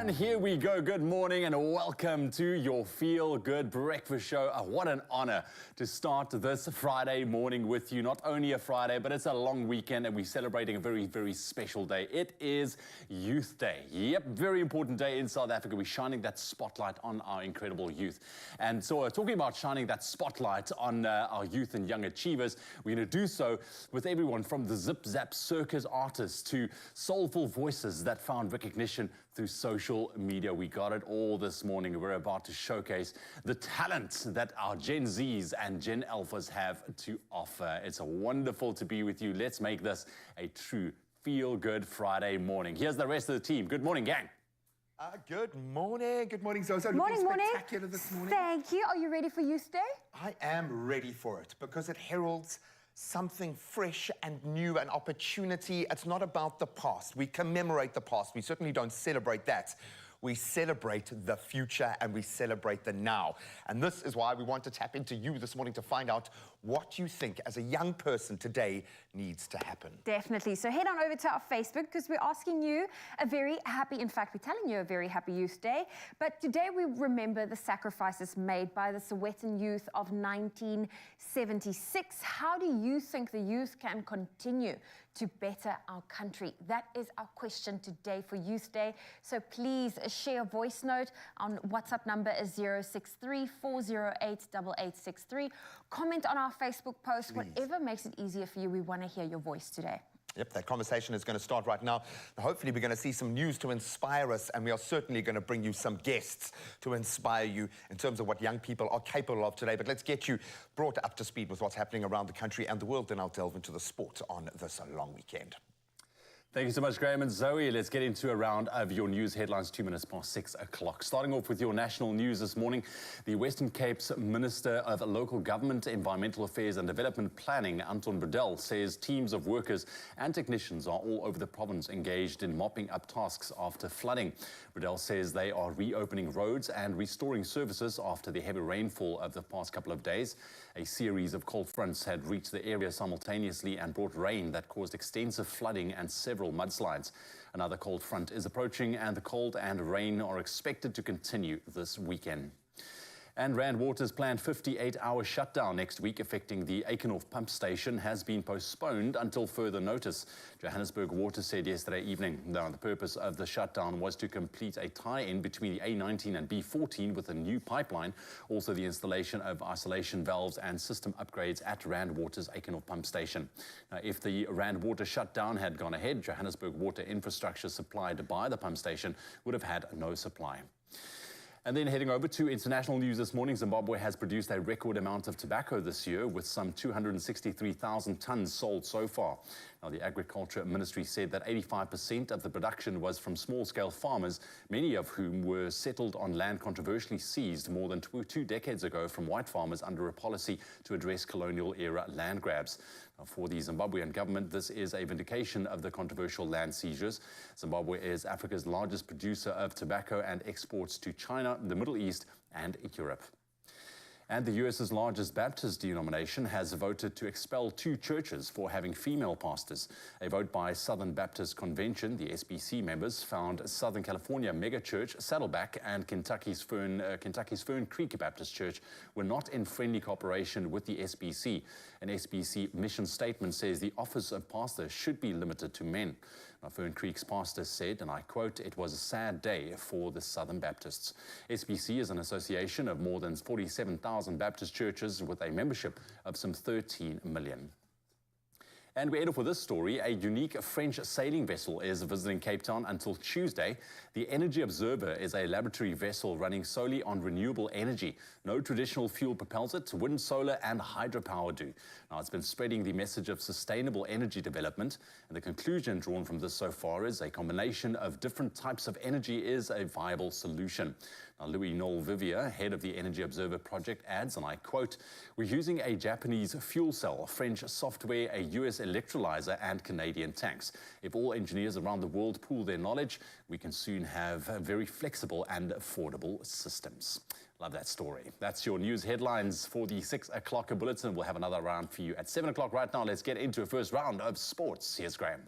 And here we go. Good morning and welcome to your Feel Good Breakfast Show. What an honor to start this Friday morning with you. Not only a Friday, but it's a long weekend and we're celebrating a very, very special day. It is Youth Day. Yep, very important day in South Africa. We're shining that spotlight on our incredible youth. And so talking about shining that spotlight on our youth and young achievers, we're going to do so with everyone from the Zip Zap Circus artists to soulful voices that found recognition through social media. We got it all this morning. We're about to showcase the talent that our Gen Zs and Gen Alphas have to offer. It's wonderful to be with you. Let's make this a true feel-good Friday morning. Here's the rest of the team. Good morning, gang. Good morning. Good morning, Zozo. Morning, morning. Spectacular this morning. Thank you. Are you ready for Youth Day? I am ready for it because it heralds something fresh and new, an opportunity. It's not about the past. We commemorate the past. We certainly don't celebrate that. We celebrate the future and we celebrate the now. And this is why we want to tap into you this morning to find out what you think as a young person today needs to happen. Definitely. So head on over to our Facebook because we're asking you a very happy, in fact, we're telling you a very happy Youth Day. But today we remember the sacrifices made by the Sowetan youth of 1976. How do you think the youth can continue to better our country? That is our question today for Youth Day. So please share a voice note. On WhatsApp number is 063-408-8863. Comment on our Facebook post. Please. Whatever makes it easier for you. We want to hear your voice today. Yep, that conversation is going to start right now. Hopefully we're going to see some news to inspire us, and we are certainly going to bring you some guests to inspire you in terms of what young people are capable of today. But let's get you brought up to speed with what's happening around the country and the world, then I'll delve into the sport on this long weekend. Thank you so much, Graham and Zoe. Let's get into a round of your news headlines, 2 minutes past 6 o'clock. Starting off with your national news this morning, the Western Cape's Minister of Local Government, Environmental Affairs and Development Planning, Anton Bredell, says teams of workers and technicians are all over the province engaged in mopping up tasks after flooding. Bredell says they are reopening roads and restoring services after the heavy rainfall of the past couple of days. A series of cold fronts had reached the area simultaneously and brought rain that caused extensive flooding and several mudslides. Another cold front is approaching and the cold and rain are expected to continue this weekend. And Rand Water's planned 58-hour shutdown next week affecting the Eikenhof pump station has been postponed until further notice. Johannesburg Water said yesterday evening. Now, the purpose of the shutdown was to complete a tie-in between the A19 and B14 with a new pipeline, also the installation of isolation valves and system upgrades at Rand Water's Eikenhof pump station. Now, if the Rand Water shutdown had gone ahead, Johannesburg Water infrastructure supplied by the pump station would have had no supply. And then heading over to international news this morning, Zimbabwe has produced a record amount of tobacco this year with some 263,000 tons sold so far. Now, the Agriculture Ministry said that 85% of the production was from small-scale farmers, many of whom were settled on land controversially seized more than two decades ago from white farmers under a policy to address colonial-era land grabs. Now, for the Zimbabwean government, this is a vindication of the controversial land seizures. Zimbabwe is Africa's largest producer of tobacco and exports to China, the Middle East and Europe. And the U.S.'s largest Baptist denomination has voted to expel 2 churches for having female pastors. A vote by Southern Baptist Convention, the SBC members, found Southern California Megachurch, Saddleback, and Kentucky's Fern Creek Baptist Church were not in friendly cooperation with the SBC. An SBC mission statement says the office of pastor should be limited to men. Now, Fern Creek's pastor said, and I quote, "It was a sad day for the Southern Baptists." SBC is an association of more than 47,000 Baptist churches with a membership of some 13 million. And we end off with this story. A unique French sailing vessel is visiting Cape Town until Tuesday. The Energy Observer is a laboratory vessel running solely on renewable energy. No traditional fuel propels it. Wind, solar and hydropower do. Now, it's been spreading the message of sustainable energy development. And the conclusion drawn from this so far is a combination of different types of energy is a viable solution. Now, Louis Noel Vivier, head of the Energy Observer project, adds, and I quote, "We're using a Japanese fuel cell, French software, a US electrolyzer and Canadian tanks. If all engineers around the world pool their knowledge, we can soon have very flexible and affordable systems." Love that story. That's your news headlines for the 6 o'clock bulletin. We'll have another round for you at 7 o'clock right now. Let's get into a first round of sports. Here's Graham.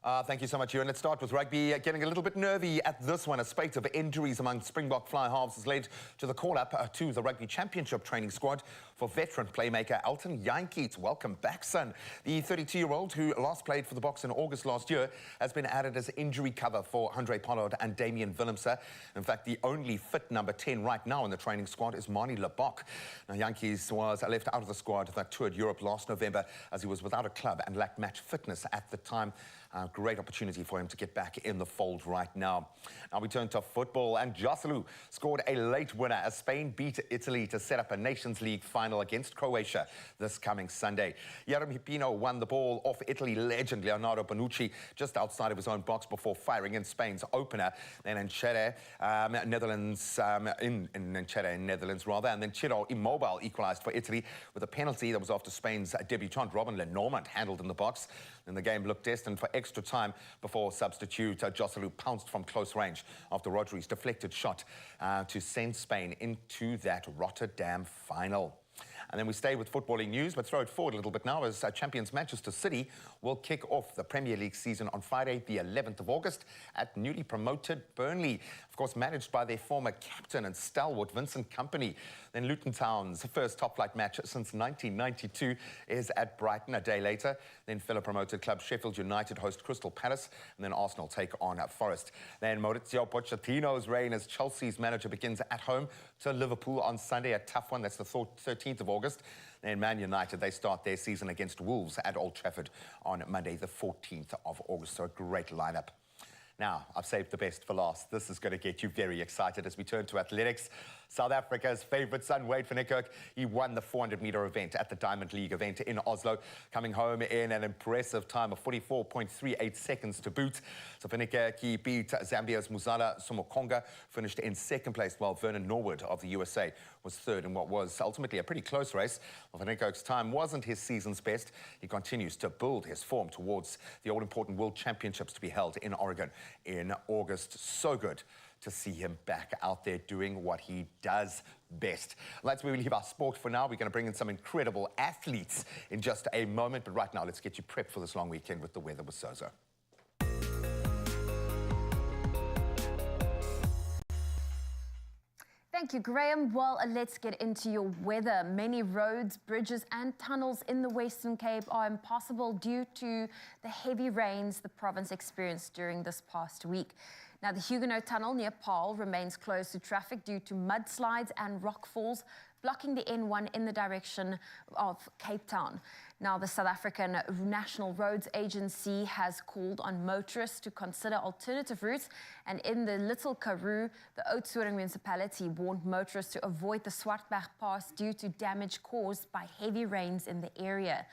Thank you so much, Ewan. Let's start with rugby. Getting a little bit nervy at this one. A spate of injuries among Springbok fly halves has led to the call-up to the Rugby Championship training squad for veteran playmaker Elton Jantjies. Welcome back, son. The 32-year-old, who last played for the Boks in August last year, has been added as injury cover for Andre Pollard and Damian Willemse. In fact, the only fit number 10 right now in the training squad is Mani Lebok. Now, Jantjies was left out of the squad that toured Europe last November as he was without a club and lacked match fitness at the time. Great opportunity for him to get back in the fold right now. Now we turn to football, and Joselu scored a late winner as Spain beat Italy to set up a Nations League final against Croatia this coming Sunday. Jeremy Pino won the ball off Italy legend Leonardo Bonucci just outside of his own box before firing in Spain's opener. Then Enschede, Netherlands, in Enschede, Netherlands rather, and then Ciro Immobile equalised for Italy with a penalty that was after Spain's debutant Robin Lenormand handled in the box. And the game looked destined for extra time before substitute Joselu pounced from close range after Rodri's deflected shot to send Spain into that Rotterdam final. And then we stay with footballing news, but throw it forward a little bit now as champions Manchester City will kick off the Premier League season on Friday, the 11th of August at newly promoted Burnley, of course managed by their former captain and stalwart Vincent Kompany. Then Luton Town's first top-flight match since 1992 is at Brighton a day later. Then fellow promoted club Sheffield United host Crystal Palace, and then Arsenal take on Forest. Then Maurizio Pochettino's reign as Chelsea's manager begins at home to Liverpool on Sunday, a tough one. That's the 13th of August. Then Man United, they start their season against Wolves at Old Trafford on Monday, the 14th of August. So a great lineup. Now, I've saved the best for last. This is going to get you very excited as we turn to athletics. South Africa's favourite son, Wade van Niekerk, he won the 400-metre event at the Diamond League event in Oslo, coming home in an impressive time of 44.38 seconds to boot. So van Niekerk, he beat Zambia's Muzala Somokonga, finished in second place, while Vernon Norwood of the USA was third in what was ultimately a pretty close race. Well, van Niekerk's time wasn't his season's best. He continues to build his form towards the all-important World Championships to be held in Oregon in August. So good to see him back out there doing what he does best. Let's leave our sport for now. We're going to bring in some incredible athletes in just a moment. But right now, let's get you prepped for this long weekend with the weather with Sozo. Thank you, Graham. Well, let's get into your weather. Many roads, bridges and tunnels in the Western Cape are impassable due to the heavy rains the province experienced during this past week. Now, the Huguenot Tunnel near Paarl remains closed to traffic due to mudslides and rockfalls, blocking the N1 in the direction of Cape Town. Now, the South African National Roads Agency has called on motorists to consider alternative routes. And in the Little Karoo, the Oudtshoorn municipality warned motorists to avoid the Swartberg Pass due to damage caused by heavy rains in the area.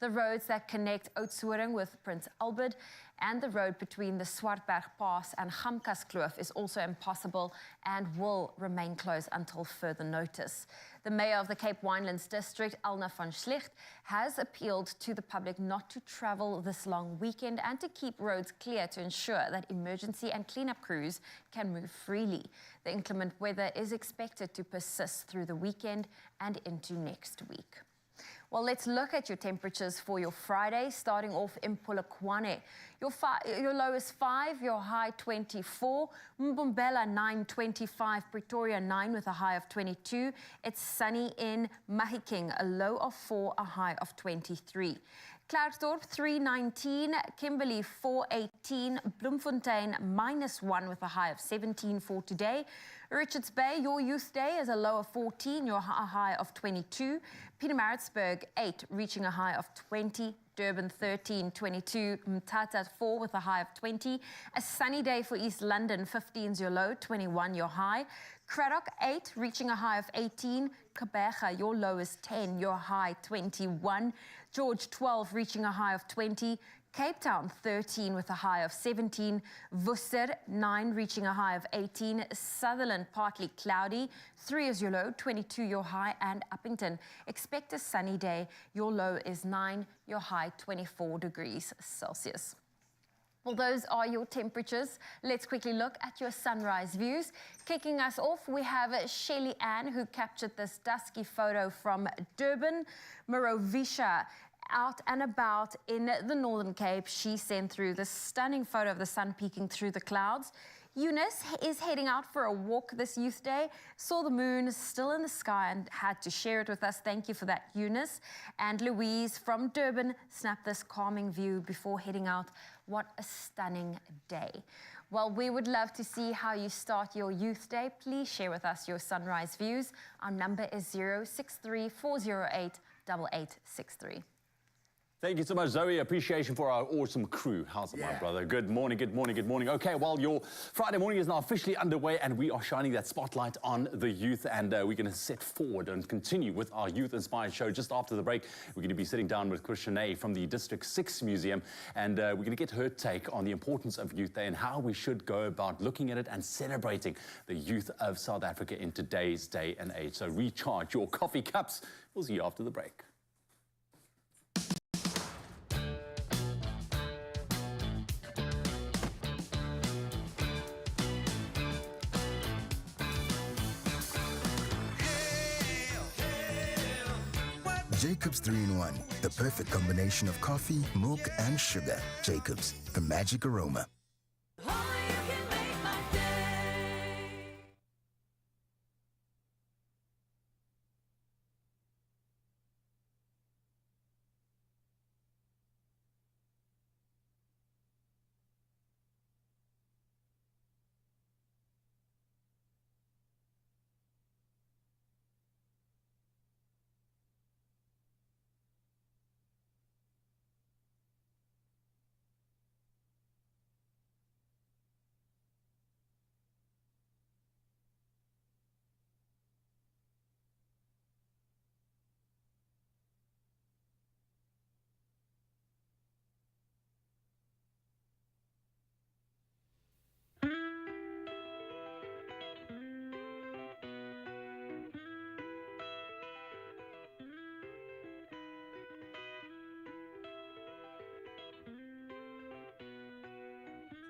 The roads that connect Oudtshoorn with Prince Albert and the road between the Swartberg Pass and Gamkaskloof is also impassable and will remain closed until further notice. The mayor of the Cape Winelands district, Elna van Schlicht, has appealed to the public not to travel this long weekend and to keep roads clear to ensure that emergency and cleanup crews can move freely. The inclement weather is expected to persist through the weekend and into next week. Well, let's look at your temperatures for your Friday, starting off in Polokwane. Your low is 5, your high 24. Mbombela 9, 25. Pretoria 9 with a high of 22. It's sunny in Mahikeng, a low of 4, a high of 23. Klerksdorp 319, Kimberley 418, Bloemfontein -1 with a high of 17 for today. Richards Bay, your youth day is a low of 14, your high of 22. Pietermaritzburg 8, reaching a high of 20. Durban 13, 22. Mthatha 4 with a high of 20. A sunny day for East London, 15 is your low, 21 your high. Cradock 8, reaching a high of 18. Gqeberha, your low is 10, your high 21. George 12, reaching a high of 20. Cape Town 13 with a high of 17. Worcester 9, reaching a high of 18. Sutherland partly cloudy, 3 is your low, 22 your high. And Uppington, expect a sunny day, your low is 9, your high 24 degrees Celsius. Well, those are your temperatures. Let's quickly look at your sunrise views. Kicking us off, we have Shelly Ann, who captured this dusky photo from Durban. Morovisha out and about in the Northern Cape. She sent through this stunning photo of the sun peeking through the clouds. Eunice is heading out for a walk this Youth Day, saw the moon still in the sky and had to share it with us. Thank you for that, Eunice. And Louise from Durban snapped this calming view before heading out. What a stunning day. Well, we would love to see how you start your Youth Day. Please share with us your sunrise views. Our number is 063 408 8863. Thank you so much, Zoe. Appreciation for our awesome crew. How's it, my brother? Good morning, good morning, good morning. Okay, well, your Friday morning is now officially underway, and we are shining that spotlight on the youth, and we're going to set forward and continue with our youth-inspired show. Just after the break, we're going to be sitting down with Christiane from the District 6 Museum, and we're going to get her take on the importance of Youth Day and how we should go about looking at it and celebrating the youth of South Africa in today's day and age. So recharge your coffee cups. We'll see you after the break. Jacobs 3-in-1, the perfect combination of coffee, milk, and sugar. Jacobs, the magic aroma.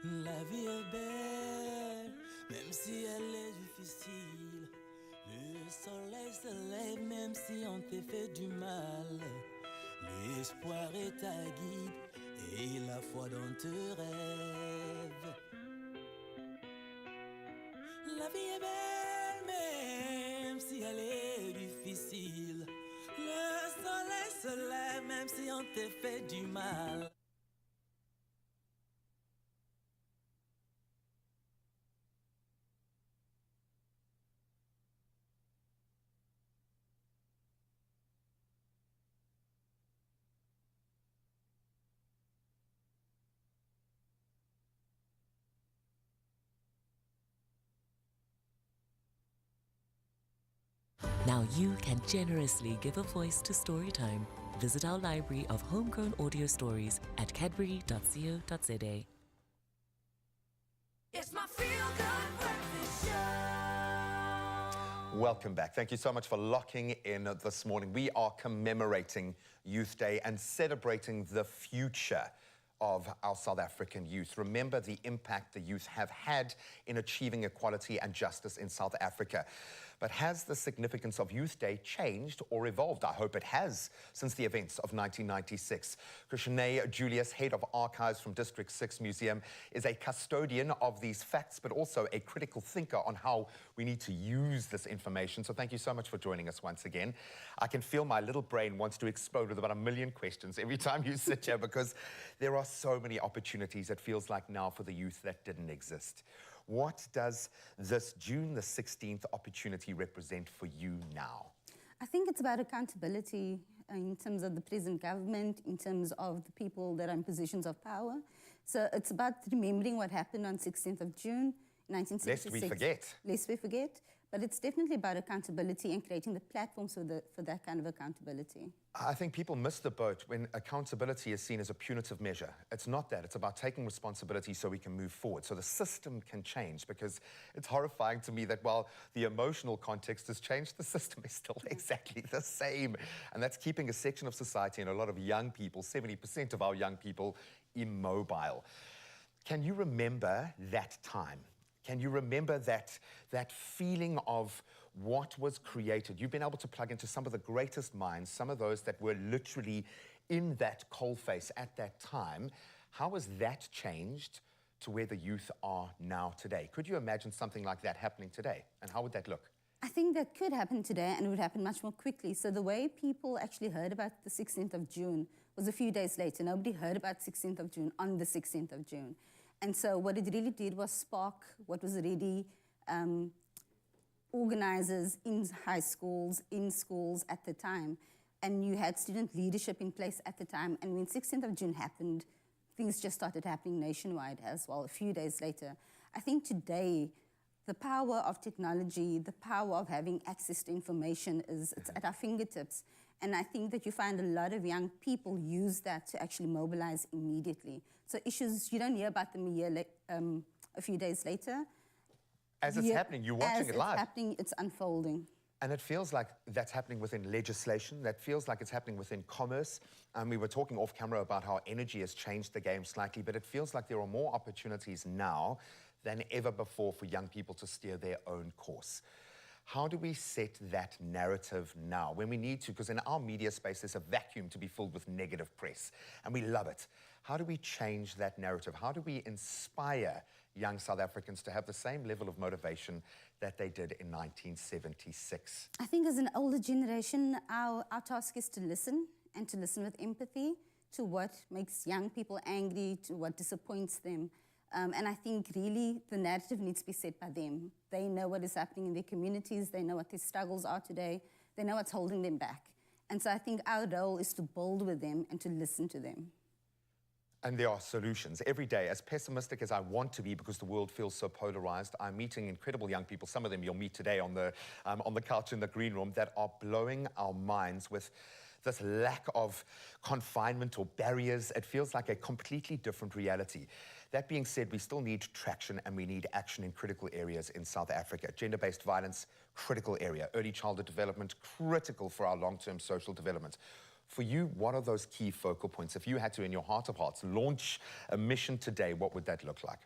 La vie est belle, même si elle est difficile. Le soleil se lève, même si on te fait du mal. L'espoir est ta guide et la foi dans tes rêves. La vie est belle, même si elle est difficile. Le soleil se lève, même si on te fait du mal. Now you can generously give a voice to Storytime. Visit our library of homegrown audio stories at cadbury.co.za. It's my feel-good breakfast show. Welcome back. Thank you so much for locking in this morning. We are commemorating Youth Day and celebrating the future of our South African youth. Remember the impact the youth have had in achieving equality and justice in South Africa. But has the significance of Youth Day changed or evolved? I hope it has since the events of 1996. Christiane Julius, Head of Archives from District 6 Museum, is a custodian of these facts, but also a critical thinker on how we need to use this information. So thank you so much for joining us once again. I can feel my little brain wants to explode with about 1 million questions every time you sit here because there are so many opportunities, it feels like now, for the youth that didn't exist. What does this June the 16th opportunity represent for you now? I think it's about accountability in terms of the present government, in terms of the people that are in positions of power. So it's about remembering what happened on 16th of June, 1966. Lest we forget. Lest we forget. But it's definitely about accountability and creating the platforms for that kind of accountability. I think people miss the boat when accountability is seen as a punitive measure. It's not that. It's about taking responsibility so we can move forward, so the system can change, because it's horrifying to me that while the emotional context has changed, the system is still exactly the same. And that's keeping a section of society and a lot of young people, 70% of our young people, immobile. Can you remember that time? Can you remember that feeling of what was created? You've been able to plug into some of the greatest minds, some of those that were literally in that coalface at that time. How has that changed to where the youth are now today? Could you imagine something like that happening today? And how would that look? I think that could happen today, and it would happen much more quickly. So the way people actually heard about the 16th of June was a few days later. Nobody heard about 16th of June on the 16th of June. And so what it really did was spark what was already organizers in high schools, in schools at the time. And you had student leadership in place at the time. And when 16th of June happened, things just started happening nationwide as well, a few days later. I think today, the power of technology, the power of having access to information it's at our fingertips. And I think that you find a lot of young people use that to actually mobilize immediately. So issues, you don't hear about them a few days later. As it's happening, you're watching it live. As it's happening, it's unfolding. And it feels like that's happening within legislation. That feels like it's happening within commerce. We were talking off camera about how energy has changed the game slightly, but it feels like there are more opportunities now than ever before for young people to steer their own course. How do we set that narrative now when we need to? Because in our media space, there's a vacuum to be filled with negative press, and we love it. How do we change that narrative? How do we inspire young South Africans to have the same level of motivation that they did in 1976? I think as an older generation, our task is to listen, and to listen with empathy to what makes young people angry, to what disappoints them. And I think really the narrative needs to be set by them. They know what is happening in their communities. They know what their struggles are today. They know what's holding them back. And so I think our role is to build with them and to listen to them. And there are solutions. Every day, as pessimistic as I want to be because the world feels so polarized, I'm meeting incredible young people, some of them you'll meet today on the couch in the green room, that are blowing our minds with this lack of confinement or barriers. It feels like a completely different reality. That being said, we still need traction and we need action in critical areas in South Africa. Gender-based violence, critical area. Early childhood development, critical for our long-term social development. For you, what are those key focal points? If you had to, in your heart of hearts, launch a mission today, what would that look like?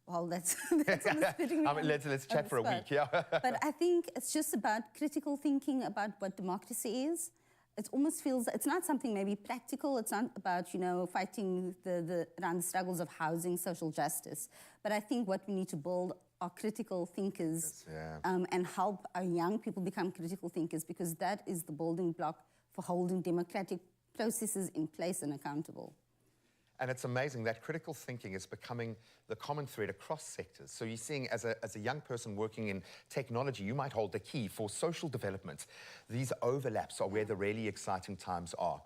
Well, that's almost putting me let's chat for a week, yeah. But I think it's just about critical thinking about what democracy is. It almost feels, it's not something maybe practical. It's not about, fighting around the struggles of housing, social justice. But I think what we need to build are critical thinkers, and help our young people become critical thinkers, because that is the building block for holding democratic processes in place and accountable. And it's amazing that critical thinking is becoming the common thread across sectors. So you're seeing, as a young person working in technology, you might hold the key for social development. These overlaps are where the really exciting times are.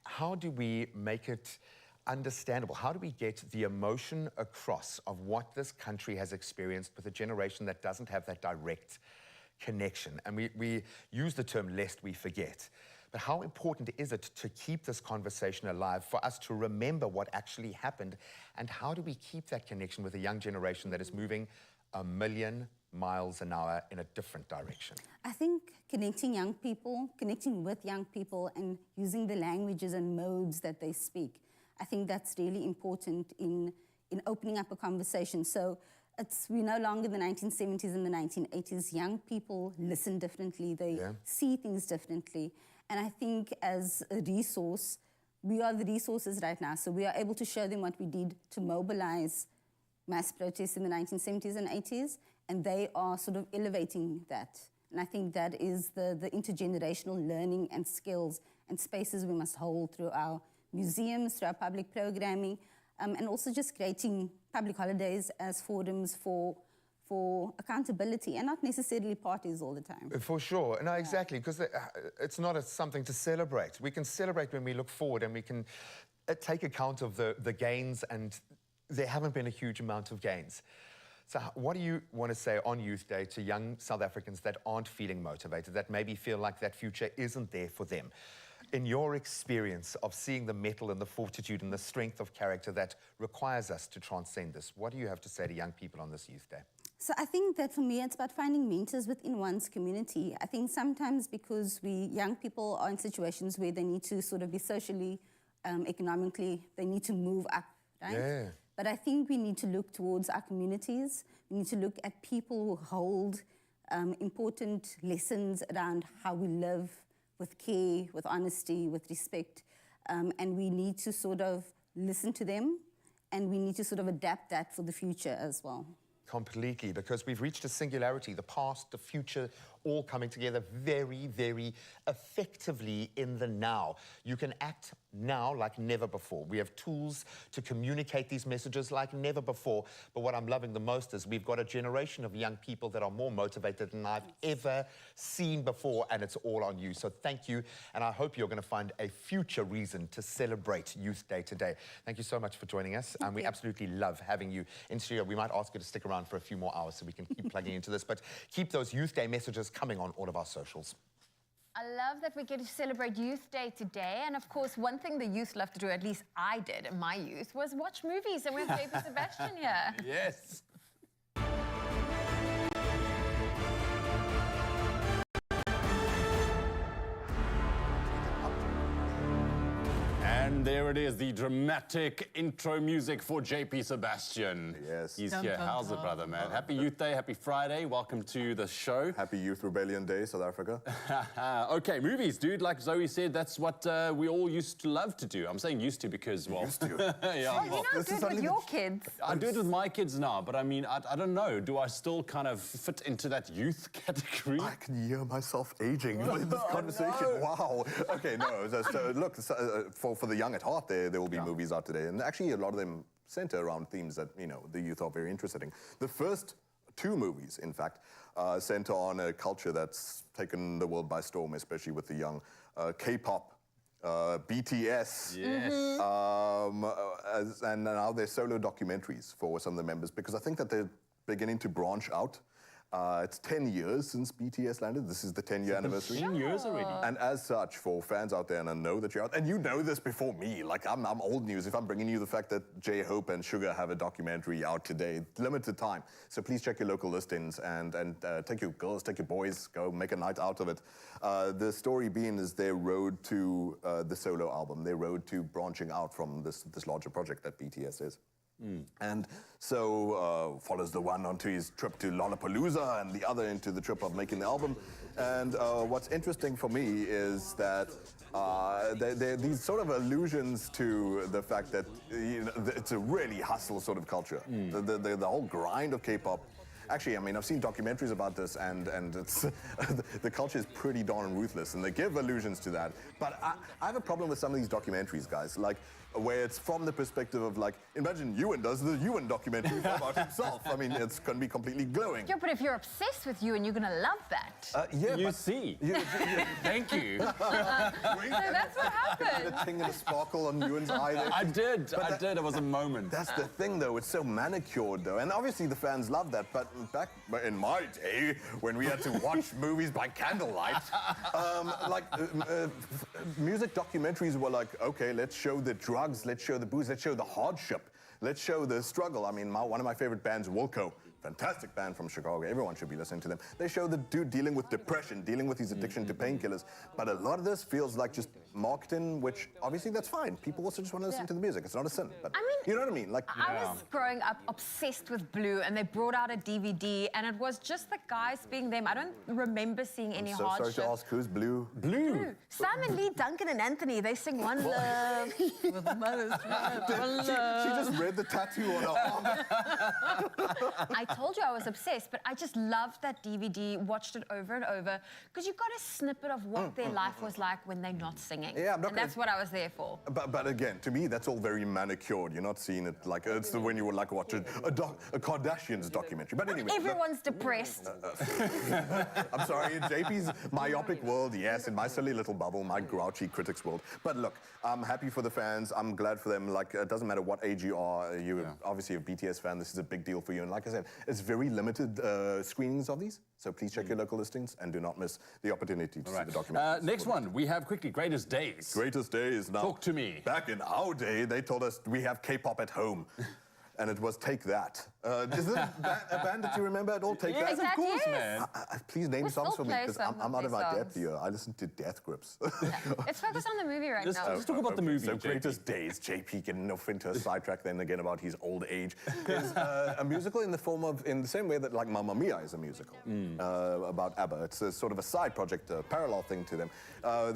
How do we make it understandable? How do we get the emotion across of what this country has experienced with a generation that doesn't have that direct connection? And we use the term lest we forget. But how important is it to keep this conversation alive, for us to remember what actually happened? And how do we keep that connection with a young generation that is moving 1,000,000 miles an hour in a different direction? I think connecting with young people and using the languages and modes that they speak, I think that's really important in opening up a conversation. So we're no longer the 1970s and the 1980s. Young people listen differently. They see things differently. And I think as a resource, we are the resources right now. So we are able to show them what we did to mobilize mass protests in the 1970s and 80s. And they are sort of elevating that. And I think that is the intergenerational learning and skills and spaces we must hold through our museums, through our public programming, and also just creating public holidays as forums for accountability, and not necessarily parties all the time. For sure. No, exactly, because it's not something to celebrate. We can celebrate when we look forward and we can take account of the gains, and there haven't been a huge amount of gains. So what do you want to say on Youth Day to young South Africans that aren't feeling motivated, that maybe feel like that future isn't there for them? In your experience of seeing the mettle and the fortitude and the strength of character that requires us to transcend this, what do you have to say to young people on this Youth Day? So I think that for me, it's about finding mentors within one's community. I think sometimes because young people are in situations where they need to sort of be socially, economically, they need to move up, right? Yeah. But I think we need to look towards our communities. We need to look at people who hold important lessons around how we live with care, with honesty, with respect. and we need to sort of listen to them, and we need to sort of adapt that for the future as well. Completely, because we've reached a singularity, the past, the future, all coming together very, very effectively in the now. You can act now like never before. We have tools to communicate these messages like never before. But what I'm loving the most is we've got a generation of young people that are more motivated than I've ever seen before, and it's all on you. So thank you, and I hope you're going to find a future reason to celebrate Youth Day today. Thank you so much for joining us, and we absolutely love having you in studio. We might ask you to stick around for a few more hours so we can keep plugging into this, but keep those Youth Day messages coming on all of our socials. I love that we get to celebrate Youth Day today. And of course, one thing the youth love to do, at least I did in my youth, was watch movies. And we have JP Sebastian here. Yes. And there it is, the dramatic intro music for JP Sebastian. Yes. He's here. How's it, brother, man? Happy Youth Day, happy Friday. Welcome to the show. Happy Youth Rebellion Day, South Africa. Okay, movies, dude. Like Zoe said, that's what we all used to love to do. I'm saying used to because, well... Used to? Yeah, Oh, you don't do it with your kids. I do it with my kids now, but I mean, I don't know. Do I still kind of fit into that youth category? I can hear myself aging in this conversation. Wow. Okay, no. So look, for the young at heart, there will be movies out today. And actually, a lot of them center around themes that, you know, the youth are very interested in. The first two movies, in fact, center on a culture that's taken the world by storm, especially with the young. K-pop, BTS, yes. And now they're solo documentaries for some of the members, because I think that they're beginning to branch out. It's 10 years since BTS landed. This is the 10-year anniversary. 10 years already. And as such, for fans out there, and I know that you're out, and you know this before me, like I'm old news if I'm bringing you the fact that J-Hope and Sugar have a documentary out today, limited time. So please check your local listings and take your girls, take your boys, go make a night out of it. The story being is their road to the solo album, their road to branching out from this larger project that BTS is. And so follows the one onto his trip to Lollapalooza and the other into the trip of making the album. And what's interesting for me is that there are these sort of allusions to the fact that it's a really hustle sort of culture. The whole grind of K-pop. Actually, I mean, I've seen documentaries about this, and it's the culture is pretty darn ruthless, and they give allusions to that. But I have a problem with some of these documentaries, guys, like where it's from the perspective of, like, imagine Ewan does the Ewan documentary about himself. I mean, it's going to be completely glowing. Yeah, but if you're obsessed with Ewan, you're going to love that. Yeah, You see. Thank you. So that's what happened. The thing and a sparkle on Ewan's eye there. I did. It was a moment. That's the thing, though. It's so manicured, though. And obviously the fans love that. But back in my day, when we had to watch movies by candlelight, music documentaries were like, okay, let's show the drugs, let's show the booze, let's show the hardship, let's show the struggle. I mean, one of my favorite bands, Wilco, fantastic band from Chicago. Everyone should be listening to them. They show the dude dealing with depression, dealing with his addiction to painkillers. But a lot of this feels like just marketing, which obviously that's fine. People also just want to listen to the music. It's not a sin. But I mean, you know what I mean? Like, I was growing up obsessed with Blue, and they brought out a DVD, and it was just the guys being them. I don't remember seeing any so hardship. sorry to ask, who's Blue? Blue. Simon Lee, Duncan, and Anthony, they sing One Love with the mother's love. One love. She just read the tattoo on her arm. I told you I was obsessed, but I just loved that DVD, watched it over and over, because you got a snippet of what their life was like when they're not singing. Yeah, and that's what I was there for. But again, to me, that's all very manicured. You're not seeing it like it's when you would like watch a Kardashians documentary. But anyway, everyone's depressed. I'm sorry, in JP's myopic world, yes, in my silly little bubble, my grouchy critics world. But look, I'm happy for the fans. I'm glad for them. Like, it doesn't matter what age you are. You're obviously a BTS fan. This is a big deal for you. And like I said, it's very limited screenings of these. So please check your local listings and do not miss the opportunity to see the documentary. Next one, we have quickly Greatest Days. Greatest Days. Now, talk to me. Back in our day, they told us we have K-pop at home. And it was take that. Is this a band that you remember at all? Take Yes, That? of course, Yes. man. Please name We'll songs still for me, play because some I'm of out of their my depth songs. here. I listen to Death Grips. Let's focus on the movie right now. Let's talk about the movie. So JP. Greatest Days, JP getting off into a sidetrack then again about his old age, is a musical in the same way that like Mamma Mia is a musical about ABBA. It's a sort of a side project, a parallel thing to them.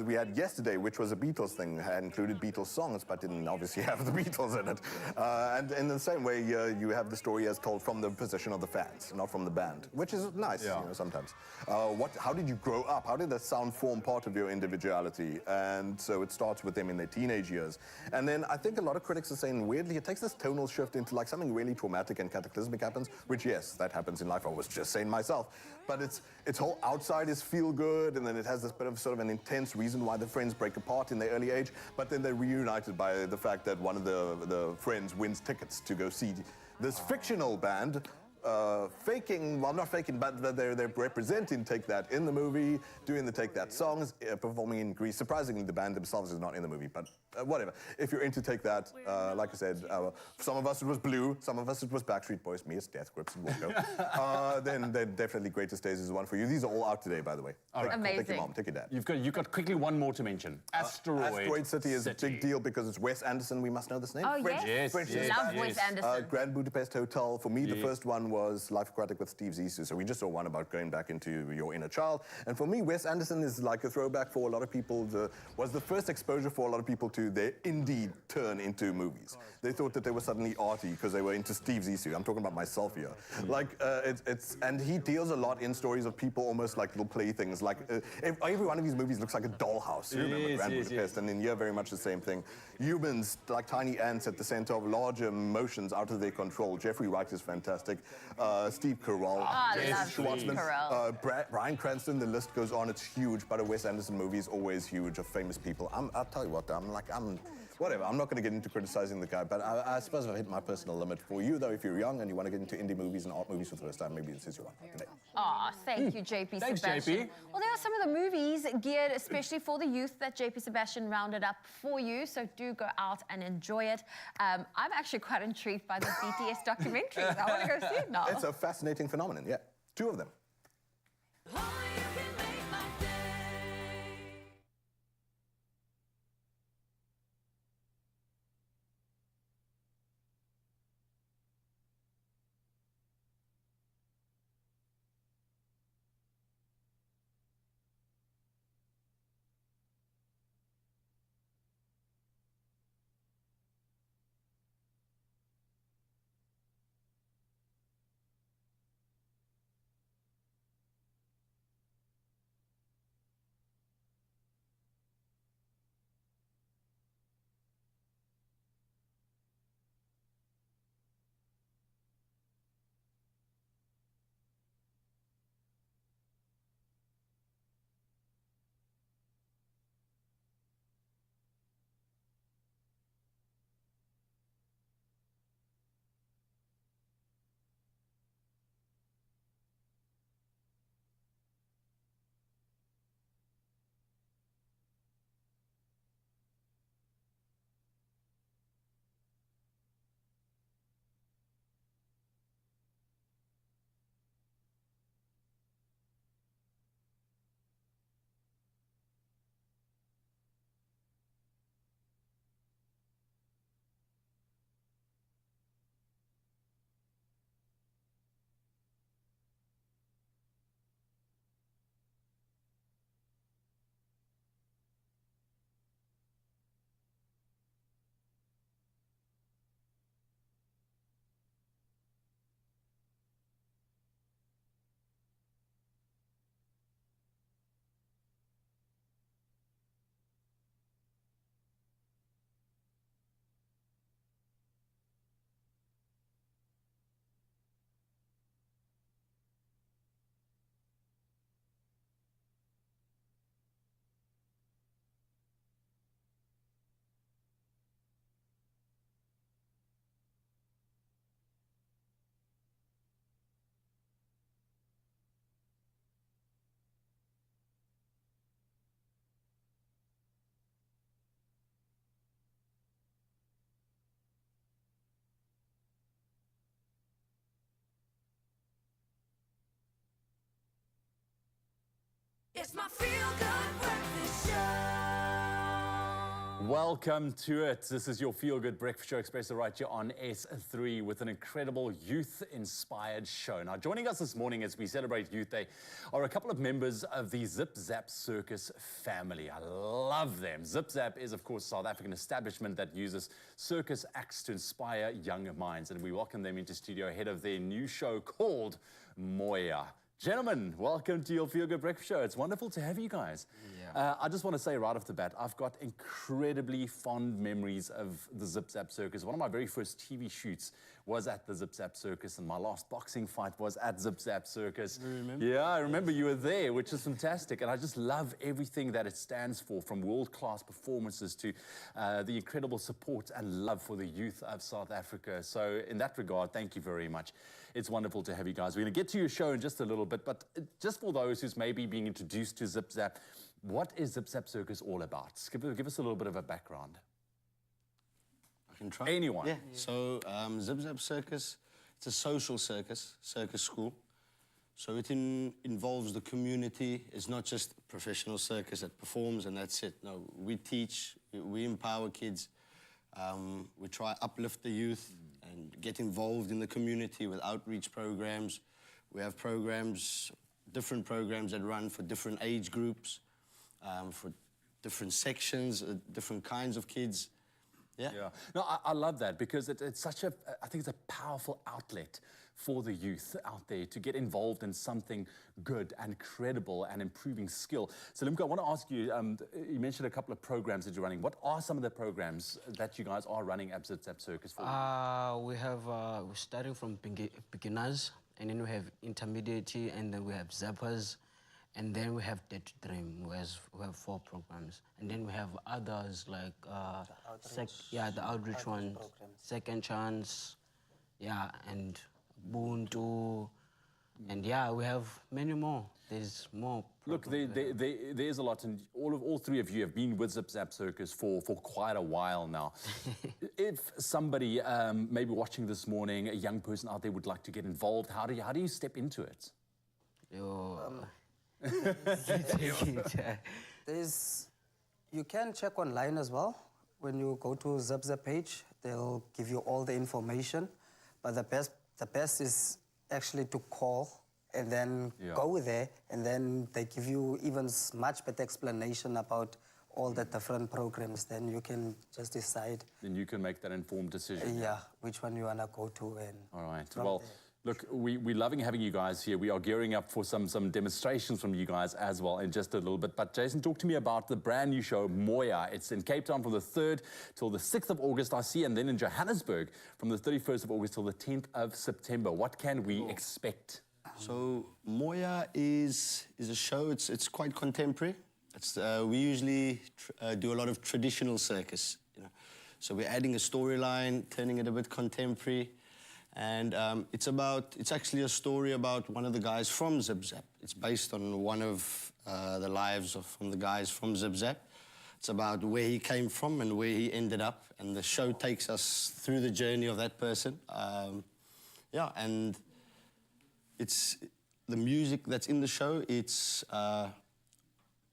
We had Yesterday, which was a Beatles thing, had included Beatles songs, but didn't obviously have the Beatles in it. And in the same way, you have the story as told from the position of the fans, not from the band, which is nice, you know, sometimes. How did you grow up? How did that sound form part of your individuality? And so it starts with them in their teenage years. And then I think a lot of critics are saying, weirdly, it takes this tonal shift into like something really traumatic and cataclysmic happens, which yes, that happens in life. I was just saying myself. But its whole outside is feel good, and then it has this bit of sort of an intense reason why the friends break apart in their early age, but then they're reunited by the fact that one of the friends wins tickets to go see this fictional band, faking, well, not faking, but they're representing Take That in the movie, doing the Take That songs, performing in Greece. Surprisingly, the band themselves is not in the movie, but whatever. If you're into Take That, like I said, some of us it was Blue, some of us it was Backstreet Boys, me it's Death Grips and Walko. Then definitely Greatest Days is one for you. These are all out today, by the way. Amazing. Take your mom, take your dad. You've got quickly one more to mention. Asteroid City is a big deal because it's Wes Anderson. We must know this name. Oh, yes. Yes. Wes Anderson. Grand Budapest Hotel. For me, the first one was Life Aquatic with Steve Zissou. So we just saw one about going back into your inner child. And for me, Wes Anderson is like a throwback for a lot of people. Was the first exposure for a lot of people to their indie turn into movies. They thought that they were suddenly arty because they were into Steve Zissou. I'm talking about myself here. Like, and he deals a lot in stories of people almost like little playthings. Like, every one of these movies looks like a dollhouse. You remember Grand Budapest? And in here, very much the same thing. Humans, like tiny ants at the center of larger emotions out of their control. Jeffrey Wright is fantastic. Steve Carell. I love Steve Carell. Bryan Cranston, the list goes on. It's huge, but a Wes Anderson movie is always huge of famous people. I'll tell you what, whatever. I'm not going to get into criticizing the guy, but I suppose I've hit my personal limit. For you, though, if you're young and you want to get into indie movies and art movies for the first time, maybe this is your one today. Oh, thank you, JP Thanks, Sebastian. JP. Well, there are some of the movies geared especially for the youth that JP Sebastian rounded up for you, so do go out and enjoy it. I'm actually quite intrigued by the BTS documentaries. I want to go see it now. It's a fascinating phenomenon, yeah. 2 of them. It's my feel-good breakfast show. Welcome to it. This is your Feel Good Breakfast Show, Expresso, right here on S3 with an incredible youth-inspired show. Now, joining us this morning as we celebrate Youth Day are a couple of members of the Zip Zap Circus family. I love them. Zip Zap is, of course, a South African establishment that uses circus acts to inspire young minds, and we welcome them into studio ahead of their new show called Moya. Gentlemen, welcome to your Feel Good Breakfast Show. It's wonderful to have you guys. Yeah. I just want to say right off the bat, I've got incredibly fond memories of the Zip Zap Circus. One of my very first TV shoots was at the Zip Zap Circus, and my last boxing fight was at Zip Zap Circus. You remember? Yeah, I remember you were there, which is fantastic. And I just love everything that it stands for, from world-class performances to the incredible support and love for the youth of South Africa. So in that regard, thank you very much. It's wonderful to have you guys. We're going to get to your show in just a little bit, but just for those who's maybe being introduced to Zip Zap, what is Zip Zap Circus all about? Give us a little bit of a background. I can try. Anyone? Yeah. So Zip Zap Circus, it's a social circus school. So it involves the community. It's not just a professional circus that performs and that's it. No, we teach, we empower kids. We try uplift the youth and get involved in the community with outreach programs. We have programs, different programs that run for different age groups, for different sections, different kinds of kids. Yeah. No, I love that because it's such a, I think it's a powerful outlet for the youth out there to get involved in something good and credible and improving skill. So, Limco, I want to ask you, you mentioned a couple of programs that you're running. What are some of the programs that you guys are running at Zip Zap Circus for? We have, we're starting from beginners, and then we have intermediate, and then we have zappers, and then we have Dare to Dream, we have 4 programs. And then we have others like the outreach one, Second Chance, and Ubuntu, and we have many more. There's more. Look, there's a lot, and all three of you have been with Zip Zap Circus for quite a while now. If somebody maybe watching this morning, a young person out there would like to get involved, how do you step into it? You can check online as well. When you go to Zip Zap page, they'll give you all the information. But the best is actually to call and then go there, and then they give you even much better explanation about all the different programs. Then you can just decide. Then you can make that informed decision. Yeah, which one you want to go to. And all right. Well, look, we're loving having you guys here. We are gearing up for some demonstrations from you guys as well in just a little bit. But Jason, talk to me about the brand new show, Moya. It's in Cape Town from the 3rd till the 6th of August, I see, and then in Johannesburg from the 31st of August till the 10th of September. What can we expect? So Moya is a show, it's quite contemporary. We usually do a lot of traditional circus, you know. So we're adding a storyline, turning it a bit contemporary. And it's actually a story about one of the guys from Zip Zap. It's based on one of the lives of the guys from Zip Zap. It's about where he came from and where he ended up. And the show takes us through the journey of that person. And it's the music that's in the show. It's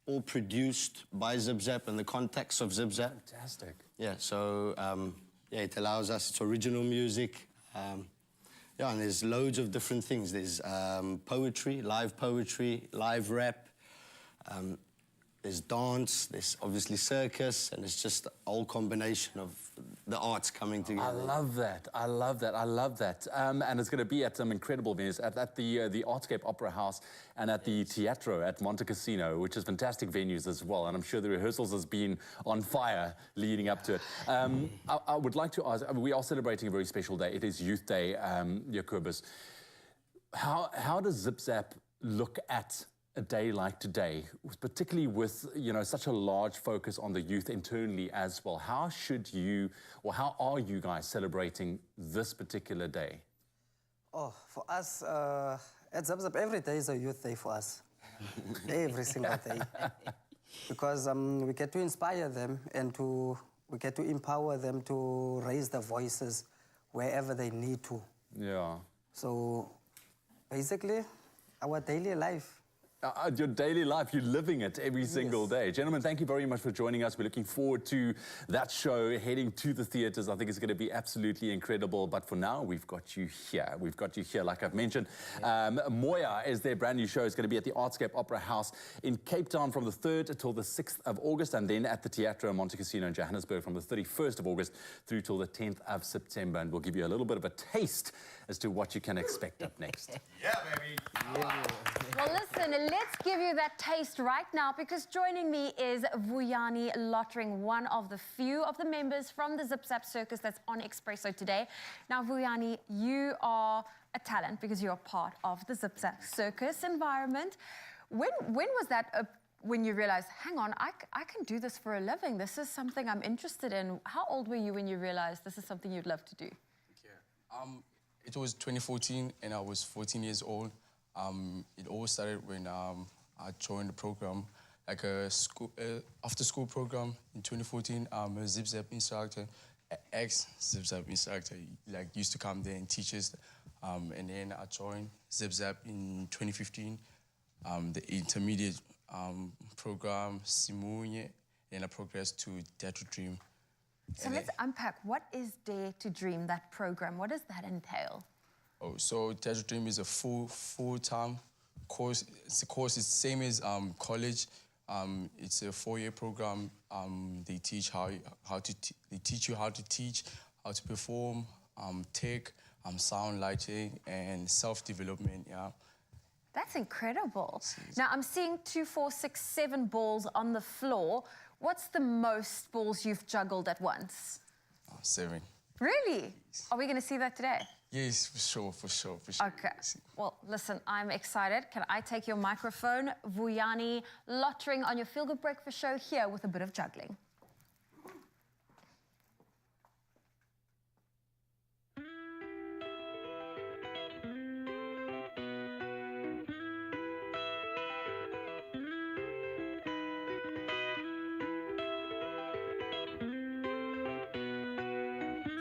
all produced by Zip Zap and the contacts of Zip Zap. Fantastic. Yeah, so it allows us, it's original music. And there's loads of different things. There's poetry, live rap, there's dance, there's obviously circus, and it's just a whole combination of the arts coming together. I love that. And it's going to be at some incredible venues, at the Artscape Opera House and at the Teatro at Monte Cassino, which is fantastic venues as well. And I'm sure the rehearsals has been on fire leading up to it. I would like to ask, we are celebrating a very special day. It is Youth Day, Jacobus. How does Zip Zap look at a day like today, particularly with such a large focus on the youth internally as well? How are you guys celebrating this particular day? Oh, for us at Zip Zap, every day is a youth day for us. Every single day, because we get to inspire them and we get to empower them to raise their voices wherever they need to. Yeah. So basically, our daily life your daily life. You're living it every single day. Gentlemen, thank you very much for joining us. We're looking forward to that show, heading to the theatres. I think it's going to be absolutely incredible. But for now, we've got you here. We've got you here, like I've mentioned. Moya is their brand new show. It's going to be at the Artscape Opera House in Cape Town from the 3rd until the 6th of August, and then at the Teatro Monte Cassino in Johannesburg from the 31st of August through till the 10th of September. And we'll give you a little bit of a taste as to what you can expect up next. Yeah, baby. Well, listen, let's give you that taste right now, because joining me is Vuyani Lottering, one of the few of the members from the Zip Zap Circus that's on Expresso today. Now, Vuyani, you are a talent because you're part of the Zip Zap Circus environment. When was that when you realized, hang on, I can do this for a living. This is something I'm interested in. How old were you when you realized this is something you'd love to do? Yeah. It was 2014 and I was 14 years old. It all started when I joined the program, like a school, after-school program in 2014. I'm a Zip Zap instructor, ex-Zip Zap instructor, like used to come there and teach us. And then I joined Zip Zap in 2015, the intermediate program, Simunye, and I progressed to Dare to Dream. So let's unpack, what is Dare to Dream, that program? What does that entail? Oh, so Dare to Dream is a full-time course. It's a course, it's the same as college. It's a 4-year program. They teach they teach you how to teach, how to perform, tech, sound, lighting, and self-development, yeah. That's incredible. Now, I'm seeing 2, 4, 6, 7 balls on the floor. What's the most balls you've juggled at once? 7. Really? Are we going to see that today? Yes, for sure. Okay. Well, listen, I'm excited. Can I take your microphone? Vuyani Lottering on your Feel Good Breakfast show here with a bit of juggling.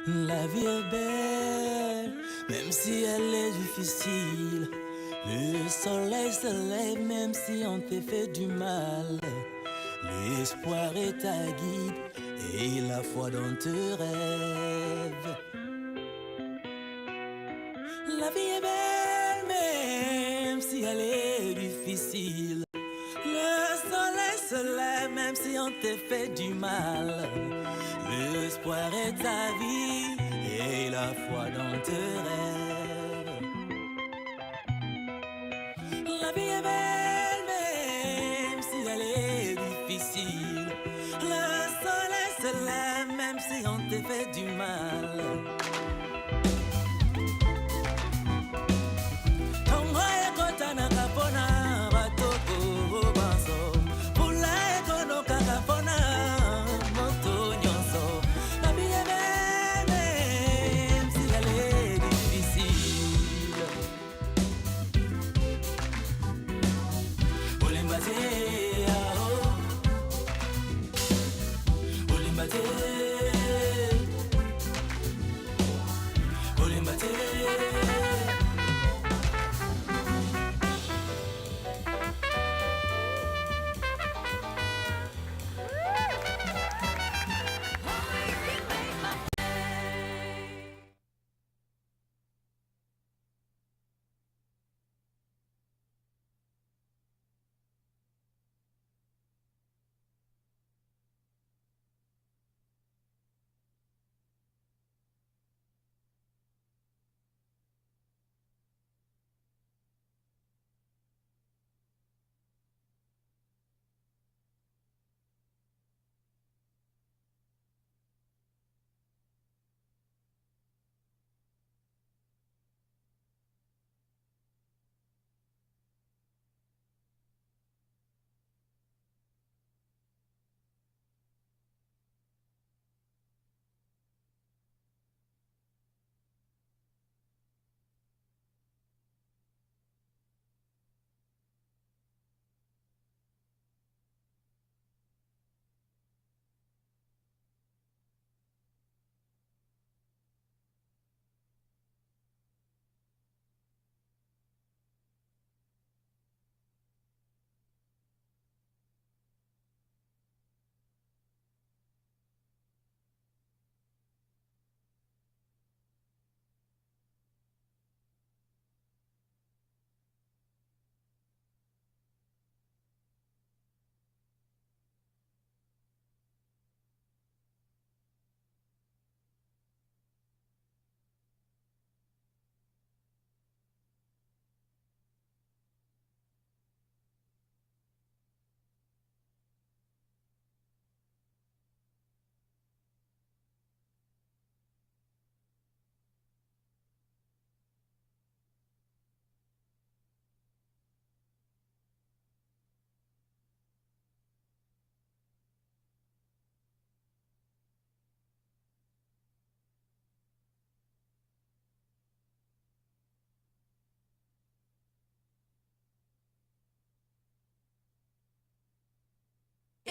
La vie est belle, même si elle est difficile. Le soleil se lève, même si on te fait du mal. L'espoir est ta guide et la foi dans tes rêves. La vie est belle, même si elle est difficile. Le soleil se lève, même si on te fait du mal. L'espoir est ta vie et la foi dans tes rêves. La vie est belle, même si elle est difficile. Le soleil se lève, même si on te fait du mal.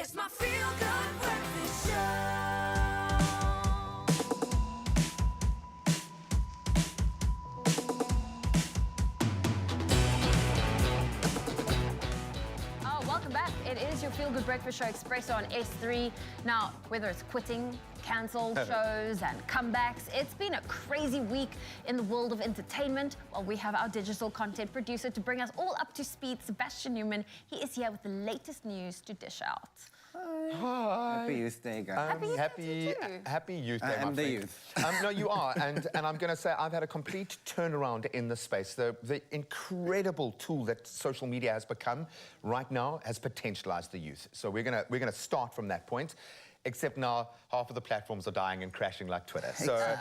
It's my feel-good breakfast show. Welcome back. It is your Feel Good Breakfast Show, Expresso on S3. Now, whether it's quitting, cancelled shows and comebacks, it's been a crazy week in the world of entertainment. Well, we have our digital content producer to bring us all up to speed, Sebastian Newman. He is here with the latest news to dish out. Hi. Happy Youth Day, guys. Happy Youth Day, I'm my the friend. youth. No, you are, and I'm going to say I've had a complete turnaround in this space. The incredible tool that social media has become right now has potentialized the youth. So we're gonna start from that point. Except now, half of the platforms are dying and crashing like Twitter. So,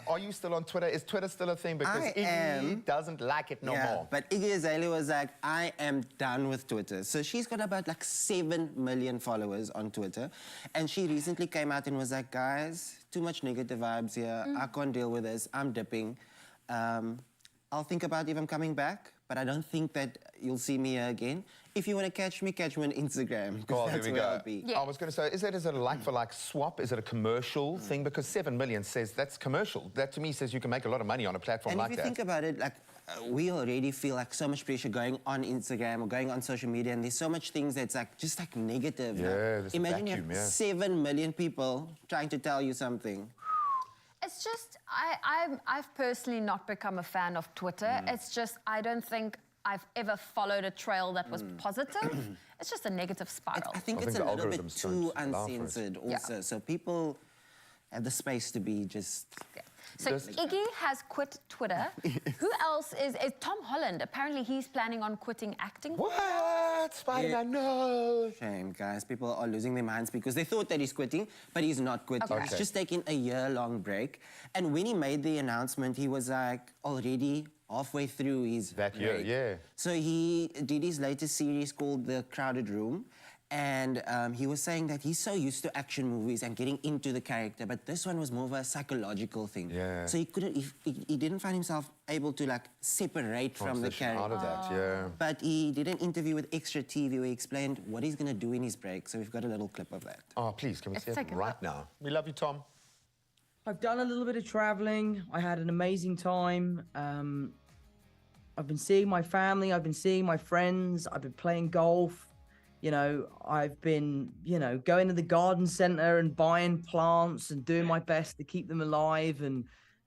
are you still on Twitter? Is Twitter still a thing? Because Iggy doesn't like it no more. But Iggy Azalea was like, I am done with Twitter. So she's got about like 7 million followers on Twitter. And she recently came out and was like, guys, too much negative vibes here. I can't deal with this. I'm dipping. I'll think about if I'm coming back, but I don't think that you'll see me here again. If you want to catch me on Instagram. Oh, That's there we where go. I'll be. I was going to say, is it a like-for-like swap? Is it a commercial thing? Because 7 million says that's commercial. That, to me, says you can make a lot of money on a platform And like if you that. think about it, like, we already feel like so much pressure going on Instagram or going on social media, and there's so much things that's like just like negative. Yeah, there's a imagine vacuum, you have yeah. 7 million people trying to tell you something. It's just, I've personally not become a fan of Twitter. It's just, I don't think I've ever followed a trail that was positive. It's just a negative spiral. I think it's a little bit too uncensored also. So people have the space to be just... So Iggy has quit Twitter. Who else is Tom Holland? Apparently he's planning on quitting acting. What? Spider-Man, no. Shame, guys. People are losing their minds because they thought that he's quitting, but he's not quitting. Okay. He's just taking a year-long break. And when he made the announcement, he was like already halfway through his break. Yeah. So he did his latest series called The Crowded Room. And he was saying that he's so used to action movies and getting into the character, but this one was more of a psychological thing. Yeah. So he didn't find himself able to like separate from the character. Out of that, yeah. But he did an interview with Extra TV where he explained what he's going to do in his break. So we've got a little clip of that. Oh, please, can we see it right now? We love you, Tom. I've done a little bit of traveling. I had an amazing time. I've been seeing my family. I've been seeing my friends. I've been playing golf. You know, I've been, going to the garden centre and buying plants and doing my best to keep them alive and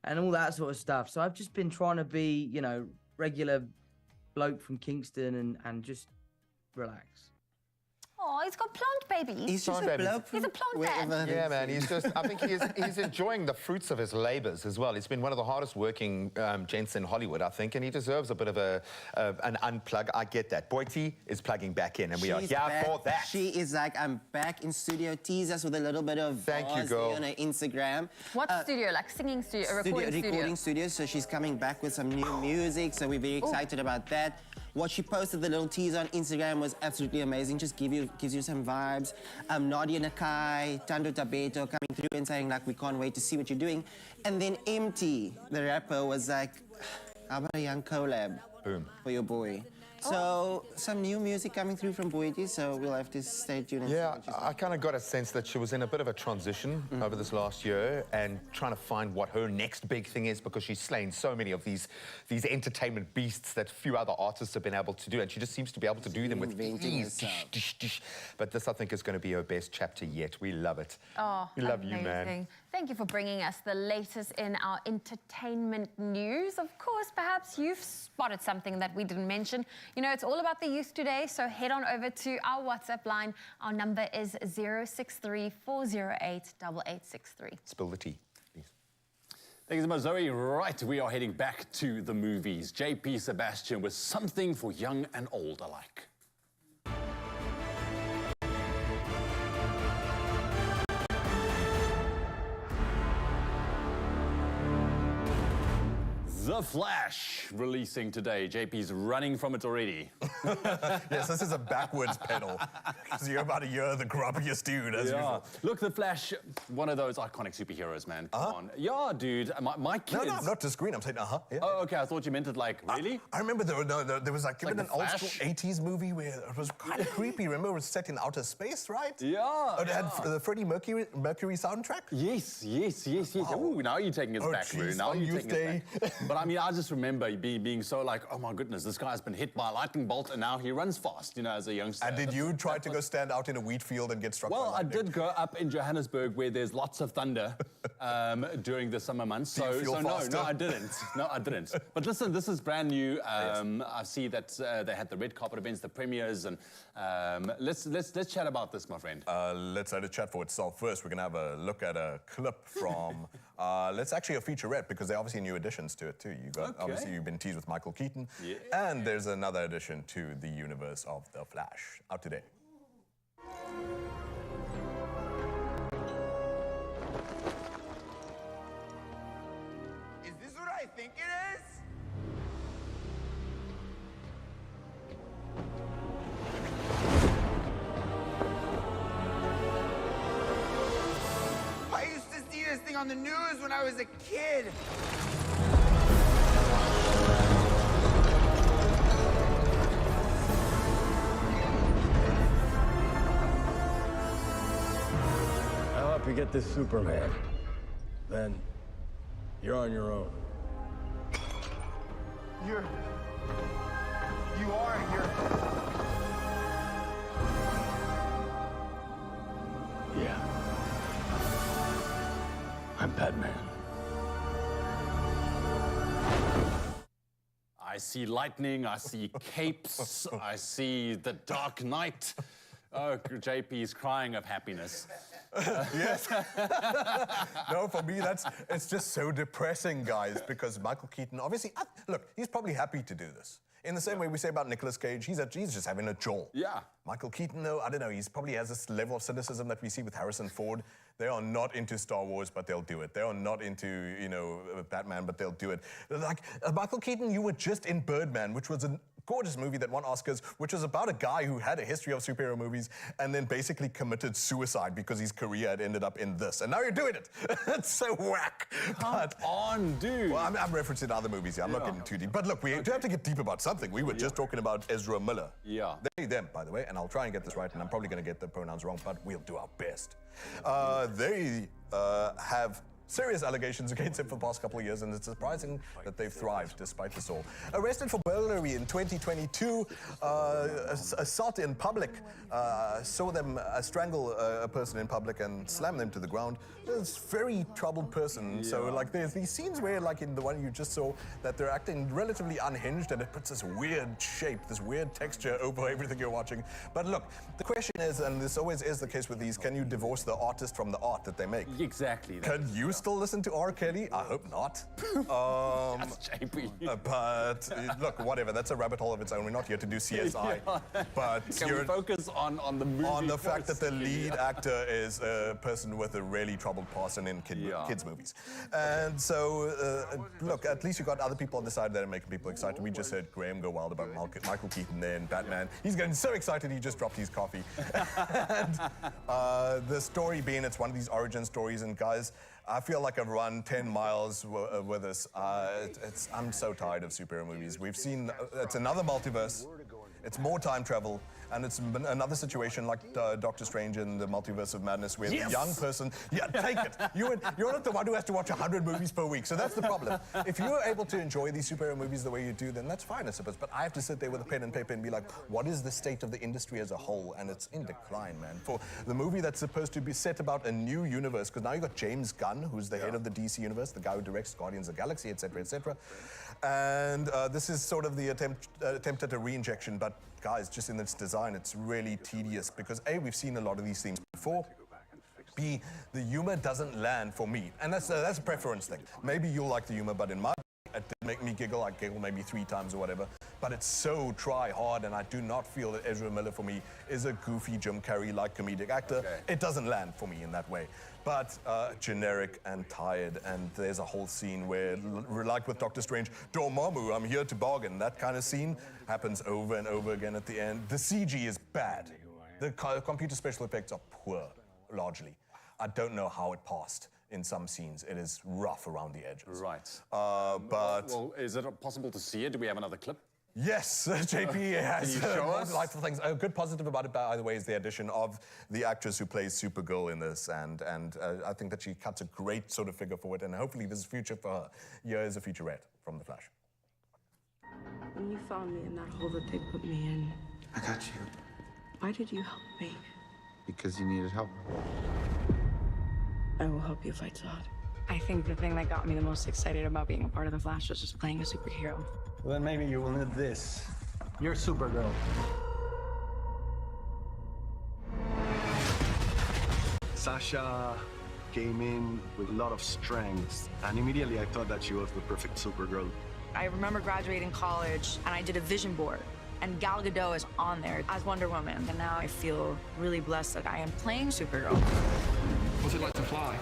all that sort of stuff. So I've just been trying to be, regular bloke from Kingston and just relax. Oh, he's got plant babies. He's just a bloke. He's a plant dad. Yeah, man, I think he's enjoying the fruits of his labours as well. He's been one of the hardest working gents in Hollywood, I think, and he deserves a bit of an unplug. I get that. Boity is plugging back in, and we are here for that. She is like, I'm back in studio. Tease us with a little bit of Thank you, girl. on her Instagram. What studio? Like singing studio, Recording studio. So she's coming back with some new music, so we're very excited about that. What she posted, the little teaser on Instagram, was absolutely amazing. Just gives you some vibes. Nadia Nakai, Tando Tabeto coming through and saying, like, we can't wait to see what you're doing. And then MT, the rapper, was like, how about a young collab for your boy? So, some new music coming through from Boity, so we'll have to stay tuned. Yeah, I kind of got a sense that she was in a bit of a transition over this last year and trying to find what her next big thing is, because she's slain so many of these entertainment beasts that few other artists have been able to do, and she just seems to be able to do them with ease. But this, I think, is going to be her best chapter yet. We love it. Oh, we love you, man. Thank you for bringing us the latest in our entertainment news. Of course, perhaps you've spotted something that we didn't mention. You know, it's all about the youth today, so head on over to our WhatsApp line. Our number is 063 408 8863. Spill the tea, please. Thank you so much, Zoe. Right, we are heading back to the movies. JP Sebastian with something for young and old alike. The The Flash releasing today. JP's running from it already. Yes, this is a backwards pedal. Because you're about a year the grubbiest dude, as usual. Look, The Flash, one of those iconic superheroes, man. Come on. Yeah, dude. My kids... No, I'm not disagreeing. I'm saying, yeah. Oh, okay. I thought you meant it like, really? I remember there was like, like an old school 80s movie where it was kind of creepy. Remember, it was set in outer space, right? Yeah. It had the Freddie Mercury soundtrack? Yes. Wow. Ooh, now you're taking us back, Lou. Now you're taking us back. But I mean, I just remember being so like, oh my goodness, this guy's been hit by a lightning bolt and now he runs fast, you know, as a youngster. And did you try to go stand out in a wheat field and get struck by lightning? Well, I did go up in Johannesburg where there's lots of thunder during the summer months. Do you feel faster? No, I didn't. No, I didn't. But listen, this is brand new. I see that they had the red carpet events, the premieres, and let's chat about this, my friend. Let's let it chat for itself. First, we're going to have a look at a clip from, let's actually a featurette, because there are obviously new additions to it too. Obviously, you've been teased with Michael Keaton, and there's another addition to the universe of The Flash, out today. Is this what I think it is? I used to see this thing on the news when I was a kid. I'll help you get this Superman. Then you're on your own. You are here. Yeah. I'm Batman. I see lightning, I see capes, I see the Dark Knight. Oh, JP's crying of happiness. Yes. No, for me, it's just so depressing, guys, because Michael Keaton, obviously, look, he's probably happy to do this. In the same way we say about Nicolas Cage, he's just having a jolt. Yeah. Michael Keaton, though, I don't know, he probably has this level of cynicism that we see with Harrison Ford. They are not into Star Wars, but they'll do it. They are not into, Batman, but they'll do it. Like, Michael Keaton, you were just in Birdman, which was a gorgeous movie that won Oscars, which was about a guy who had a history of superhero movies and then basically committed suicide because his career had ended up in this. And now you're doing it. It's so whack. Come on, dude. Well, I'm referencing other movies here. I'm not getting too deep. But look, we do have to get deep about something. We were just talking about Ezra Miller. Yeah. They, them, by the way, and I'll try and get this right, and I'm probably going to get the pronouns wrong, but we'll do our best. They have serious allegations against him for the past couple of years, and it's surprising that they've thrived despite this all. Arrested for burglary in 2022, assault in public, saw them strangle a person in public and slam them to the ground. It's a very troubled person. Yeah. So, like, there's these scenes where, like in the one you just saw, that they're acting relatively unhinged, and it puts this weird shape, this weird texture over everything you're watching. But look, the question is, and this always is the case with these, can you divorce the artist from the art that they make? Exactly. Can you still listen to R. Kelly? I hope not. That's JP. But look, whatever. That's a rabbit hole of its own. We're not here to do CSI. But can we focus on the movie? On the fact that the lead actor is a person with a really troubled past and in kids' movies. And so, look, at least you got other people on the side that are making people excited. We just heard Graham go wild about Michael Keaton there in Batman. He's getting so excited he just dropped his coffee. And the story being, it's one of these origin stories, and guys, I feel like I've run 10 miles with this. I'm so tired of superhero movies. We've seen, it's another multiverse, it's more time travel, and it's another situation like Doctor Strange in the Multiverse of Madness, where the young person, take it. You're not the one who has to watch 100 movies per week, so that's the problem. If you're able to enjoy these superhero movies the way you do, then that's fine, I suppose. But I have to sit there with a pen and paper and be like, what is the state of the industry as a whole? And it's in decline, man. For the movie that's supposed to be set about a new universe, because now you've got James Gunn, who's the head of the DC universe, the guy who directs Guardians of the Galaxy, etc., etc. And this is sort of the attempt at a re-injection, but guys, just in its design, it's really tedious because A, we've seen a lot of these themes before. B, the humor doesn't land for me. And that's a preference thing. Maybe you'll like the humor, but in my It did make me giggle. I giggled maybe 3 times or whatever. But it's so try-hard, and I do not feel that Ezra Miller, for me, is a goofy Jim Carrey-like comedic actor. Okay. It doesn't land for me in that way. But generic and tired, and there's a whole scene where, like with Doctor Strange, Dormammu, I'm here to bargain. That kind of scene happens over and over again at the end. The CG is bad. The computer special effects are poor, largely. I don't know how it passed in some scenes. It is rough around the edges. Right. But... Well, is it possible to see it? Do we have another clip? Yes, JP has Can you show us? delightful things. A good positive about it, by the way, is the addition of the actress who plays Supergirl in this, and I think that she cuts a great sort of figure forward, and hopefully there's a future for her. Here is a featurette from The Flash. When you found me in that hole that they put me in, I got you. why did you help me? Because you needed help. I will help you fight Zod. I think the thing that got me the most excited about being a part of The Flash was just playing a superhero. Well, then maybe you will need this. You're Supergirl. Sasha came in with a lot of strength, and immediately I thought that she was the perfect Supergirl. I remember graduating college, and I did a vision board, and Gal Gadot is on there as Wonder Woman, and now I feel really blessed that I am playing Supergirl. What's it like to fly?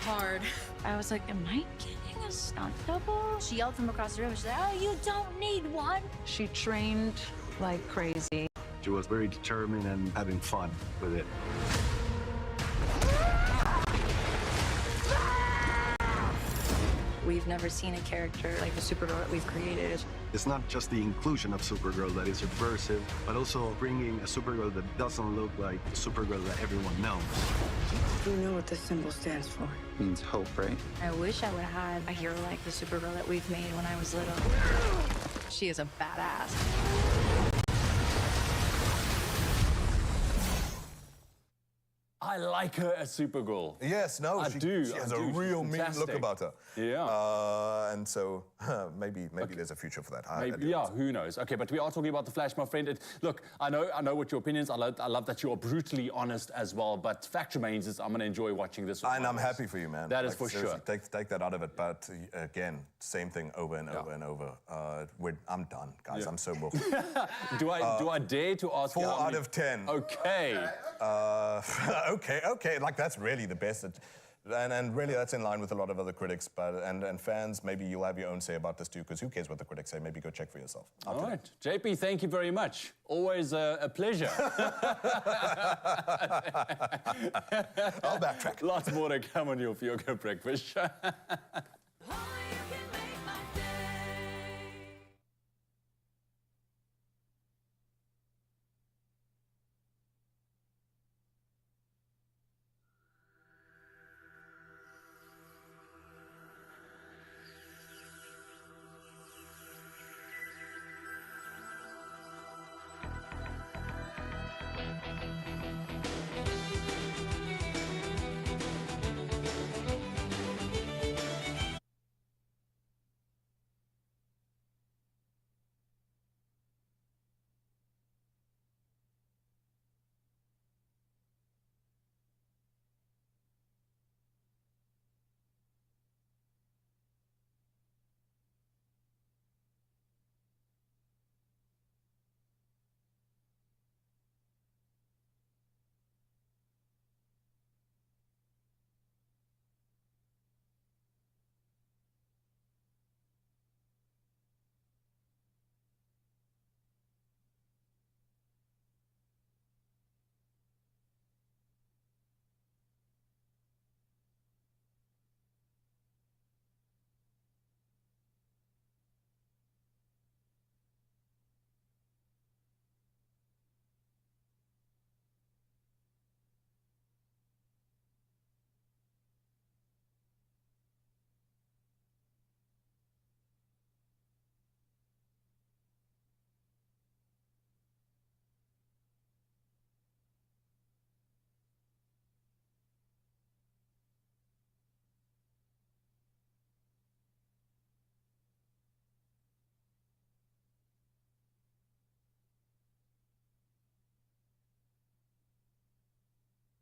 Hard. I was like, am I getting a stunt double? She yelled from across the room. She's like, oh, you don't need one. She trained like crazy. She was very determined and having fun with it. We've never seen a character like the Supergirl that we've created. It's not just the inclusion of Supergirl that is subversive, but also bringing a Supergirl that doesn't look like the Supergirl that everyone knows. Do you know what this symbol stands for? Means hope, right? I wish I would have had a hero like the Supergirl that we've made when I was little. She is a badass. I like her as Supergirl. Yes, no, I do. She has a real mean look Fantastic. about her. Yeah. And so maybe there's a future for that. I Maybe, do. yeah, who knows? Okay, but we are talking about The Flash, my friend. Look, I know what your opinions. I love that you are brutally honest as well. But fact remains is I'm going to enjoy watching this. And I'm happy for you, man. That is for seriously, sure. Take that out of it. But again, same thing over and over and over. I'm done, guys. Yeah. I'm so bored. do I dare to ask 4 you? 4 out of 10. Okay. Okay. Like that's really the best. And really, that's in line with a lot of other critics. But and fans, maybe you'll have your own say about this too, because who cares what the critics say? Maybe go check for yourself. All right, JP, thank you very much. Always a pleasure. I'll backtrack. Lots more to come on your Feel Good Breakfast Show.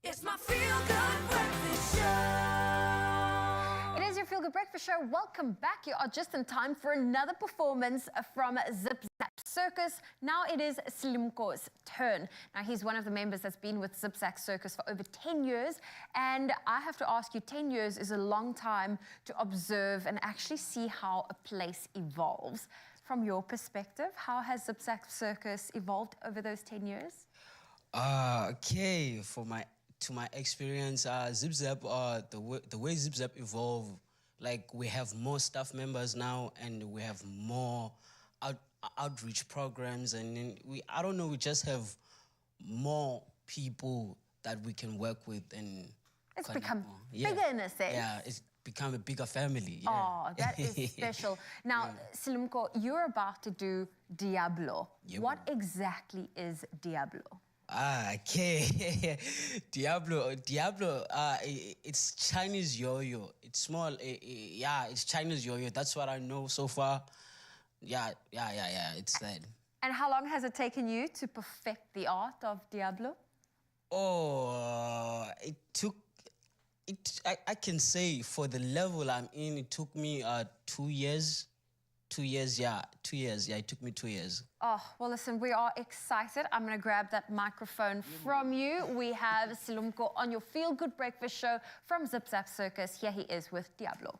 It's my Feel Good Breakfast Show. It is your Feel Good Breakfast Show, welcome back. You are just in time for another performance from Zip Zap Circus. Now it is Slimko's turn. Now he's one of the members that's been with Zip Zap Circus for over 10 years. And I have to ask you, 10 years is a long time to observe and actually see how a place evolves. From your perspective, how has Zip Zap Circus evolved over those 10 years? Okay, to my experience, Zip Zap, the way Zip Zap evolved, like we have more staff members now, and we have more outreach programs, and then I don't know, we just have more people that we can work with, and it's become bigger in a sense. Yeah, it's become a bigger family. Yeah. Oh, that is special. Now, Slimko, you're about to do Diablo. Yeah. What exactly is Diablo? Okay. Diablo, it's Chinese yo-yo. It's small, yeah, it's Chinese yo-yo. That's what I know so far. Yeah, it's that. And how long has it taken you to perfect the art of Diablo? Oh, I can say for the level I'm in, it took me 2 years. 2 years, yeah, 2 years. Yeah, it took me 2 years. Oh, well, listen, we are excited. I'm going to grab that microphone from you. We have Silumko on your Feel Good Breakfast Show from Zip Zap Circus. Here he is with Diablo.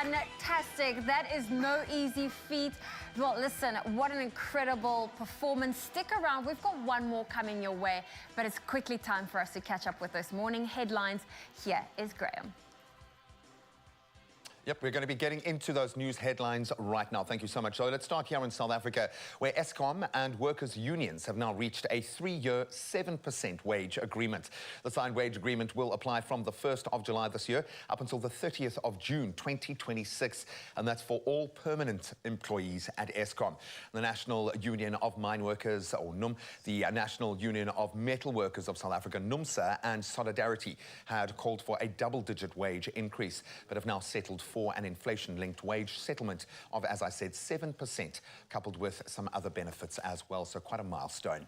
Fantastic. That is no easy feat. Well, listen, what an incredible performance. Stick around. We've got one more coming your way, but it's quickly time for us to catch up with those morning headlines. Here is Graham. Yep, we're going to be getting into those news headlines right now. Thank you so much. So let's start here in South Africa, where Eskom and workers' unions have now reached a 3-year, 7% wage agreement. The signed wage agreement will apply from the 1st of July this year up until the 30th of June 2026, and that's for all permanent employees at Eskom. The National Union of Mine Workers, or NUM, the National Union of Metal Workers of South Africa, NUMSA, and Solidarity had called for a double-digit wage increase, but have now settled for an inflation-linked wage settlement of, as I said, 7%, coupled with some other benefits as well. So quite a milestone.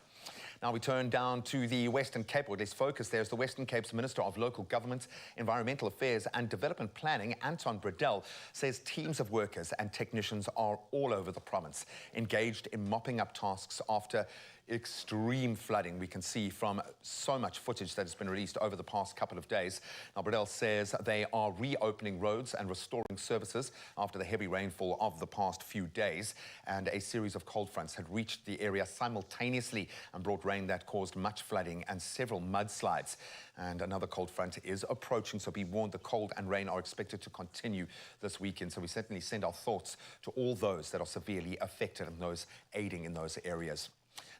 Now we turn down to the Western Cape, or at least focus there, as the Western Cape's Minister of Local Government, Environmental Affairs and Development Planning, Anton Bredell, says teams of workers and technicians are all over the province, engaged in mopping up tasks after extreme flooding. We can see from so much footage that has been released over the past couple of days. Now, Bredell says they are reopening roads and restoring services after the heavy rainfall of the past few days, and a series of cold fronts had reached the area simultaneously and brought rain that caused much flooding and several mudslides. And another cold front is approaching, so be warned, the cold and rain are expected to continue this weekend. So we certainly send our thoughts to all those that are severely affected and those aiding in those areas.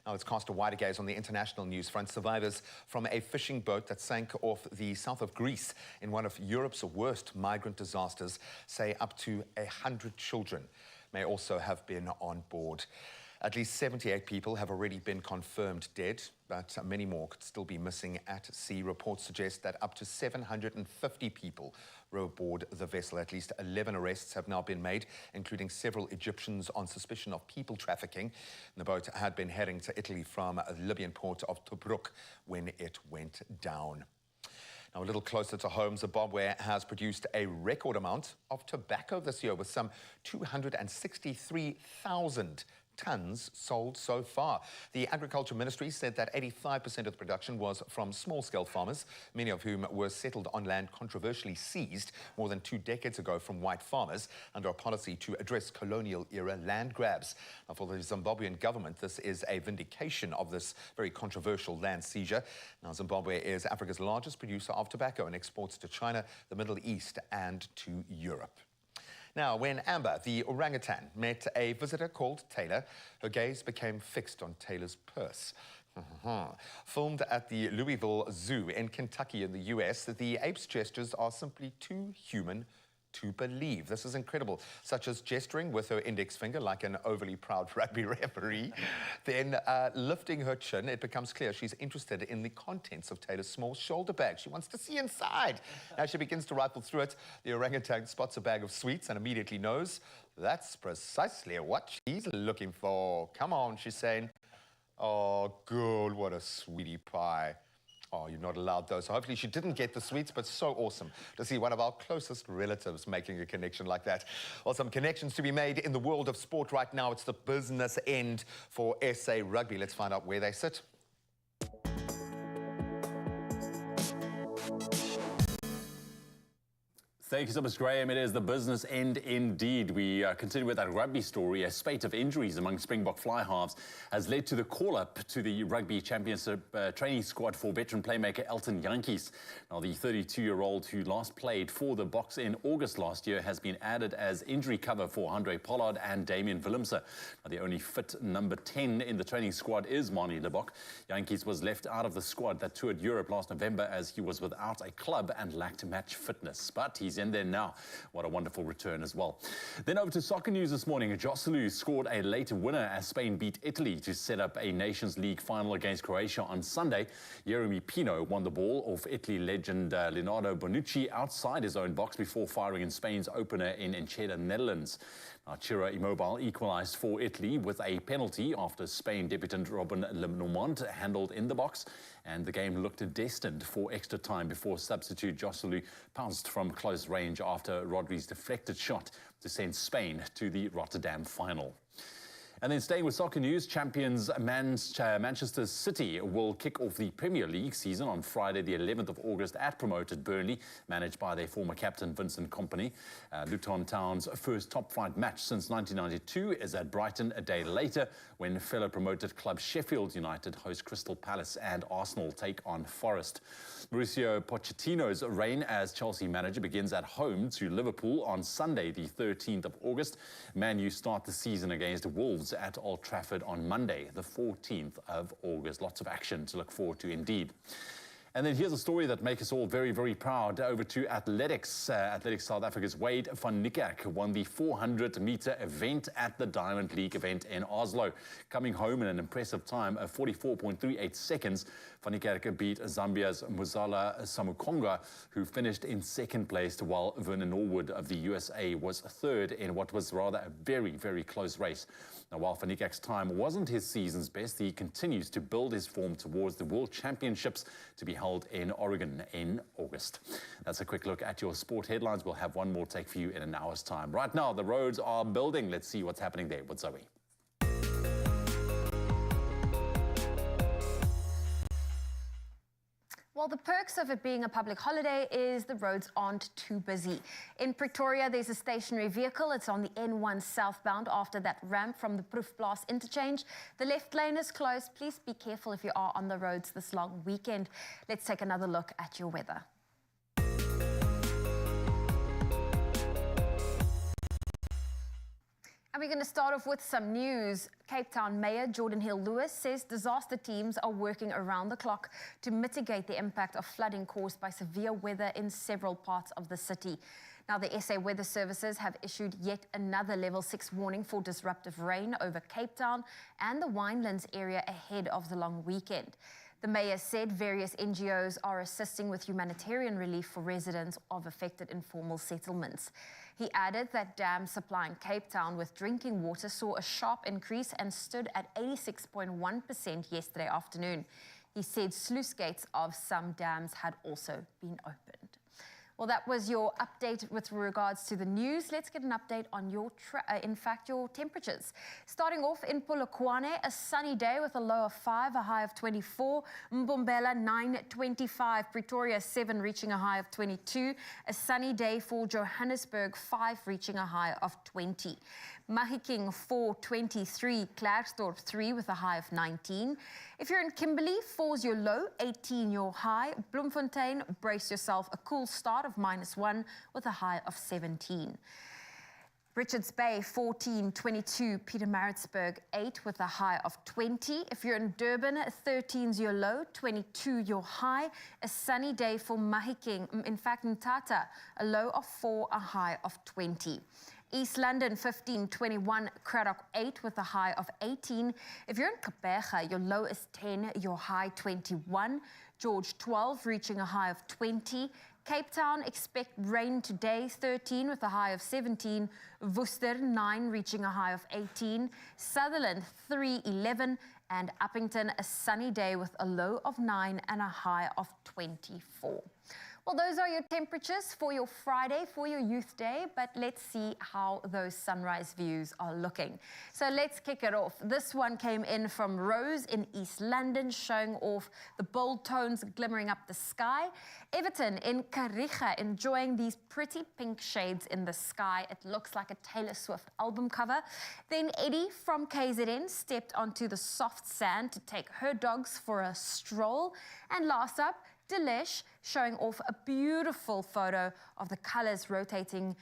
Now let's cast a wider gaze on the international news front. Survivors from a fishing boat that sank off the south of Greece in one of Europe's worst migrant disasters say up to 100 children may also have been on board. At least 78 people have already been confirmed dead, but many more could still be missing at sea. Reports suggest that up to 750 people were aboard the vessel. At least 11 arrests have now been made, including several Egyptians on suspicion of people trafficking. The boat had been heading to Italy from the Libyan port of Tobruk when it went down. Now, a little closer to home, Zimbabwe has produced a record amount of tobacco this year with some 263,000 tons sold so far. The Agriculture Ministry said that 85% of the production was from small-scale farmers, many of whom were settled on land controversially seized more than 2 decades ago from white farmers under a policy to address colonial-era land grabs. Now, for the Zimbabwean government, this is a vindication of this very controversial land seizure. Now, Zimbabwe is Africa's largest producer of tobacco and exports to China, the Middle East, and to Europe. Now, when Amber, the orangutan, met a visitor called Taylor, her gaze became fixed on Taylor's purse. Filmed at the Louisville Zoo in Kentucky in the US, the ape's gestures are simply too human to believe. This is incredible, such as gesturing with her index finger like an overly proud rugby referee, then lifting her chin. It becomes clear she's interested in the contents of Taylor's small shoulder bag. She wants to see inside. As she begins to rifle through it, the orangutan spots a bag of sweets and immediately knows that's precisely what she's looking for. Come on, she's saying. Oh, good, what a sweetie pie. Oh, you're not allowed those. So hopefully she didn't get the sweets, but so awesome to see one of our closest relatives making a connection like that. Well, some connections to be made in the world of sport right now. It's the business end for SA Rugby. Let's find out where they sit. Thank you so much, Graham. It is the business end indeed. We continue with that rugby story. A spate of injuries among Springbok fly halves has led to the call-up to the Rugby Championship training squad for veteran playmaker Elton Jantjies. Now, the 32-year-old who last played for the Boks in August last year has been added as injury cover for Andre Pollard and Damian Willemse. Now, the only fit number 10 in the training squad is Manie Libbok. Jantjies was left out of the squad that toured Europe last November as he was without a club and lacked match fitness. But he's in there now. What a wonderful return as well. Then over to soccer news this morning. Joselu scored a late winner as Spain beat Italy to set up a Nations League final against Croatia on Sunday. Jeremy Pino won the ball off Italy legend Leonardo Bonucci outside his own box before firing in Spain's opener in Enschede, Netherlands. Now, Ciro Immobile equalised for Italy with a penalty after Spain debutant Robin Lenormand handled in the box, and the game looked destined for extra time before substitute Joselu pounced from close range after Rodri's deflected shot to send Spain to the Rotterdam final. And then staying with soccer news, champions Manchester City will kick off the Premier League season on Friday, the 11th of August at promoted Burnley, managed by their former captain Vincent Kompany. Luton Town's first top-flight match since 1992 is at Brighton a day later when fellow promoted club Sheffield United host Crystal Palace and Arsenal take on Forest. Mauricio Pochettino's reign as Chelsea manager begins at home to Liverpool on Sunday, the 13th of August. Man U start the season against Wolves at Old Trafford on Monday, the 14th of August. Lots of action to look forward to indeed. And then here's a story that makes us all very, very proud. Over to athletics. Athletics South Africa's Wade van Niekerk won the 400-meter event at the Diamond League event in Oslo. Coming home in an impressive time of 44.38 seconds, van Niekerk beat Zambia's Muzala Samukonga, who finished in second place, while Vernon Norwood of the USA was third in what was rather a very, very close race. Now, while van Niekerk's time wasn't his season's best, he continues to build his form towards the World Championships to be held in Oregon in August. That's a quick look at your sport headlines. We'll have one more take for you in an hour's time. Right now, the roads are building. Let's see what's happening there with Zoe. Well, the perks of it being a public holiday is the roads aren't too busy. In Pretoria, there's a stationary vehicle. It's on the N1 southbound after that ramp from the Proefplaas interchange. The left lane is closed. Please be careful if you are on the roads this long weekend. Let's take another look at your weather. And we're going to start off with some news. Cape Town Mayor Jordan Hill-Lewis says disaster teams are working around the clock to mitigate the impact of flooding caused by severe weather in several parts of the city. Now, the SA Weather Services have issued yet another level 6 warning for disruptive rain over Cape Town and the Winelands area ahead of the long weekend. The mayor said various NGOs are assisting with humanitarian relief for residents of affected informal settlements. He added that dams supplying Cape Town with drinking water saw a sharp increase and stood at 86.1% yesterday afternoon. He said sluice gates of some dams had also been opened. Well, that was your update with regards to the news. Let's get an update on your temperatures. Starting off in Polokwane, a sunny day with a low of 5, a high of 24. Mbombela, 9.25. Pretoria, 7, reaching a high of 22. A sunny day for Johannesburg, 5, reaching a high of 20. Mahikeng, 4.23. Klerksdorp, 3, with a high of 19. If you're in Kimberley, 4's your low, 18 your high. Bloemfontein, brace yourself, a cool start of -1 with a high of 17. Richards Bay, 14.22. Pietermaritzburg, 8 with a high of 20. If you're in Durban, 13's your low, 22 your high. A sunny day for Mahikeng. In fact, Mthatha, a low of 4, a high of 20. East London, 15.21, Cradock 8 with a high of 18. If you're in Gqeberha, your low is 10, your high 21. George 12, reaching a high of 20. Cape Town, expect rain today, 13 with a high of 17. Worcester 9, reaching a high of 18. Sutherland 3.11. And Uppington, a sunny day with a low of 9 and a high of 24. Well, those are your temperatures for your Friday, for your Youth Day, but let's see how those sunrise views are looking. So let's kick it off. This one came in from Rose in East London, showing off the bold tones glimmering up the sky. Everton in Kariga, enjoying these pretty pink shades in the sky. It looks like a Taylor Swift album cover. Then Eddie from KZN stepped onto the soft sand to take her dogs for a stroll. And last up, Delish, showing off a beautiful photo of the colors rotating.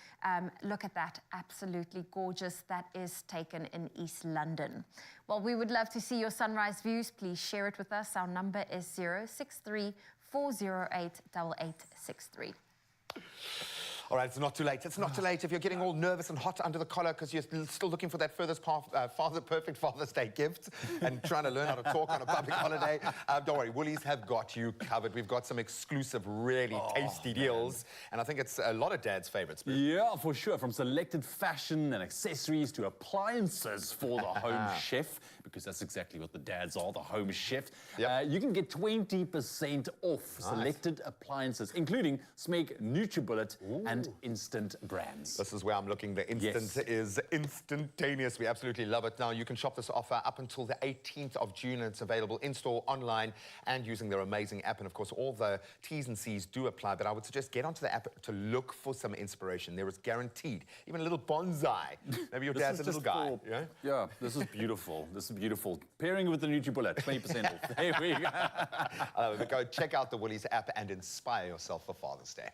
Look at that, absolutely gorgeous. That is taken in East London. Well, we would love to see your sunrise views. Please share it with us. Our number is 063 408 8863. All right, it's not too late. It's not too late if you're getting all nervous and hot under the collar because you're still looking for that perfect Father's Day gift and trying to learn how to talk on a public holiday. Don't worry, Woolies have got you covered. We've got some exclusive, really tasty deals, and I think it's a lot of Dad's favourites. Yeah, for sure. From selected fashion and accessories to appliances for the home chef, because that's exactly what the dads are, the home chef. Yep. You can get 20% off selected appliances, including Smeg, NutriBullet, and Instant brands. This is where I'm looking. The Instant is instantaneous. We absolutely love it. Now, you can shop this offer up until the 18th of June. It's available in-store, online, and using their amazing app. And, of course, all the T's and C's do apply. But I would suggest get onto the app to look for some inspiration. There is guaranteed. Even a little bonsai. Maybe your dad's a little guy. Yeah, this is beautiful. This is beautiful. Pairing with the NutriBullet, 20% off. There we go. Go check out the Woolies app and inspire yourself for Father's Day.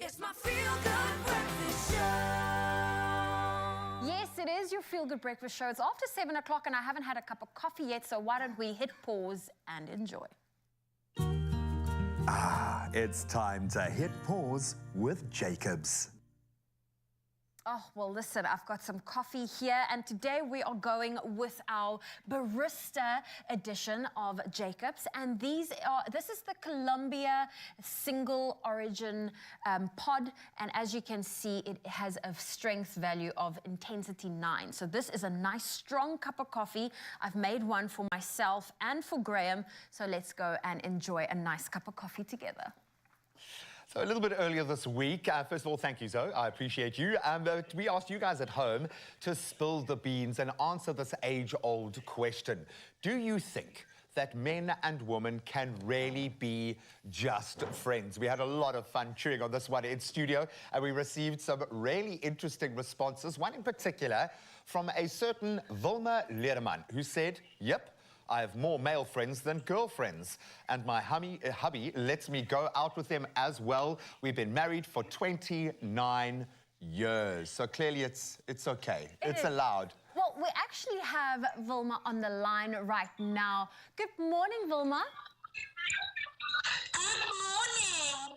It's my feel-good breakfast show. Yes, it is your feel-good breakfast show. It's after 7 o'clock and I haven't had a cup of coffee yet, so why don't we hit pause and enjoy? It's time to hit pause with Jacobs. Oh, well, listen, I've got some coffee here, and today we are going with our barista edition of Jacobs, and this is the Colombia single origin pod, and as you can see, it has a strength value of intensity 9. So this is a nice, strong cup of coffee. I've made one for myself and for Graham, so let's go and enjoy a nice cup of coffee together. So a little bit earlier this week, first of all, thank you, Zoe. I appreciate you. We asked you guys at home to spill the beans and answer this age-old question. Do you think that men and women can really be just friends? We had a lot of fun chewing on this one in studio, and we received some really interesting responses. One in particular from a certain Wilma Leerman, who said, yep, I have more male friends than girlfriends, and my hubby lets me go out with them as well. We've been married for 29 years, so clearly it's okay. It's allowed. Well, we actually have Wilma on the line right now. Good morning, Wilma.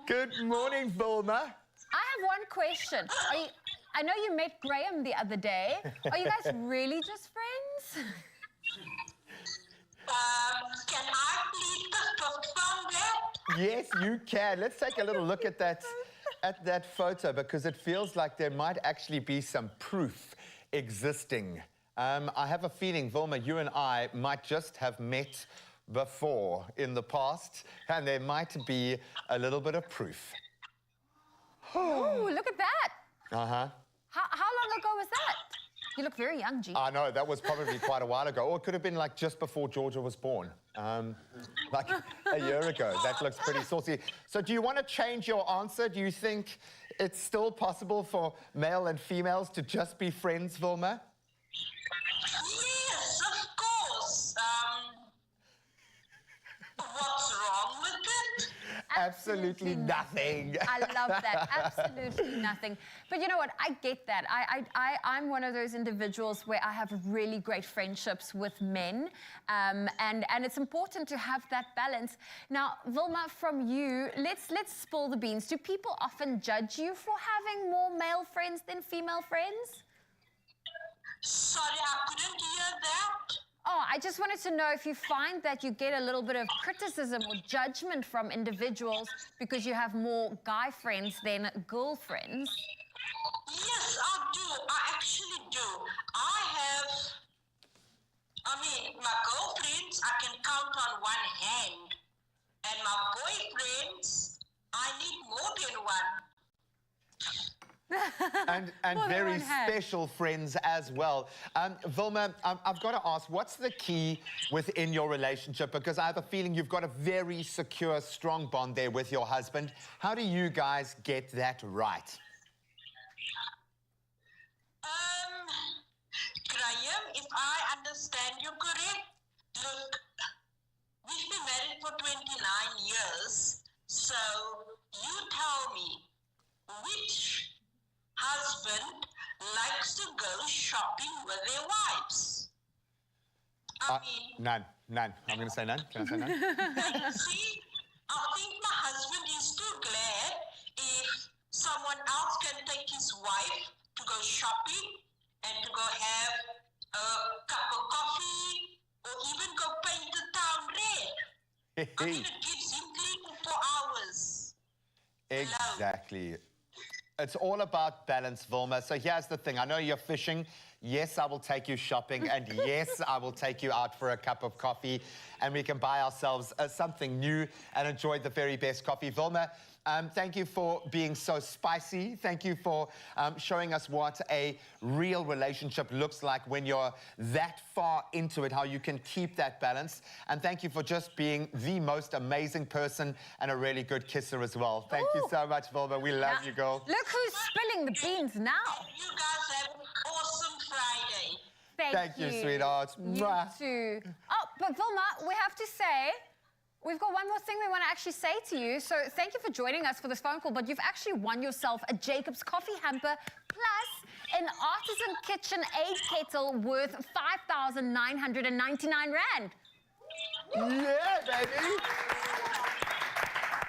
Good morning, Wilma. I have one question. I know you met Graham the other day. Are you guys really just friends? Can I please confirm that? Yes, you can. Let's take a little look at that photo, because it feels like there might actually be some proof existing. I have a feeling, Wilma, you and I might just have met before in the past, and there might be a little bit of proof. Oh, look at that. Uh-huh. How long ago was that? You look very young, G. I know, that was probably quite a while ago. Or it could have been like just before Georgia was born. Like a year ago. That looks pretty saucy. So do you want to change your answer? Do you think it's still possible for male and females to just be friends, Wilma? Yes, of course. What's wrong with it? Absolutely nothing. I love that. Absolutely nothing. But you know what? I get that. I'm one of those individuals where I have really great friendships with men, and it's important to have that balance. Now, Wilma, from you, let's spill the beans. Do people often judge you for having more male friends than female friends? Sorry, I couldn't hear that. Oh, I just wanted to know if you find that you get a little bit of criticism or judgment from individuals because you have more guy friends than girlfriends. Yes, I do. I actually do. My girlfriends, I can count on one hand. And my boyfriends, I need more than one. And very special friends as well. Wilma, I've got to ask, what's the key within your relationship? Because I have a feeling you've got a very secure, strong bond there with your husband. How do you guys get that right? Graham, if I understand you correct, look, we've been married for 29 years, so you tell me which husband likes to go shopping with their wives? None. I'm going to say none. Can I say none? See, I think my husband is too glad if someone else can take his wife to go shopping and to go have a cup of coffee or even go paint the town red. It gives him 3 to 4 hours. Exactly. It's all about balance, Wilma. So here's the thing. I know you're fishing. Yes, I will take you shopping. And yes, I will take you out for a cup of coffee. And we can buy ourselves something new and enjoy the very best coffee. Wilma, thank you for being so spicy. Thank you for showing us what a real relationship looks like when you're that far into it, how you can keep that balance. And thank you for just being the most amazing person and a really good kisser as well. Thank you so much, Wilma. We love you, girl. Look who's spilling the beans now. You guys have an awesome Friday. Thank you, sweetheart. You too. Oh, but Wilma, we have to say, We've got one more thing we want to actually say to you. So thank you for joining us for this phone call, but you've actually won yourself a Jacob's coffee hamper plus an artisan KitchenAid kettle worth 5,999 Rand. Yeah, baby.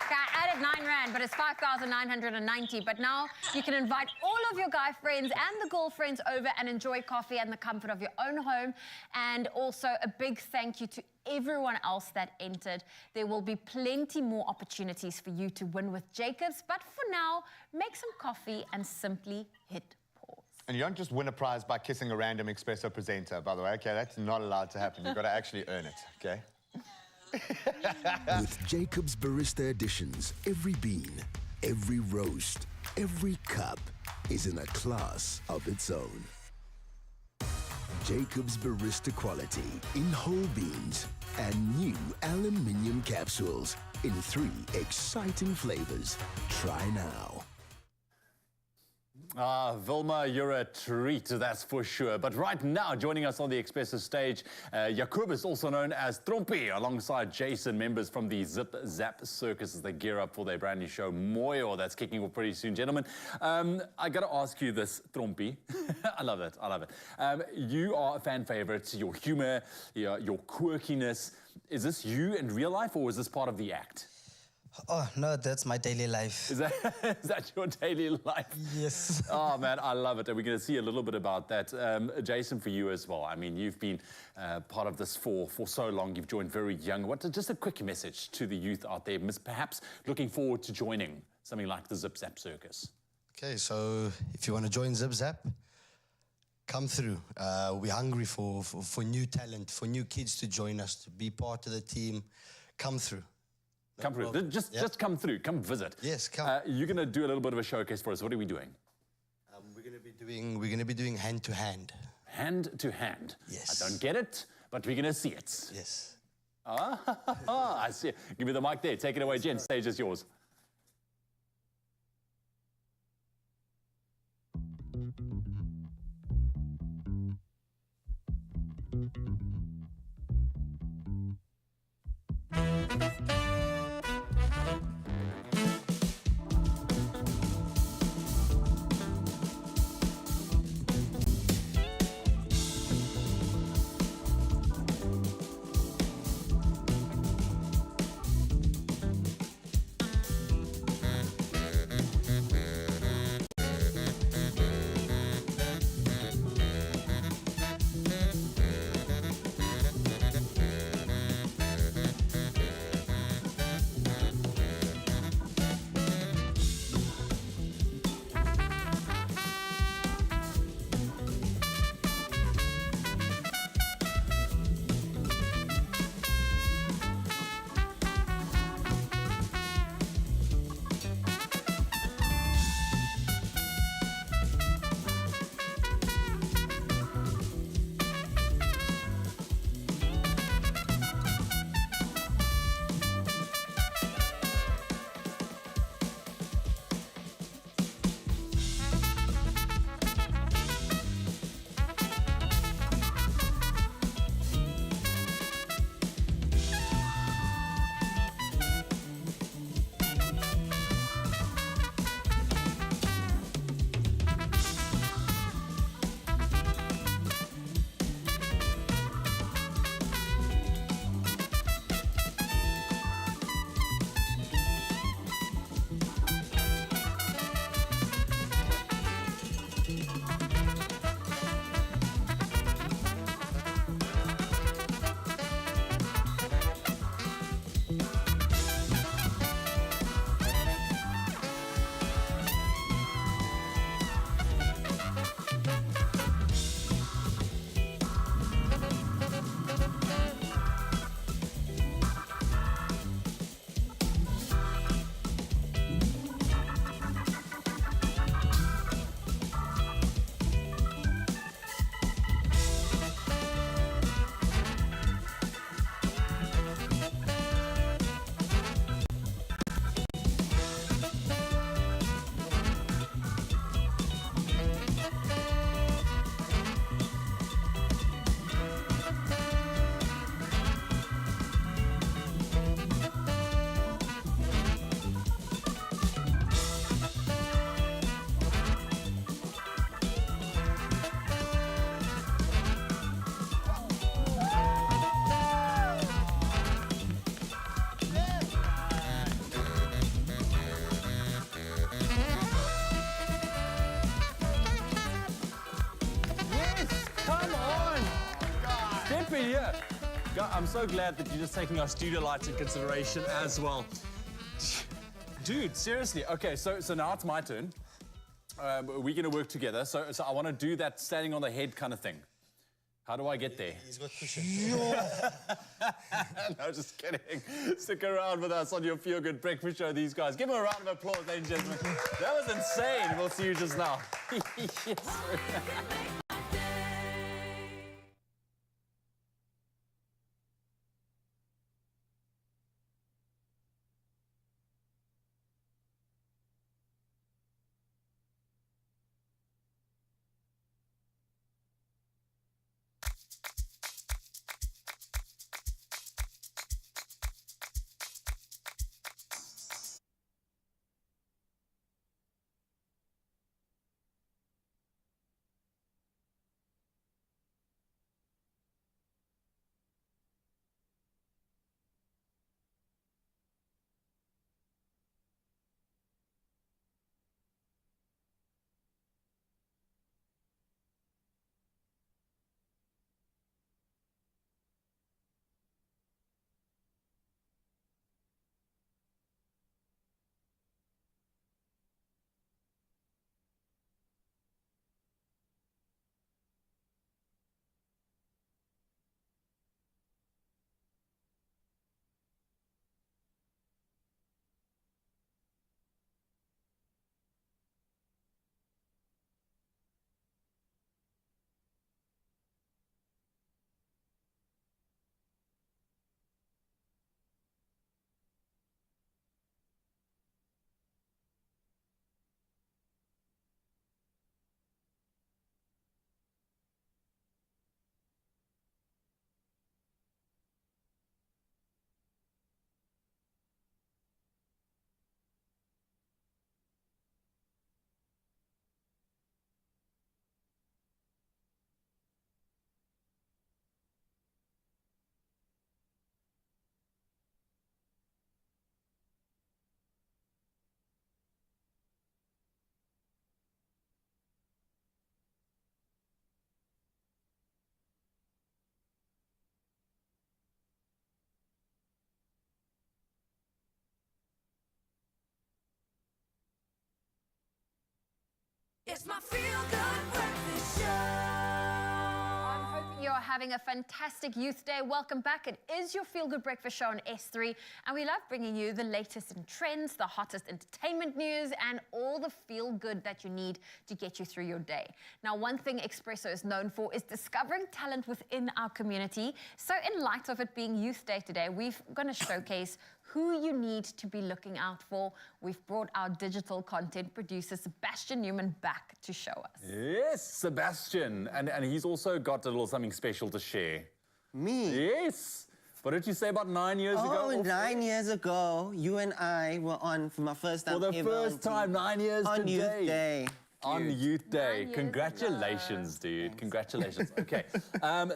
Okay, I added 9 Rand, but it's 5,990. But now you can invite all of your guy friends and the girlfriends over and enjoy coffee and the comfort of your own home. And also a big thank you to everyone else that entered. There will be plenty more opportunities for you to win with Jacobs. But for now, make some coffee and simply hit pause. And you don't just win a prize by kissing a random Expresso presenter, by the way. Okay, that's not allowed to happen. You've got to actually earn it, okay? With Jacob's Barista Editions, every bean, every roast, every cup is in a class of its own. Jacob's Barista quality in whole beans and new aluminium capsules in 3 exciting flavors. Try now. Vilma, you're a treat, that's for sure. But right now, joining us on the Expresso stage, Jacobus, also known as Trompie, alongside Jason, members from the Zip Zap Circus as they gear up for their brand new show, Moyo, that's kicking off pretty soon. Gentlemen, I got to ask you this, Trompie. I love it, I love it. You are a fan favorite, your humor, your quirkiness. Is this you in real life, or is this part of the act? Oh, no, that's my daily life. Is that your daily life? Yes. Oh, man, I love it. And we're going to see a little bit about that. Jason, for you as well. I mean, you've been part of this for so long. You've joined very young. Just a quick message to the youth out there, perhaps looking forward to joining something like the Zip Zap Circus. Okay, so if you want to join Zip Zap, come through. We're hungry for new talent, for new kids to join us, to be part of the team. Come through. Come through. Just come through. Come visit. Yes, come. You're going to do a little bit of a showcase for us. What are we doing? We're going to be doing hand to hand. Hand to hand. Yes. I don't get it, but we're going to see it. Yes. I see. Give me the mic there. Take it away, Jen. Stage is yours. I'm so glad that you're just taking our studio lights in consideration as well. Dude, seriously. Okay, so now it's my turn. We're going to work together. So I want to do that standing on the head kind of thing. How do I get there? He's got cushion. No, just kidding. Stick around with us on your Feel Good Breakfast Show, these guys. Give them a round of applause, ladies and gentlemen. That was insane. We'll see you just now. Yes. It's my Feel Good Breakfast Show. I'm hoping you're having a fantastic Youth Day. Welcome back. It is your Feel Good Breakfast Show on S3, and we love bringing you the latest in trends, the hottest entertainment news, and all the feel good that you need to get you through your day. Now, one thing Expresso is known for is discovering talent within our community. So in light of it being Youth Day today, we're going to showcase who you need to be looking out for. We've brought our digital content producer, Sebastian Newman, back to show us. Yes, Sebastian. And he's also got a little something special to share. Me? Yes. What did you say about 9 years ago? Oh, 9 years ago, you and I were on for my first time For the ever first time, 9 years on today. Youth Day. On Youth Day. Congratulations, dude. Thanks. Congratulations. Okay,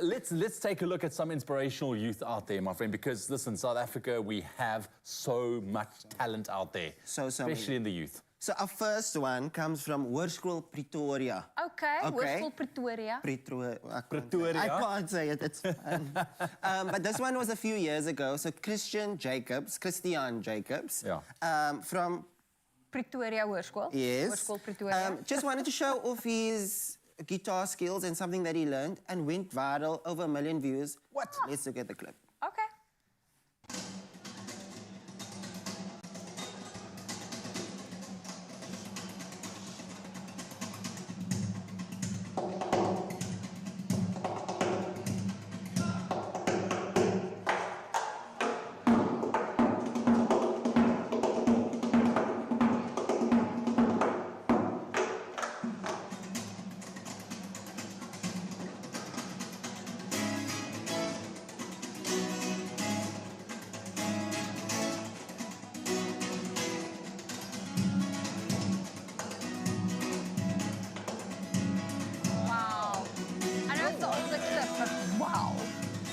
let's take a look at some inspirational youth out there, my friend, because listen, South Africa, we have so much talent out there, especially in the youth. So our first one comes from Hoërskool Pretoria. Okay. Hoërskool Pretoria. Pretoria. I can't say it, it's fine. But this one was a few years ago. So Christian Jacobs from Pretoria Hoërskool. Yes. Hoërskool Pretoria. Just wanted to show off his guitar skills and something that he learned and went viral, over 1 million views. What? Let's look at the clip. Okay.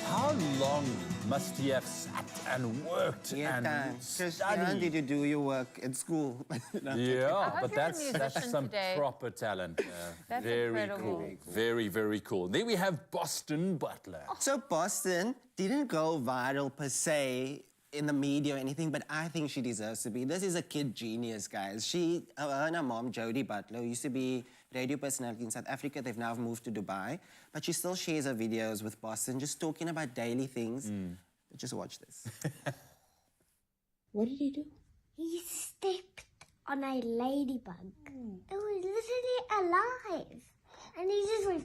How long must he have sat and worked and Christian, studied. did you do your work at school? Yeah, but you're a that's musician some today. proper talent. That's very incredible. cool. Very, very cool. Then we have Boston Butler. So Boston didn't go viral per se in the media or anything, but I think she deserves to be. This is a kid genius, guys. She, her and her mom, Jodie Butler, who used to be radio personality in South Africa. They've now moved to Dubai, but she still shares her videos with Boston, just talking about daily things. Just watch this. What did he do? He stepped on a ladybug. It was literally alive. And he just went...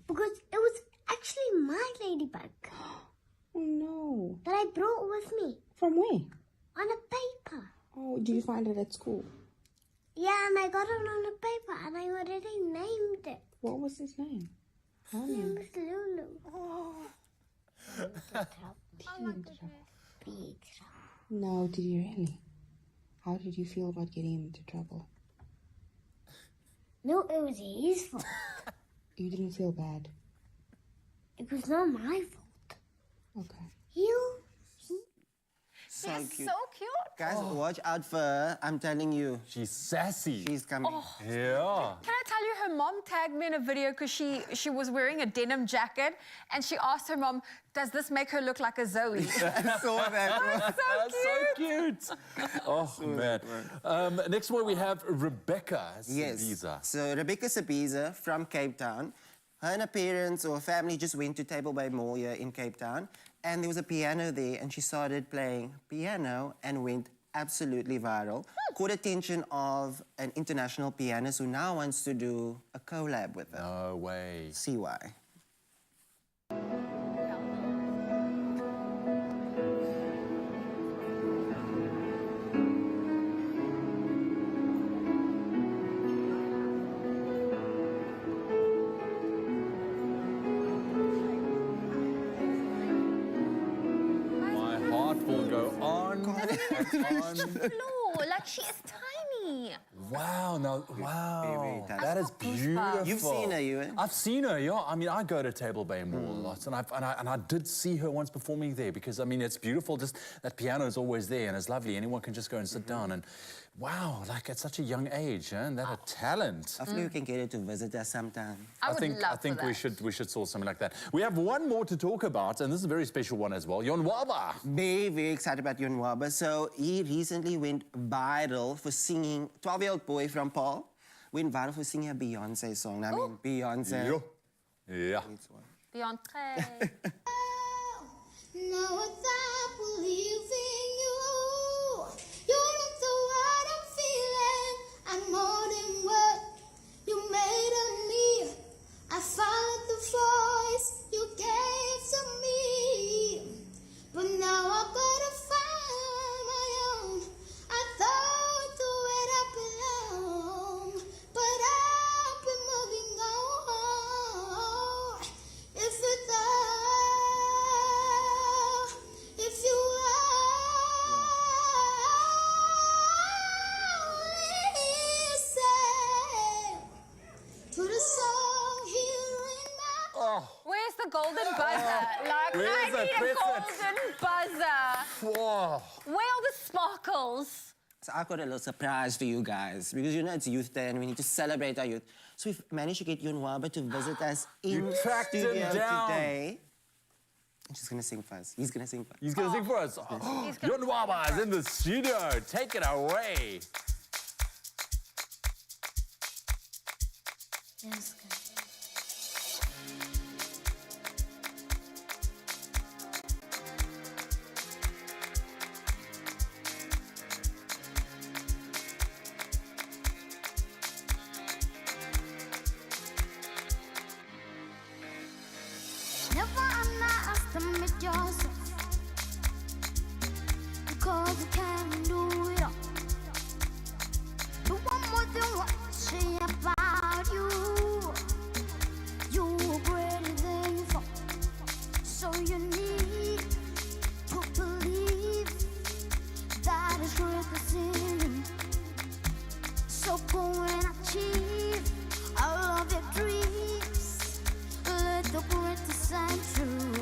because it was actually my ladybug. Oh no. That I brought with me. From where? On a paper. Oh, did you find it at school? Yeah, and I got it on a paper and I already named it. What was his name? His name was Lulu. Oh. Big trouble. No, did you really? How did you feel about getting him into trouble? No, it was his fault. You didn't feel bad? It was not my fault. Okay. So He's cute. so cute. Guys, watch out for her. I'm telling you. She's sassy. She's coming. Yeah. Can I tell you, her mom tagged me in a video because she was wearing a denim jacket and she asked her mom, does this make her look like a Zoe? I saw that. That's so cute. So cute. Oh, man. Next one, we have Rebecca Yes. Ibiza. So Rebecca Ibiza from Cape Town. Her and her parents or family just went to Table Bay Mall here in Cape Town, and there was a piano there, and she started playing piano and went absolutely viral. Caught attention of an international pianist who now wants to do a collab with her. No way. See why. My heart will go on and on. No, like she is tiny. Wow, no, wow. That is beautiful. You've seen her, Ewan? I've seen her, yeah. I mean, I go to Table Bay Mall a lot, and I did see her once performing there because, I mean, it's beautiful. Just that piano is always there and it's lovely. Anyone can just go and sit down and, wow, like at such a young age, and that a talent. Hopefully we can get her to visit us sometime. I think we should sort something like that. We have one more to talk about, and this is a very special one as well. Yonwaba. Very, very excited about Yonwaba. So he recently went viral for singing, 12-year-old boy from Paul, went viral for singing a Beyonce song. I mean, Beyonce. Yo. Yeah. Beyonce. No, I believe in you. You're into what I'm feeling. I'm more than what you made of me. I followed the voice you gave to me. But now I gotta find my own. I thought to where I belong. But I've been moving on. If you Where's the golden buzzer? Like, I need a golden buzzer. Whoa. Where are the sparkles? So I've got a little surprise for you guys, because you know it's Youth Day and we need to celebrate our youth. So we've managed to get Yonwaba to visit us in You tracked him studio down. today. And she's gonna sing for us. He's gonna sing for us. He's going to sing for us. Yonwaba is in the studio. Take it away. Yes, never underestimate yourself, because you can do it all. You want more than what they say about you. You're greater than you thought, so you need to believe that is greatness in you. So go and achieve all of your dreams. Let the greatness shine through.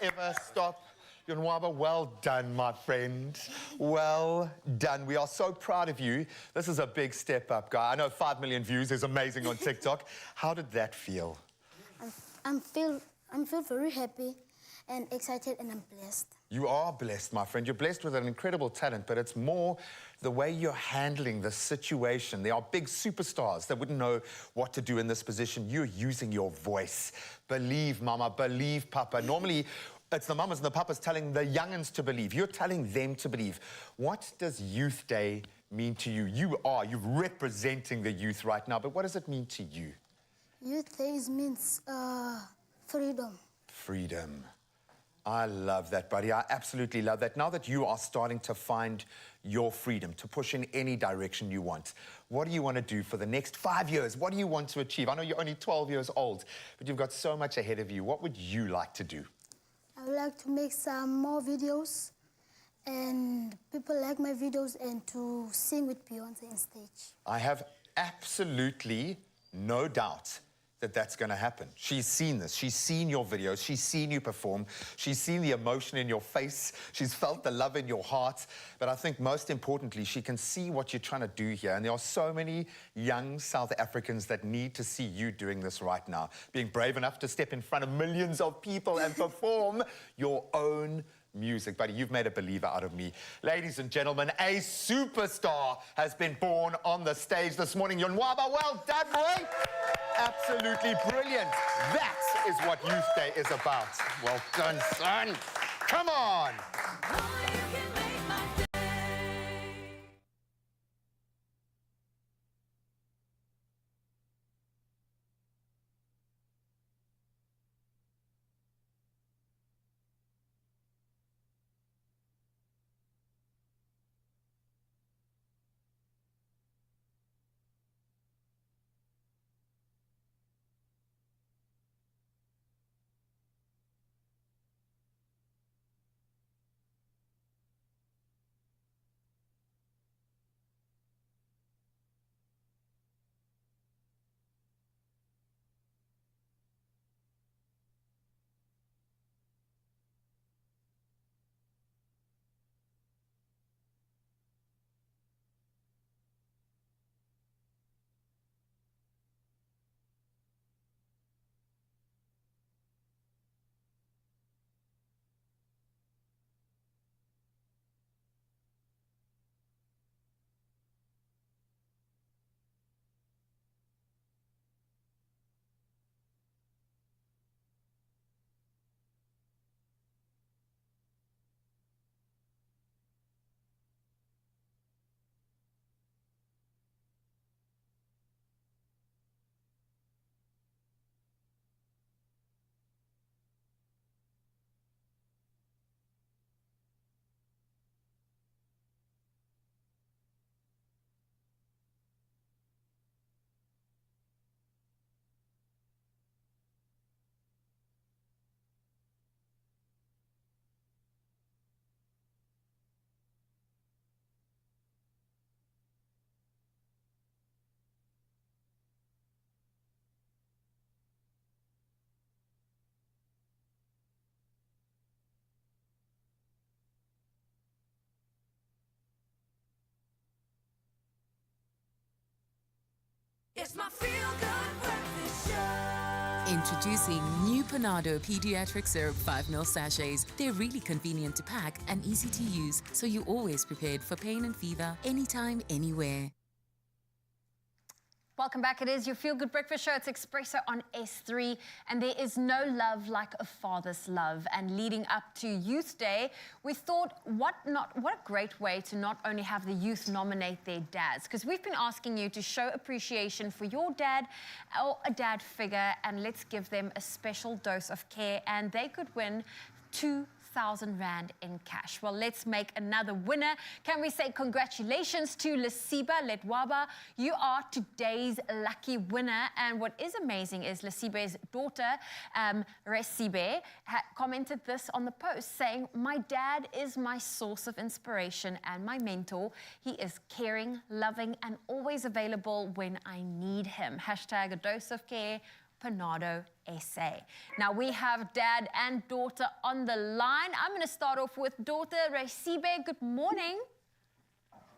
ever stop. Yonwaba, well done, my friend. Well done. We are so proud of you. This is a big step up, guy. I know 5 million views is amazing on TikTok. How did that feel? I'm feel very happy and excited, and I'm blessed. You are blessed, my friend. You're blessed with an incredible talent, but it's more the way you're handling the situation. There are big superstars that wouldn't know what to do in this position. You're using your voice. Believe, mama, believe, papa. Normally, it's the mamas and the papas telling the young'uns to believe. You're telling them to believe. What does Youth Day mean to you? You're representing the youth right now, but what does it mean to you? Youth Day means freedom. Freedom. I love that, buddy. I absolutely love that. Now that you are starting to find your freedom, to push in any direction you want, what do you want to do for the next 5 years? What do you want to achieve? I know you're only 12 years old, but you've got so much ahead of you. What would you like to do? I would like to make some more videos, and people like my videos, and to sing with Beyonce on stage. I have absolutely no doubt that that's going to happen. She's seen this. She's seen your videos. She's seen you perform. She's seen the emotion in your face. She's felt the love in your heart. But I think most importantly, she can see what you're trying to do here. And there are so many young South Africans that need to see you doing this right now, being brave enough to step in front of millions of people and perform your own music. Buddy, you've made a believer out of me. Ladies and gentlemen, a superstar has been born on the stage this morning. Yonwaba, well done, boy. Absolutely brilliant. That is what Youth Day is about. Well done, son. Come on. It's my feel-good breakfast show. Introducing new Panado Pediatric Syrup 5ml sachets. They're really convenient to pack and easy to use, so you're always prepared for pain and fever, anytime, anywhere. Welcome back. It is your Feel Good Breakfast Show. It's Expresso on S3, and there is no love like a father's love. And leading up to Youth Day, we thought, what a great way to not only have the youth nominate their dads, because we've been asking you to show appreciation for your dad or a dad figure, and let's give them a special dose of care, and they could win 2,000 Rand in cash. Well, let's make another winner. Can we say congratulations to Lesiba Letwaba? You are today's lucky winner. And what is amazing is Lesibe's daughter, Resibe, commented this on the post saying, "My dad is my source of inspiration and my mentor. He is caring, loving, and always available when I need him. Hashtag a dose of care. Panado SA. Now we have dad and daughter on the line. I'm going to start off with daughter Resibe. Good morning.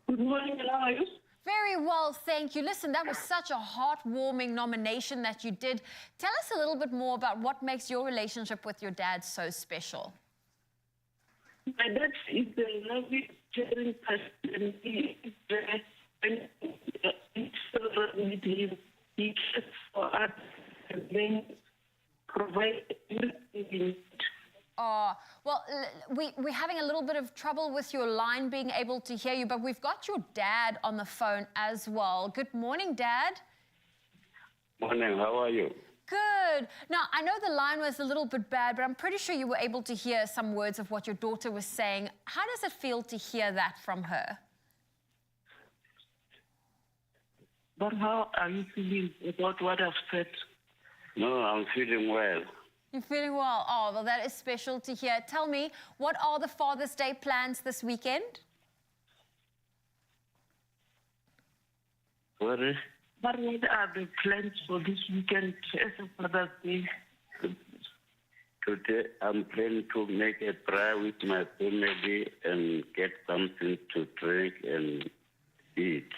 Good morning, how are you? Very well, thank you. Listen, that was such a heartwarming nomination that you did. Tell us a little bit more about what makes your relationship with your dad so special. My dad is a lovely, caring person, and he is there and with him. He cares for us and then provides everything. Oh, well, we're having a little bit of trouble with your line being able to hear you, but we've got your dad on the phone as well. Good morning, Dad. Morning, how are you? Good. Now, I know the line was a little bit bad, but I'm pretty sure you were able to hear some words of what your daughter was saying. How does it feel to hear that from her? But how are you feeling about what I've said? No, I'm feeling well. You're feeling well? Oh, well, that is special to hear. Tell me, what are the Father's Day plans this weekend? Sorry? But what are the plans for this weekend as a Father's Day? Today, I'm planning to make a prayer with my family and get something to drink and eat.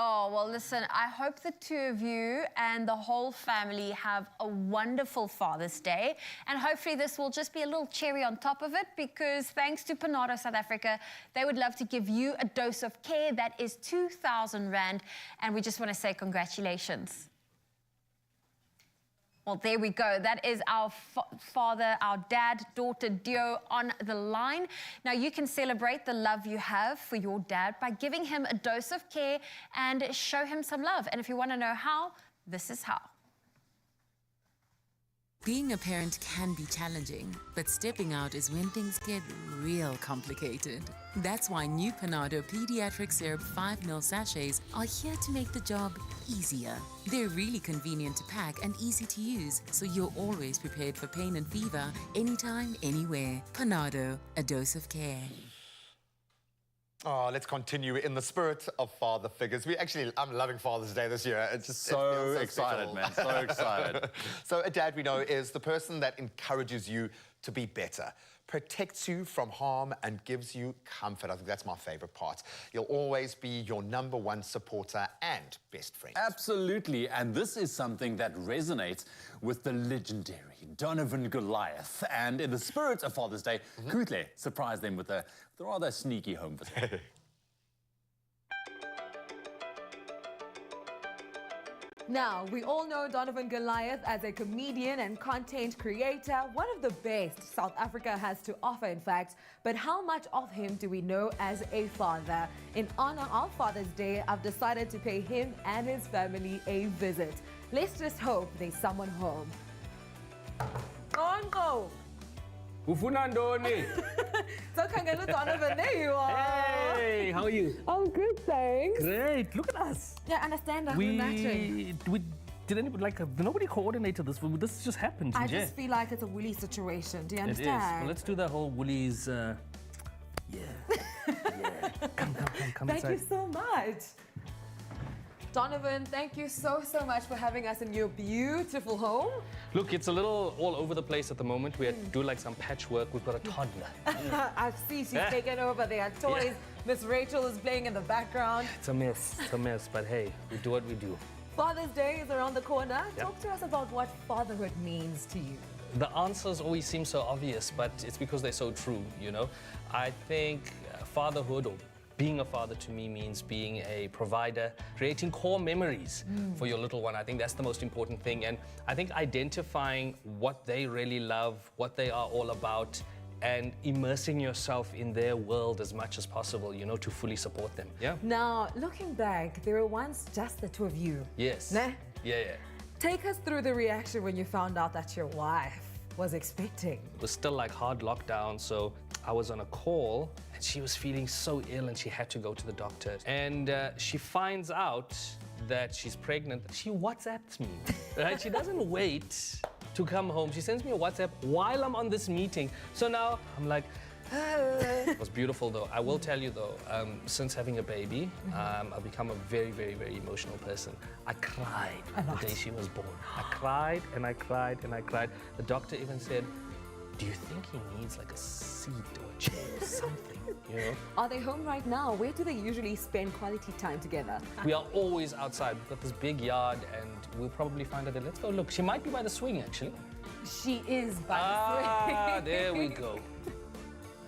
Oh, well, listen, I hope the two of you and the whole family have a wonderful Father's Day. And hopefully this will just be a little cherry on top of it, because thanks to Panado South Africa, they would love to give you a dose of care. That is 2,000 Rand. And we just want to say congratulations. Well, there we go. That is our our dad, daughter, Dio on the line. Now, you can celebrate the love you have for your dad by giving him a dose of care and show him some love. And if you want to know how, this is how. Being a parent can be challenging, but stepping out is when things get real complicated. That's why new Panado Pediatric Syrup 5 ml sachets are here to make the job easier. They're really convenient to pack and easy to use, so you're always prepared for pain and fever, anytime, anywhere. Panado, a dose of care. Oh, let's continue in the spirit of father figures. I'm loving Father's Day this year. It's just so excited, man. So excited. So a dad, we know, is the person that encourages you to be better, protects you from harm, and gives you comfort. I think that's my favorite part. He'll always be your #1 supporter and best friend. Absolutely, and this is something that resonates with the legendary Donovan Goliath. And in the spirit of Father's Day, Kutle surprised them with a rather sneaky home visit. Now, we all know Donovan Goliath as a comedian and content creator, one of the best South Africa has to offer, in fact. But how much of him do we know as a father? In honor of Father's Day, I've decided to pay him and his family a visit. Let's just hope there's someone home. Onko! Ufuna ndoni? So Kangelo Donovan, there you are. Hey, how are you? Oh, good, thanks. Great, look at us. Yeah, I understand. I'm matching. Did anybody, nobody coordinated this? This just happened. I just feel like it's a Woolies situation. Do you It is. understand? Well, let's do the whole Woolies. Yeah. Come Thank inside. you so much. Donovan, thank you so much for having us in your beautiful home. Look, it's a little all over the place at the moment. We are doing like some patchwork. We've got a toddler. I see she's taken over. There are toys. Yeah. Miss Rachel is playing in the background. It's a mess. It's a mess. But hey, we do what we do. Father's Day is around the corner. Yep. Talk to us about what fatherhood means to you. The answers always seem so obvious, but it's because they're so true, you know? I think fatherhood, or being a father, to me means being a provider, creating core memories for your little one. I think that's the most important thing. And I think identifying what they really love, what they are all about, and immersing yourself in their world as much as possible, you know, to fully support them. Yeah? Now, looking back, there were once just the two of you. Yes. Nah? Yeah. Take us through the reaction when you found out that your wife was expecting. It was still like hard lockdown, so I was on a call and she was feeling so ill and she had to go to the doctor. And she finds out that she's pregnant. She WhatsApps me, right? She doesn't wait to come home. She sends me a WhatsApp while I'm on this meeting. So now I'm like, It was beautiful, though. I will tell you, though, since having a baby, I've become a very, very, very emotional person. I cried the day she was born. I cried and I cried and I cried. The doctor even said, do you think he needs like a seat or a chair or something, you know? Are they home right now? Where do they usually spend quality time together? We are always outside. We've got this big yard and we'll probably find her there. Let's go look. She might be by the swing, actually. She is by the swing. Ah, there we go.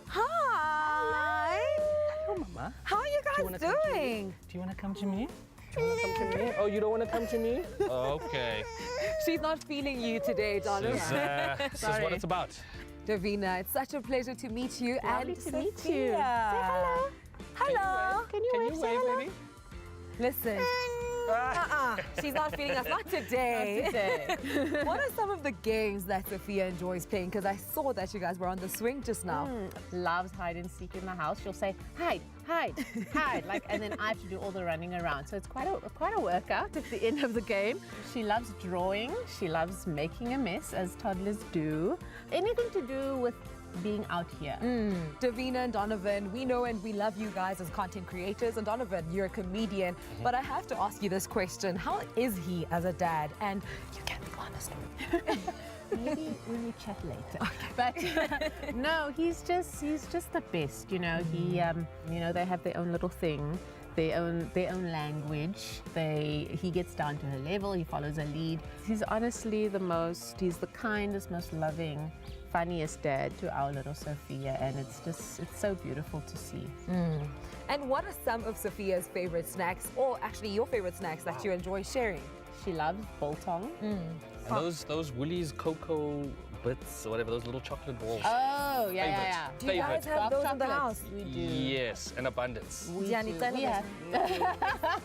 Hi! Hello, Mama. How are you guys doing? Do you want to come to me? Do you want to come to me? Oh, you don't want to come to me? Okay. She's not feeling you today, Donovan. This is what it's about. Davina, it's such a pleasure to meet you. Lovely and to meet Sophia. you. Say hello. Hello. Can you wave, baby? Listen. She's not feeling us. Not today. Not today. What are some of the games that Sophia enjoys playing? Because I saw that you guys were on the swing just now. Loves hide and seek in the house. She'll say, hide, hide, hide. And then I have to do all the running around. So it's quite a workout at the end of the game. She loves drawing. She loves making a mess, as toddlers do. Anything to do with being out here. Davina and Donovan, we know and we love you guys as content creators. And Donovan, you're a comedian. But I have to ask you this question. How is he as a dad? And you can be honest. Maybe when we chat later. But no, he's just the best. You know, he they have their own little thing. Their own language. He gets down to her level. He follows her lead. He's honestly he's the kindest, most loving, funniest dad to our little Sophia, and it's so beautiful to see. And what are some of Sophia's favorite snacks, or actually your favorite snacks that you enjoy sharing? She loves biltong. And those Woolies Cocoa Bits or whatever, those little chocolate balls. Oh, yeah. Do you guys have those in the house? We do. Yes, in abundance. We have.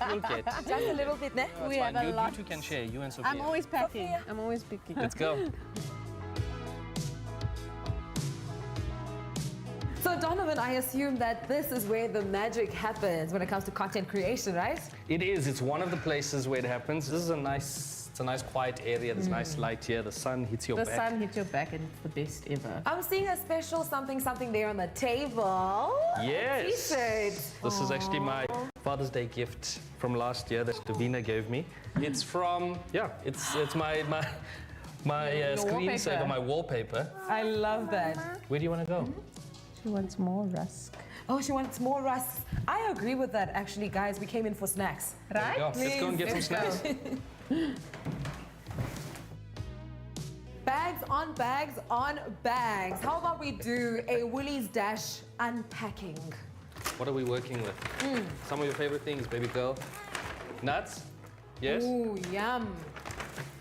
We'll get. Just a little bit, ne? No, we fine. have a lot. You two can share, you and Sophia. I'm always packing. I'm always picking. Let's go. So Donovan, I assume that this is where the magic happens when it comes to content creation, right? It is. It's one of the places where it happens. This is a nice quiet area. There's nice light here. The sun hits your back. The sun hits your back, and it's the best ever. I'm seeing a special something there on the table. Yes. T-shirt. This is actually my Father's Day gift from last year that Davina gave me. It's from it's my screensaver, my wallpaper. I love that. Where do you want to go? She wants more rusk. Oh, she wants more rusks. I agree with that, actually, guys. We came in for snacks. Right? Let's go and get some snacks. Bags on bags on bags. How about we do a Woolies Dash unpacking? What are we working with? Some of your favorite things, baby girl. Nuts? Yes? Ooh, yum.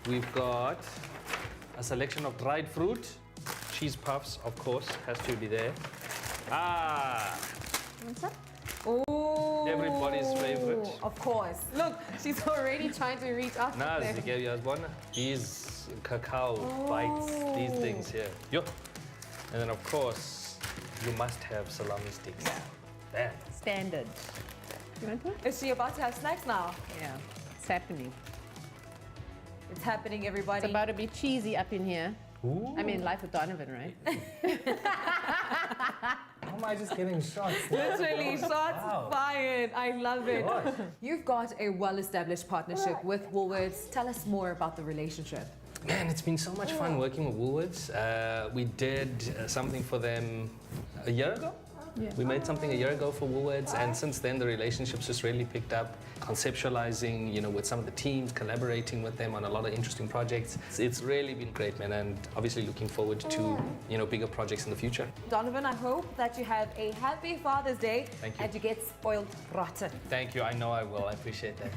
We've got a selection of dried fruit. Cheese puffs, of course, has to be there. What's that? Oh, everybody's favorite. Of course. Look, she's already trying to reach up Nah, there. these cacao bites, these things here. Yo. And then, of course, you must have salami sticks. There. Standard. You want one? Is she about to have snacks now? Yeah, it's happening. It's happening, everybody. It's about to be cheesy up in here. Ooh. I mean, life with Donovan, right? How am I just getting shots? Literally, shots fired. I love it. You've got a well-established partnership with Woolworths. Tell us more about the relationship. Man, it's been so much fun working with Woolworths. We did something for them a year ago. Yeah. We made something a year ago for Woolworths, and since then the relationship's just really picked up. Conceptualizing, with some of the teams, collaborating with them on a lot of interesting projects. It's really been great, man, and obviously looking forward to, bigger projects in the future. Donovan, I hope that you have a happy Father's Day. Thank you. And you get spoiled rotten. Thank you. I know I will. I appreciate that.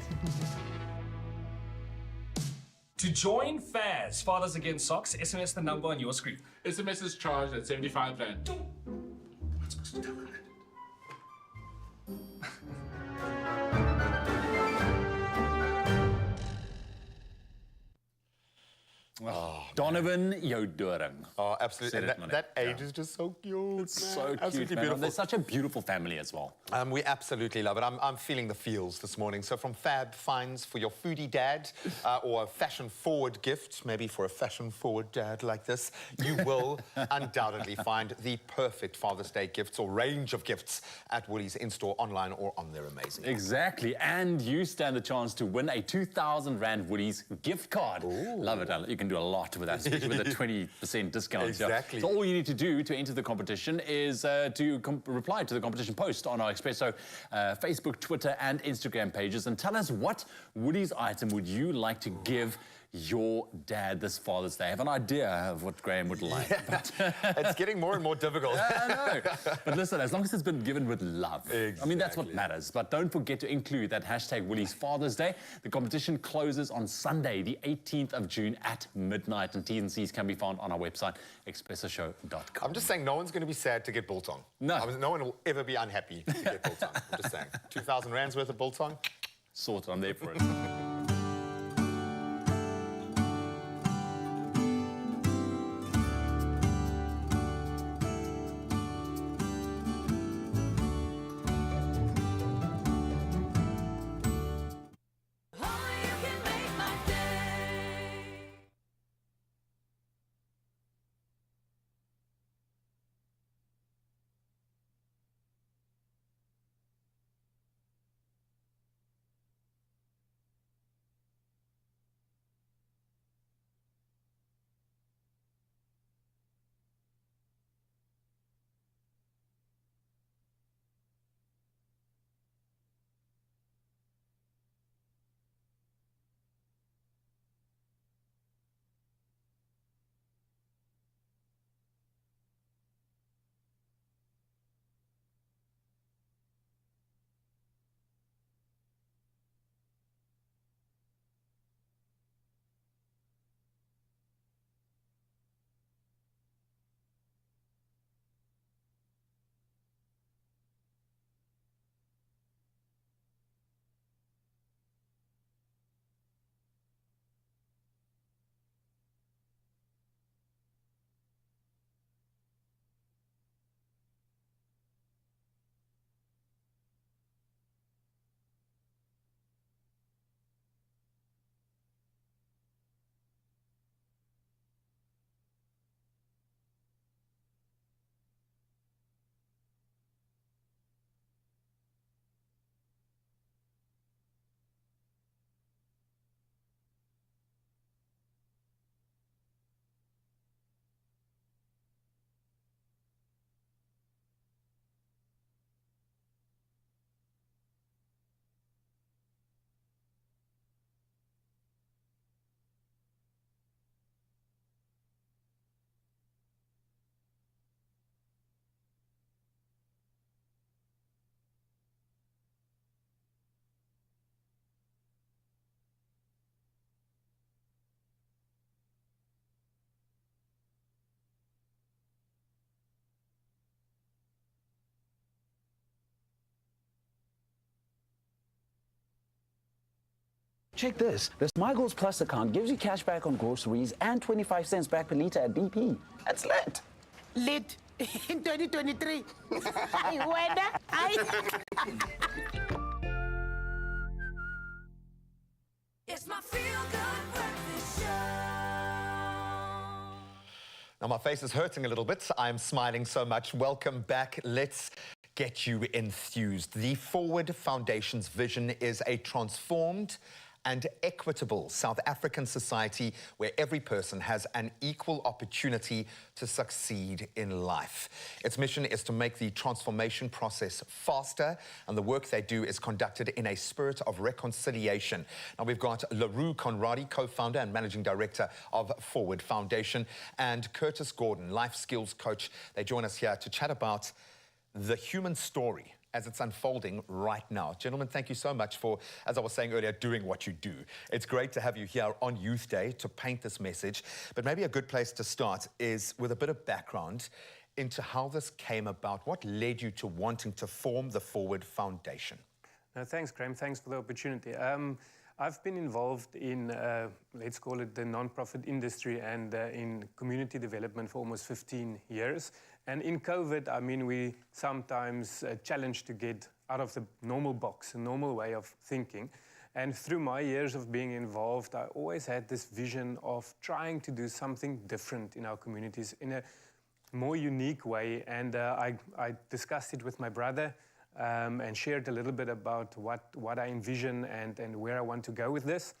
To join FAS, Fathers Against Socks, SMS the number on your screen. SMS is charged at 75 Rand. I'm not supposed to tell her that. Donovan Yodoring. Oh, absolutely. And that age is just so cute. It's so cute, Absolutely man. beautiful. They're such a beautiful family as well. We absolutely love it. I'm feeling the feels this morning. So from Fab Finds for your foodie dad or a fashion-forward gift, maybe for a fashion-forward dad like this, you will undoubtedly find the perfect Father's Day gifts or range of gifts at Woolies in-store, online, or on their amazing app. Exactly. And you stand the chance to win a 2,000 Rand Woolies gift card. Ooh. Love it. You can do a lot with that, especially with a 20% discount. Exactly. So all you need to do to enter the competition is to reply to the competition post on our Expresso Facebook, Twitter and Instagram pages and tell us what Woolies item would you like to give your dad this Father's Day. I have an idea of what Graham would like. Yeah. But it's getting more and more difficult. I know. But listen, as long as it's been given with love. Exactly. I mean, that's what matters. But don't forget to include that hashtag Woolies Father's Day. The competition closes on Sunday, the 18th of June at midnight. And T&Cs can be found on our website, expressoshow.com. I'm just saying no one's going to be sad to get biltong. No. No one will ever be unhappy to get biltong. I'm just saying. 2,000 Rands worth of biltong? Sorted. I'm there for it. Check this. The My Goals Plus account gives you cash back on groceries and 25 cents back per litre at BP. That's lit. Lit in 2023. It's my feel-good breakfast show. Now, my face is hurting a little bit. I'm smiling so much. Welcome back. Let's get you enthused. The Forward Foundation's vision is a transformed and equitable South African society where every person has an equal opportunity to succeed in life. Its mission is to make the transformation process faster, and the work they do is conducted in a spirit of reconciliation. Now, we've got LaRue Conradi, co-founder and managing director of Forward Foundation, and Curtis Gordon, life skills coach. They join us here to chat about the human story as it's unfolding right now. Gentlemen, thank you so much for, as I was saying earlier, doing what you do. It's great to have you here on Youth Day to paint this message, but maybe a good place to start is with a bit of background into how this came about. What led you to wanting to form the Forward Foundation? No, thanks, Graham. Thanks for the opportunity. I've been involved in, let's call it the non-profit industry and in community development for almost 15 years. And in COVID, I mean, we sometimes challenged to get out of the normal box, a normal way of thinking. And through my years of being involved, I always had this vision of trying to do something different in our communities in a more unique way. And I discussed it with my brother and shared a little bit about what I envision and where I want to go with this.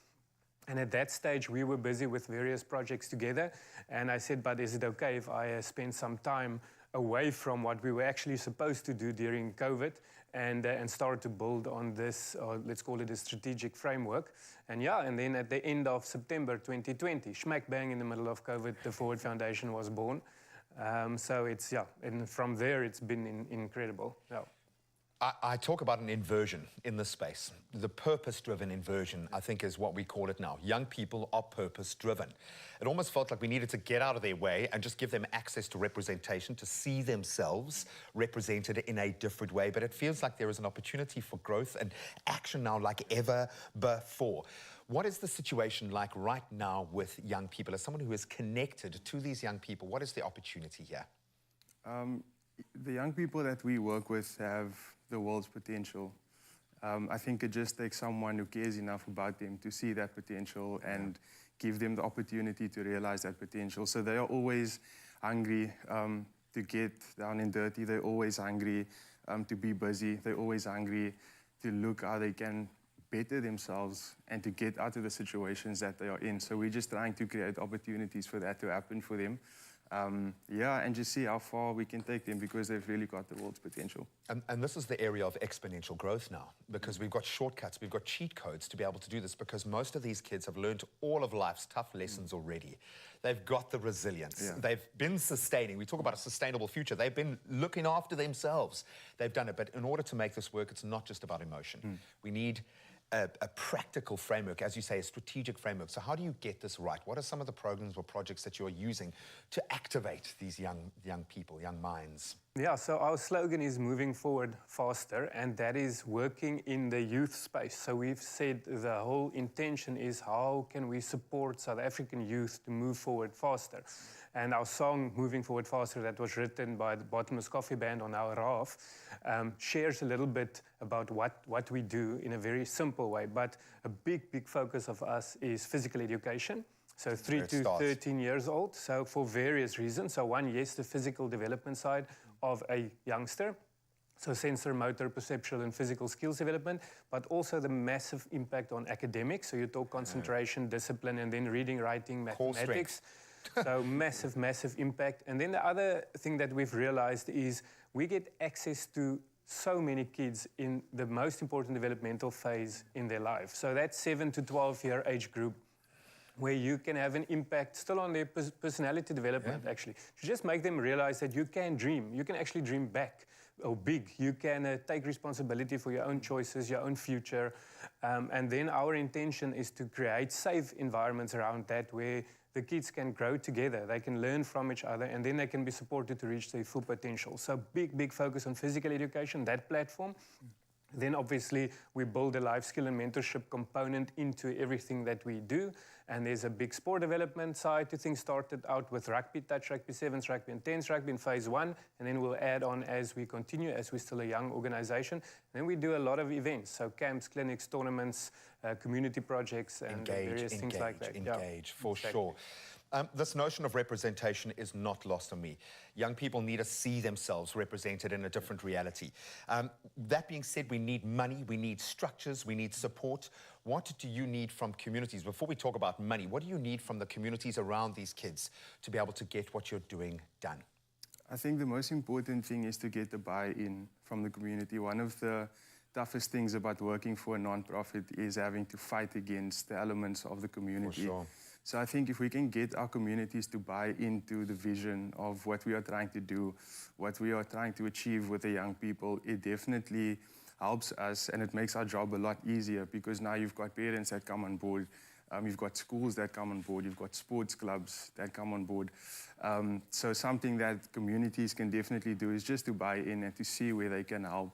And at that stage, we were busy with various projects together. And I said, but is it okay if I spend some time away from what we were actually supposed to do during COVID and start to build on this, or let's call it a strategic framework. And yeah, and then at the end of September 2020, smack bang in the middle of COVID, the Forward Foundation was born. So it's, yeah, and from there it's been incredible. Yeah. I talk about an inversion in this space. The purpose-driven inversion, I think, is what we call it now. Young people are purpose-driven. It almost felt like we needed to get out of their way and just give them access to representation, to see themselves represented in a different way. But it feels like there is an opportunity for growth and action now like ever before. What is the situation like right now with young people? As someone who is connected to these young people, what is the opportunity here? The young people that we work with have the world's potential. I think it just takes someone who cares enough about them to see that potential and give them the opportunity to realize that potential. So they are always hungry to get down and dirty. They're always hungry to be busy. They're always hungry to look how they can better themselves and to get out of the situations that they are in. So we're just trying to create opportunities for that to happen for them. Yeah, and just see how far we can take them because they've really got the world's potential. And this is the area of exponential growth now, because we've got shortcuts, we've got cheat codes to be able to do this, because most of these kids have learned all of life's tough lessons already. They've got the resilience. Yeah. They've been sustaining. We talk about a sustainable future. They've been looking after themselves. They've done it. But in order to make this work, it's not just about emotion. We need a practical framework, as you say, a strategic framework. So how do you get this right? What are some of the programs or projects that you're using to activate these young people, young minds? Yeah, so our slogan is moving forward faster, and that is working in the youth space. So we've said the whole intention is how can we support South African youth to move forward faster? And our song, Moving Forward Faster, that was written by the Bottomless Coffee Band on our RAF, shares a little bit about what we do in a very simple way. But a big focus of us is physical education. So 3 to 13 years old, so for various reasons. So one, yes, the physical development side of a youngster. So sensor, motor, perceptual and physical skills development, but also the massive impact on academics. So you talk concentration, discipline, and then reading, writing, mathematics. So massive impact. And then the other thing that we've realized is we get access to so many kids in the most important developmental phase in their life. So that 7 to 12-year age group, where you can have an impact still on their personality development, actually. To just make them realize that you can dream. You can actually dream back or big. You can take responsibility for your own choices, your own future. And then our intention is to create safe environments around that where the kids can grow together, they can learn from each other, and then they can be supported to reach their full potential. So big focus on physical education, that platform. Then obviously we build a life skill and mentorship component into everything that we do. And there's a big sport development side to things. Started out with rugby, touch rugby, sevens rugby and tens rugby in phase 1. And then we'll add on as we continue, as we're still a young organization. Then we do a lot of events. So camps, clinics, tournaments, community projects and various things like that. Engage, for sure. This notion of representation is not lost on me. Young people need to see themselves represented in a different reality. That being said, we need money, we need structures, we need support. What do you need from communities? Before we talk about money, what do you need from the communities around these kids to be able to get what you're doing done? I think the most important thing is to get the buy-in from the community. One of the toughest things about working for a non-profit is having to fight against the elements of the community. For sure. So I think if we can get our communities to buy into the vision of what we are trying to do, what we are trying to achieve with the young people, it definitely helps us and it makes our job a lot easier because now you've got parents that come on board, you've got schools that come on board, you've got sports clubs that come on board. So something that communities can definitely do is just to buy in and to see where they can help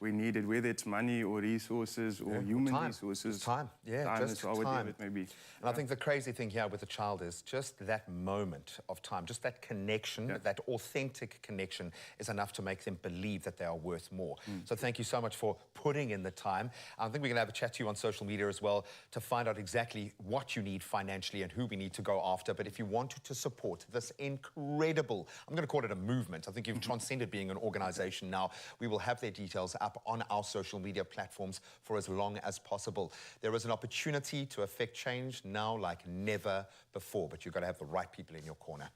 we need it, whether it's money or resources or human resources. Time, yeah, time just as well, whatever time. it may be. And I think the crazy thing here with the child is just that moment of time, just that connection, that authentic connection is enough to make them believe that they are worth more. So thank you so much for putting in the time. I think we're going to have a chat to you on social media as well to find out exactly what you need financially and who we need to go after. But if you want to support this incredible, I'm going to call it a movement. I think you've transcended being an organization now. We will have their details up on our social media platforms for as long as possible. There is an opportunity to affect change now like never before, but you've got to have the right people in your corner.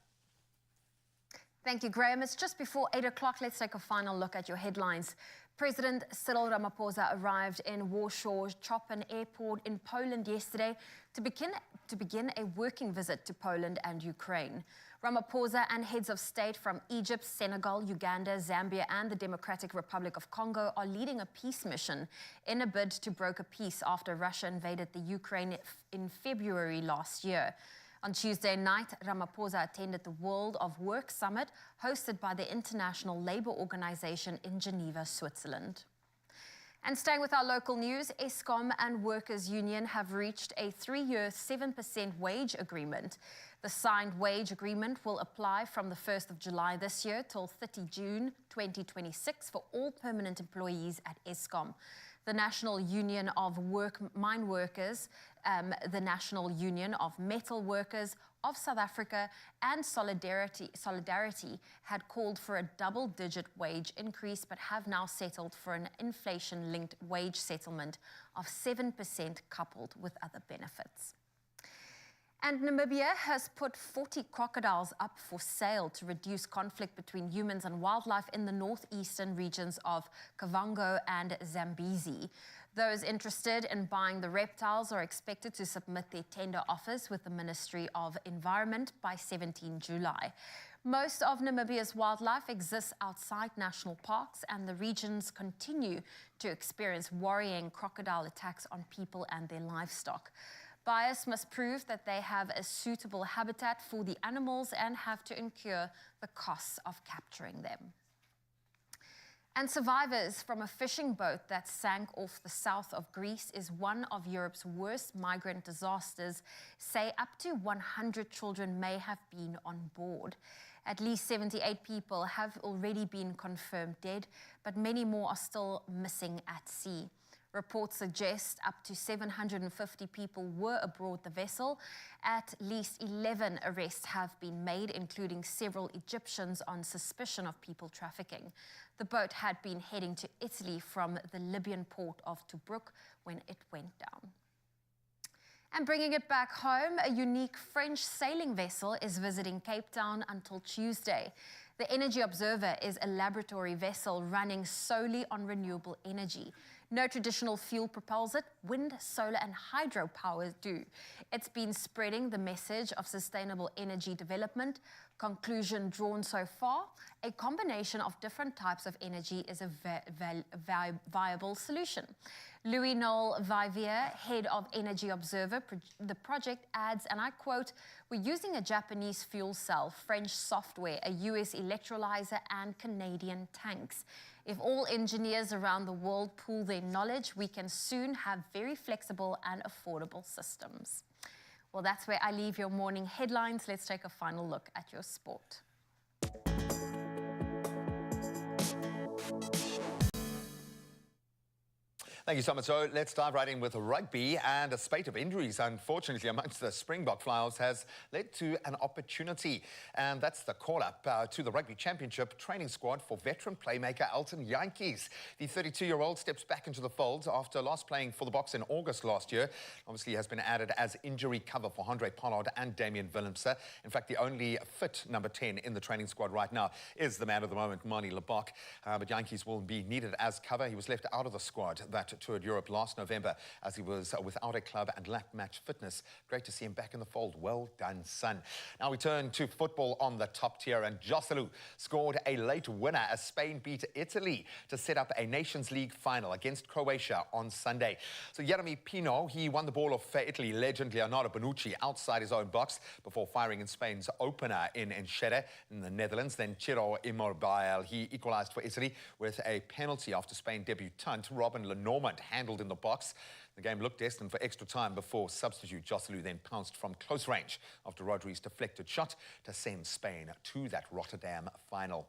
Thank you, Graham. It's just before 8 o'clock. Let's take a final look at your headlines. President Cyril Ramaphosa arrived in Warsaw Chopin Airport in Poland yesterday to begin a working visit to Poland and Ukraine. Ramaphosa and heads of state from Egypt, Senegal, Uganda, Zambia, and the Democratic Republic of Congo are leading a peace mission in a bid to broker peace after Russia invaded the Ukraine in February last year. On Tuesday night, Ramaphosa attended the World of Work Summit hosted by the International Labour Organization in Geneva, Switzerland. And staying with our local news, Eskom and Workers' Union have reached a 3-year 7% wage agreement. The signed wage agreement will apply from the 1st of July this year till 30 June 2026 for all permanent employees at Eskom. The National Union of Mine Workers, the National Union of Metal Workers of South Africa, and Solidarity had called for a double-digit wage increase, but have now settled for an inflation-linked wage settlement of 7% coupled with other benefits. And Namibia has put 40 crocodiles up for sale to reduce conflict between humans and wildlife in the northeastern regions of Kavango and Zambezi. Those interested in buying the reptiles are expected to submit their tender offers with the Ministry of Environment by 17 July. Most of Namibia's wildlife exists outside national parks, and the regions continue to experience worrying crocodile attacks on people and their livestock. Buyers must prove that they have a suitable habitat for the animals and have to incur the costs of capturing them. And survivors from a fishing boat that sank off the south of Greece is one of Europe's worst migrant disasters say up to 100 children may have been on board. At least 78 people have already been confirmed dead, but many more are still missing at sea. Reports suggest up to 750 people were aboard the vessel. At least 11 arrests have been made, including several Egyptians on suspicion of people trafficking. The boat had been heading to Italy from the Libyan port of Tobruk when it went down. And bringing it back home, a unique French sailing vessel is visiting Cape Town until Tuesday. The Energy Observer is a laboratory vessel running solely on renewable energy. No traditional fuel propels it, wind, solar, and hydropower do. It's been spreading the message of sustainable energy development. Conclusion drawn so far, a combination of different types of energy is a viable solution. Louis Noel Vivier, head of Energy Observer, the project adds, and I quote, "We're using a Japanese fuel cell, French software, a US electrolyzer, and Canadian tanks. If all engineers around the world pool their knowledge, we can soon have very flexible and affordable systems." Well, that's where I leave your morning headlines. Let's take a final look at your sport. Thank you so much. So let's dive right in with rugby, and a spate of injuries, unfortunately, amongst the Springbok Flyers has led to an opportunity. And that's the call-up to the Rugby Championship training squad for veteran playmaker Elton Jantjies. The 32-year-old steps back into the fold after last playing for the Boks in August last year. Obviously, he has been added as injury cover for Andre Pollard and Damian Willemse. In fact, the only fit number 10 in the training squad right now is the man of the moment, Mani Lebok. But Jantjies will be needed as cover. He was left out of the squad that toured Europe last November as he was without a club and lacked match fitness. Great to see him back in the fold. Well done, son. Now we turn to football on the top tier, and Joselu scored a late winner as Spain beat Italy to set up a Nations League final against Croatia on Sunday. So Jeremy Pino, he won the ball off Italy legend Leonardo Bonucci outside his own box before firing in Spain's opener in Enschede in the Netherlands. Then Ciro Immobile, he equalised for Italy with a penalty after Spain debutant Robin Lenormand handled in the box. The game looked destined for extra time before substitute Joselu then pounced from close range after Rodri's deflected shot to send Spain to that Rotterdam final.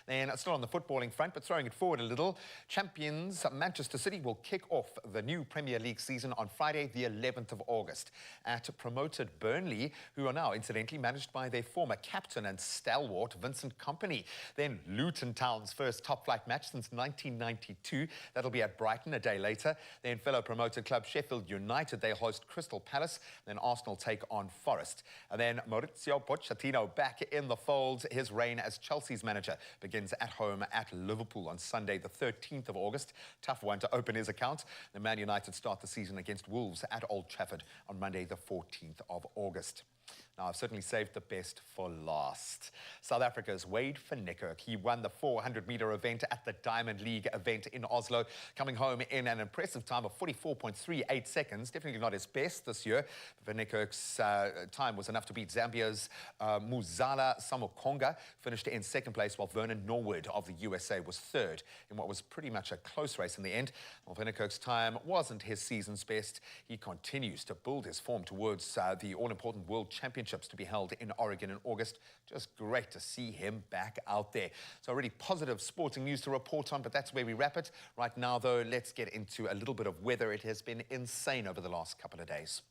Then, still on the footballing front, but throwing it forward a little, champions Manchester City will kick off the new Premier League season on Friday, the 11th of August, at promoted Burnley, who are now, incidentally, managed by their former captain and stalwart, Vincent Kompany. Then Luton Town's first top-flight match since 1992. That'll be at Brighton a day later. Then fellow promoted club Sheffield United, they host Crystal Palace. Then Arsenal take on Forest. And then Maurizio Pochettino back in the fold. His reign as Chelsea's manager begins at home at Liverpool on Sunday, the 13th of August. Tough one to open his account. The Man United start the season against Wolves at Old Trafford on Monday, the 14th of August. Now, I've certainly saved the best for last. South Africa's Wade van Niekerk, he won the 400-metre event at the Diamond League event in Oslo, coming home in an impressive time of 44.38 seconds. Definitely not his best this year. Van Niekerk's time was enough to beat Zambia's Muzala Samokonga, finished in second place, while Vernon Norwood of the USA was third in what was pretty much a close race in the end. While Van Niekerk's time wasn't his season's best, he continues to build his form towards the all-important World Championships to be held in Oregon in August. Just great to see him back out there. So really positive sporting news to report on, but that's where we wrap it. Right now, though, let's get into a little bit of weather. It has been insane over the last couple of days.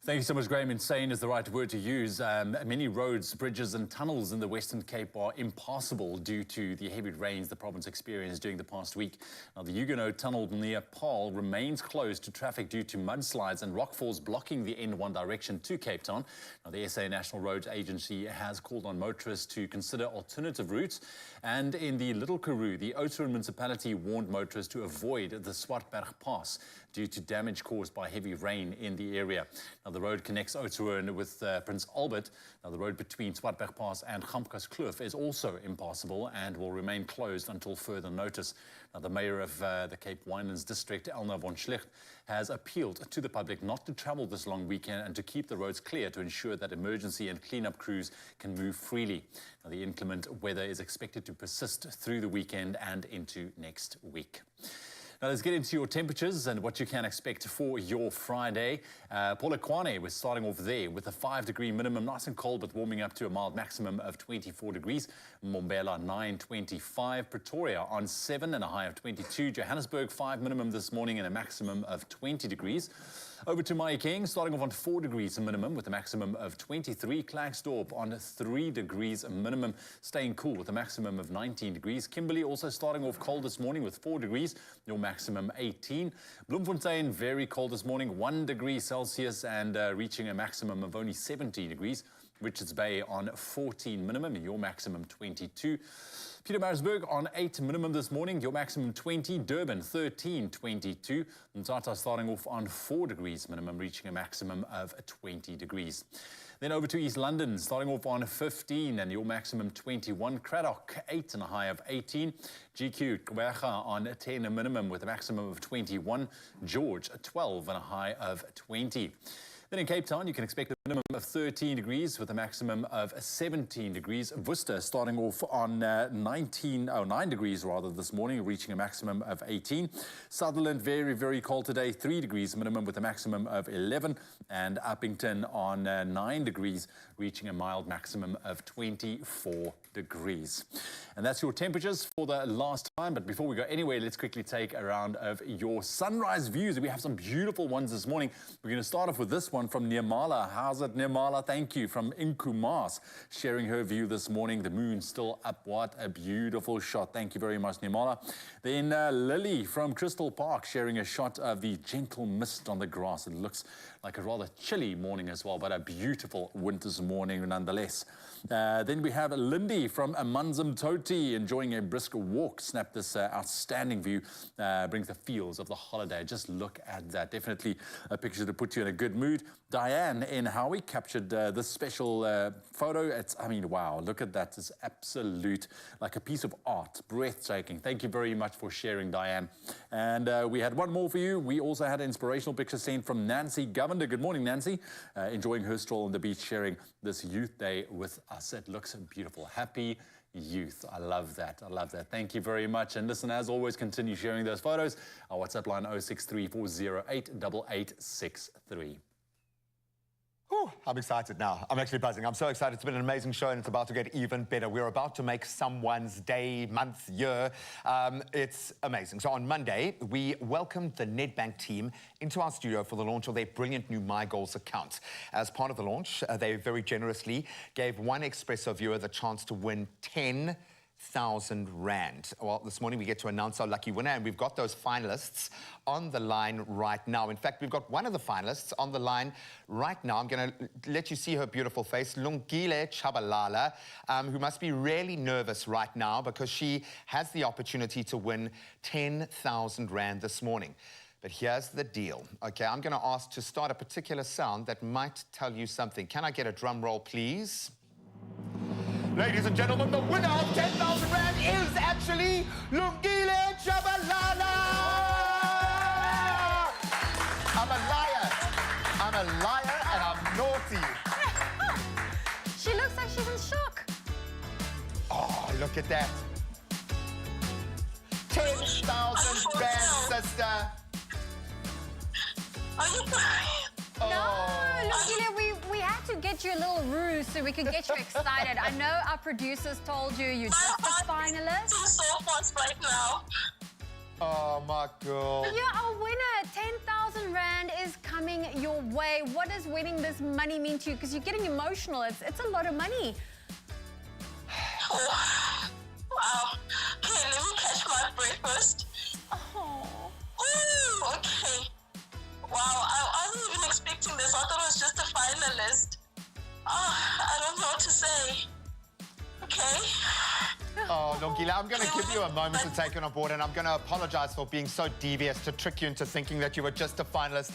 Thank you so much, Graham. Insane is the right word to use. Many roads, bridges and tunnels in the Western Cape are impassable due to the heavy rains the province experienced during the past week. Now, the Huguenot Tunnel near Paarl remains closed to traffic due to mudslides and rockfalls blocking the N1 direction to Cape Town. Now, the SA National Roads Agency has called on motorists to consider alternative routes. And in the Little Karoo, the Oudtshoorn municipality warned motorists to avoid the Swartberg Pass due to damage caused by heavy rain in the area. Now, the road connects Oudtshoorn with Prince Albert. Now, the road between Swartberg Pass and Gamkas Kloof is also impassable and will remain closed until further notice. Now, the mayor of the Cape Winelands district, Elna von Schlicht, has appealed to the public not to travel this long weekend and to keep the roads clear to ensure that emergency and cleanup crews can move freely. Now, the inclement weather is expected to persist through the weekend and into next week. Now, let's get into your temperatures and what you can expect for your Friday. Polokwane, we're starting off there with a 5-degree minimum, nice and cold, but warming up to a mild maximum of 24 degrees. Mbombela, 9.25. Pretoria on 7 and a high of 22. Johannesburg, 5 minimum this morning and a maximum of 20 degrees. Over to Mahikeng, starting off on 4 degrees minimum with a maximum of 23. Klerksdorp on 3 degrees minimum, staying cool with a maximum of 19 degrees. Kimberley also starting off cold this morning with 4 degrees, your maximum 18. Bloemfontein, very cold this morning, 1 degree Celsius and reaching a maximum of only 17 degrees. Richards Bay on 14 minimum, your maximum 22. Pietermaritzburg on 8 minimum this morning, your maximum 20. Durban 13, 22. Mthatha starting off on 4 degrees minimum, reaching a maximum of 20 degrees. Then over to East London, starting off on 15 and your maximum 21. Cradock, 8 and a high of 18. GQ, Goliath on 10 minimum with a maximum of 21. George, 12 and a high of 20. Then in Cape Town, you can expect a minimum of 13 degrees with a maximum of 17 degrees. Worcester starting off on 9 degrees rather this morning, reaching a maximum of 18. Sutherland, very, very cold today, 3 degrees minimum with a maximum of 11. And Uppington on 9 degrees, reaching a mild maximum of 24 degrees. And that's your temperatures for the last time. But before we go anywhere, let's quickly take a round of your sunrise views. We have some beautiful ones this morning. We're going to start off with this one one from Nirmala. How's it, Nirmala? Thank you. From Inkumas, sharing her view this morning. The moon's still up. What a beautiful shot. Thank you very much, Nirmala. Then Lily from Crystal Park, sharing a shot of the gentle mist on the grass. It looks like a rather chilly morning as well, but a beautiful winter's morning nonetheless. Then we have Lindy from Amanzim Toti, enjoying a brisk walk. Snapped this outstanding view, brings the feels of the holiday. Just look at that. Definitely a picture to put you in a good mood. Diane in Howie captured this special photo. I mean, wow, look at that. It's absolute, like a piece of art. Breathtaking. Thank you very much for sharing, Diane. And we had one more for you. We also had an inspirational picture sent from Nancy Governor. Good morning, Nancy. Enjoying her stroll on the beach, sharing this Youth Day with us. It looks beautiful. Happy youth. I love that. I love that. Thank you very much. And listen, as always, continue sharing those photos. Our WhatsApp line 0634088863. Whew, I'm excited now. I'm actually buzzing. I'm so excited. It's been an amazing show and it's about to get even better. We're about to make someone's day, month, year. It's amazing. So on Monday, we welcomed the Nedbank team into our studio for the launch of their brilliant new My Goals account. As part of the launch, they very generously gave one Expresso viewer the chance to win 10,000 Rand. Well, this morning we get to announce our lucky winner, and we've got those finalists on the line right now. In fact, we've got one of the finalists on the line right now. I'm going to let you see her beautiful face, Lungile Chabalala, who must be really nervous right now because she has the opportunity to win 10,000 Rand this morning. But here's the deal. Okay, I'm going to ask to start a particular sound that might tell you something. Can I get a drum roll, please? Ladies and gentlemen, the winner of 10,000 Rand is actually Lungile Chabalala! I'm a liar. I'm a liar and I'm naughty. She looks like she's in shock. Oh, look at that. 10,000 Rand, sister. Are you crying? No, Lungile, we had to get you a little ruse so we could get you excited. I know our producers told you you're just a finalist. I'm so fast right now. Oh, my girl. You're our winner. 10,000 Rand is coming your way. What does winning this money mean to you? Because you're getting emotional. It's a lot of money. Oh, wow. Okay, let me catch my breath first. Oh. Ooh, okay. Wow, I wasn't even expecting this. I thought it was just a finalist. I don't know what to say. Okay. Oh, Lungile, I'm going to give you a moment to take it on board, and I'm going to apologize for being so devious to trick you into thinking that you were just a finalist.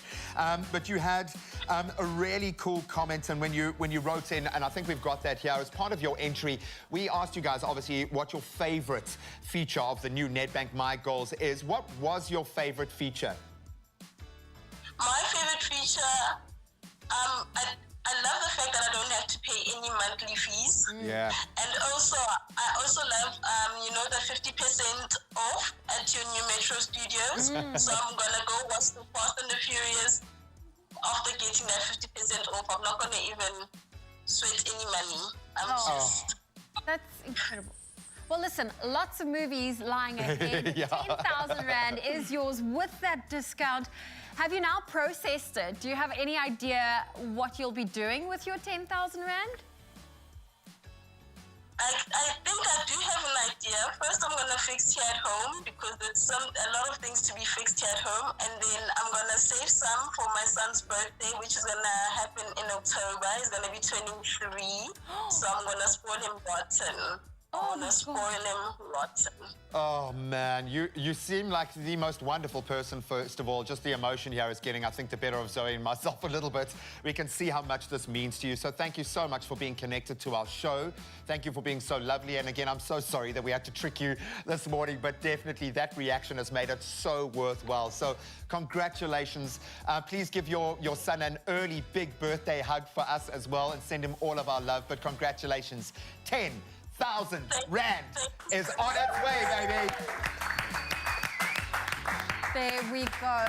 But you had a really cool comment, and when you wrote in, and I think we've got that here, as part of your entry, we asked you guys, obviously, what your favorite feature of the new Nedbank My Goals is. What was your favorite feature? My favorite feature, I love the fact that I don't have to pay any monthly fees. Yeah. And also, I also love, the 50% off at your new Metro Studios. So I'm going to go watch the Fast and the Furious after getting that 50% off. I'm not going to even sweat any money. That's incredible. Well, listen, lots of movies lying ahead. Yeah. 10,000 Rand is yours with that discount. Have you now processed it? Do you have any idea what you'll be doing with your 10,000 Rand? I think I do have an idea. First, I'm going to fix here at home because there's a lot of things to be fixed here at home. And then I'm going to save some for my son's birthday, which is going to happen in October. He's going to be 23. So I'm going to spoil him rotten. I'm going to spoil him rotten. Oh, man, you seem like the most wonderful person, first of all. Just the emotion here is getting, I think, the better of Zoe and myself a little bit. We can see how much this means to you. So thank you so much for being connected to our show. Thank you for being so lovely. And again, I'm so sorry that we had to trick you this morning, but definitely that reaction has made it so worthwhile. So congratulations. Please give your son an early big birthday hug for us as well and send him all of our love. But congratulations. 10,000 Rand is on its way, baby. There we go.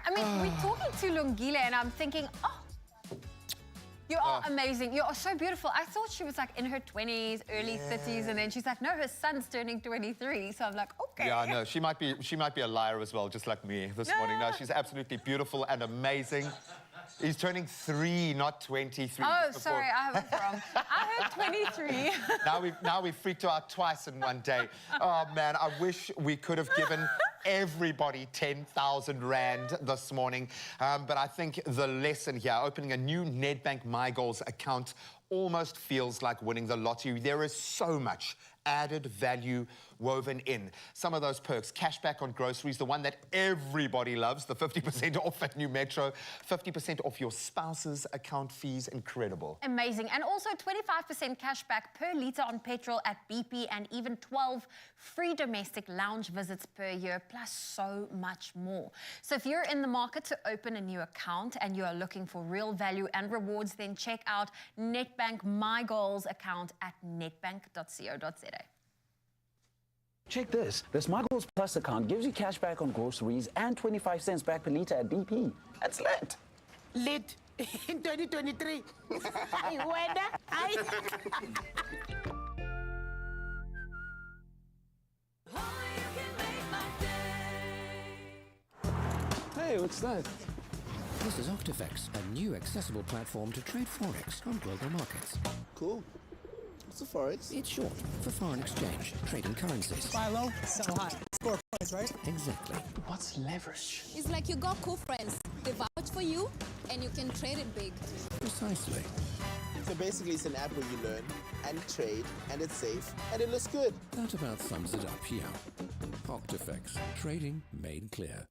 I mean, we're talking to Lungile and I'm thinking, you are amazing. You are so beautiful. I thought she was like in her 20s, early 30s, and then she's like, no, her son's turning 23. So I'm like, okay. Yeah, no, she might be a liar as well, just like me this morning. No, she's absolutely beautiful and amazing. He's turning 3, not 23. Oh, Just sorry, before- I was wrong. I heard 23. Now we freaked out twice in one day. Oh man, I wish we could have given everybody 10,000 Rand this morning. But I think the lesson here, opening a new Nedbank My Goals account almost feels like winning the lottery. There is so much added value woven in. Some of those perks, cashback on groceries, the one that everybody loves, the 50% off at New Metro, 50% off your spouse's account fees, incredible. Amazing. And also 25% cash back per litre on petrol at BP and even 12 free domestic lounge visits per year, plus so much more. So if you're in the market to open a new account and you are looking for real value and rewards, then check out Nedbank My Goals account at nedbank.co.za. Check this. This My Goals Plus account gives you cash back on groceries and 25 cents back per litre at BP. That's lit. Lit in 2023. Hey, Hey, what's that? This is Octifex, a new accessible platform to trade Forex on global markets. Cool. What's a Forex? It's short for foreign exchange, trading currencies. Buy low, sell high. Score price, right? Exactly. What's leverage? It's like you got cool friends. They vouch for you, and you can trade it big. Precisely. So basically, it's an app where you learn and trade, and it's safe, and it looks good. That about sums it up here. Octifex, trading made clear.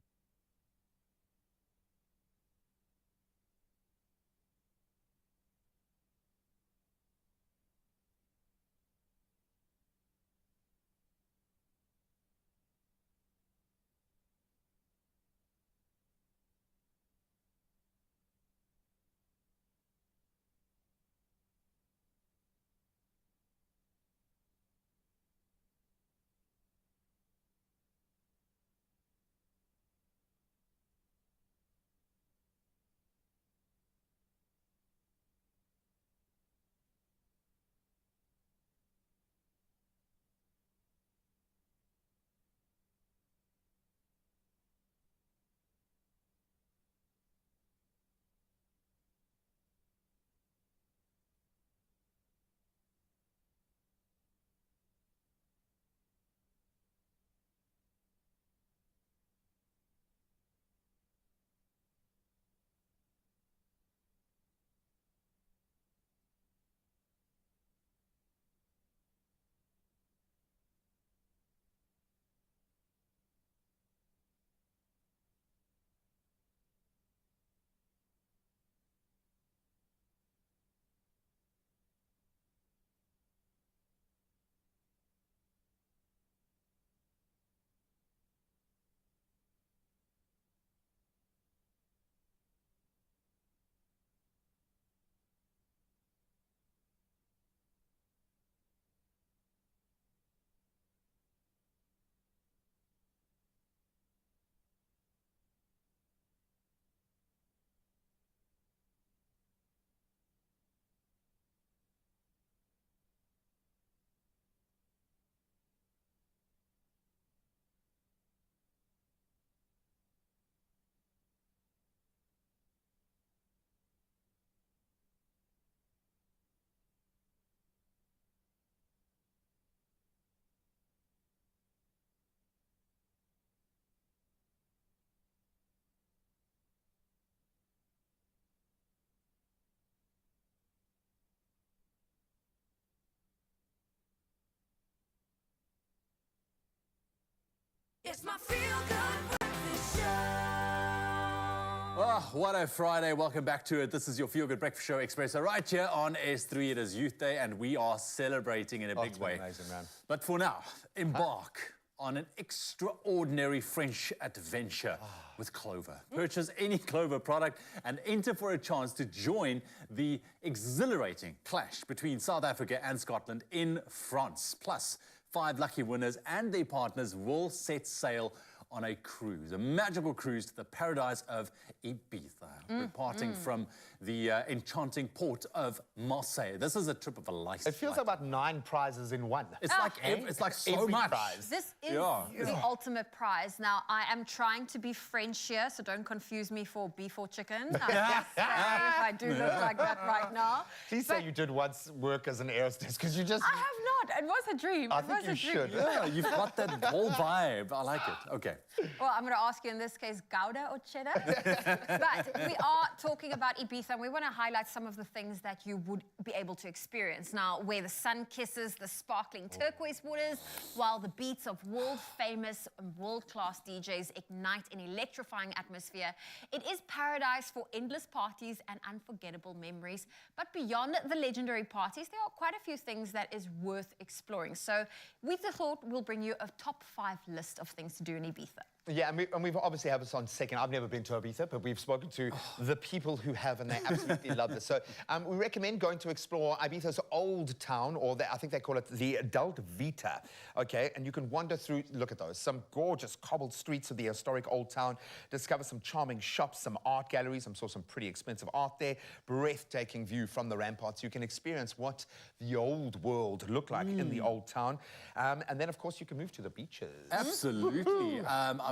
It's my feel-good breakfast show. Oh, what a Friday. Welcome back to it. This is your Feel Good Breakfast Show, Expresso, right here on S3. It is Youth Day, and we are celebrating in a big way. Amazing, man. But for now, embark on an extraordinary French adventure with Clover. Purchase any Clover product and enter for a chance to join the exhilarating clash between South Africa and Scotland in France. Plus, 5 lucky winners and their partners will set sail on a cruise, a magical cruise to the paradise of Ibiza. We're parting from the enchanting port of Marseille. This is a trip of a lifetime. It feels like about 9 prizes in one. It's like so Every much. prize. This is the ultimate prize. Now, I am trying to be French here, so don't confuse me for beef or chicken. I'm just sorry if I do look like that right now. Please say you did once work as an air hostess, because you just... I have not. It was a dream. I think you should. Yeah, you've got that whole vibe. I like it. Okay. Well, I'm going to ask you in this case, Gouda or cheddar? But we are talking about Ibiza, and we want to highlight some of the things that you would be able to experience. Now, where the sun kisses the sparkling turquoise waters, while the beats of world-famous and world-class DJs ignite an electrifying atmosphere. It is paradise for endless parties and unforgettable memories. But beyond the legendary parties, there are quite a few things that is worth exploring. So we thought we'll bring you a top 5 list of things to do in Ibiza. Yeah, and we've obviously have this on second. I've never been to Ibiza, but we've spoken to the people who have, and they absolutely love this. So we recommend going to explore Ibiza's old town, or I think they call it the Adult Vita, okay? And you can wander through, look at those, some gorgeous cobbled streets of the historic old town, discover some charming shops, some art galleries. I saw some pretty expensive art there, breathtaking view from the ramparts. You can experience what the old world looked like in the old town. And then, of course, you can move to the beaches. Absolutely.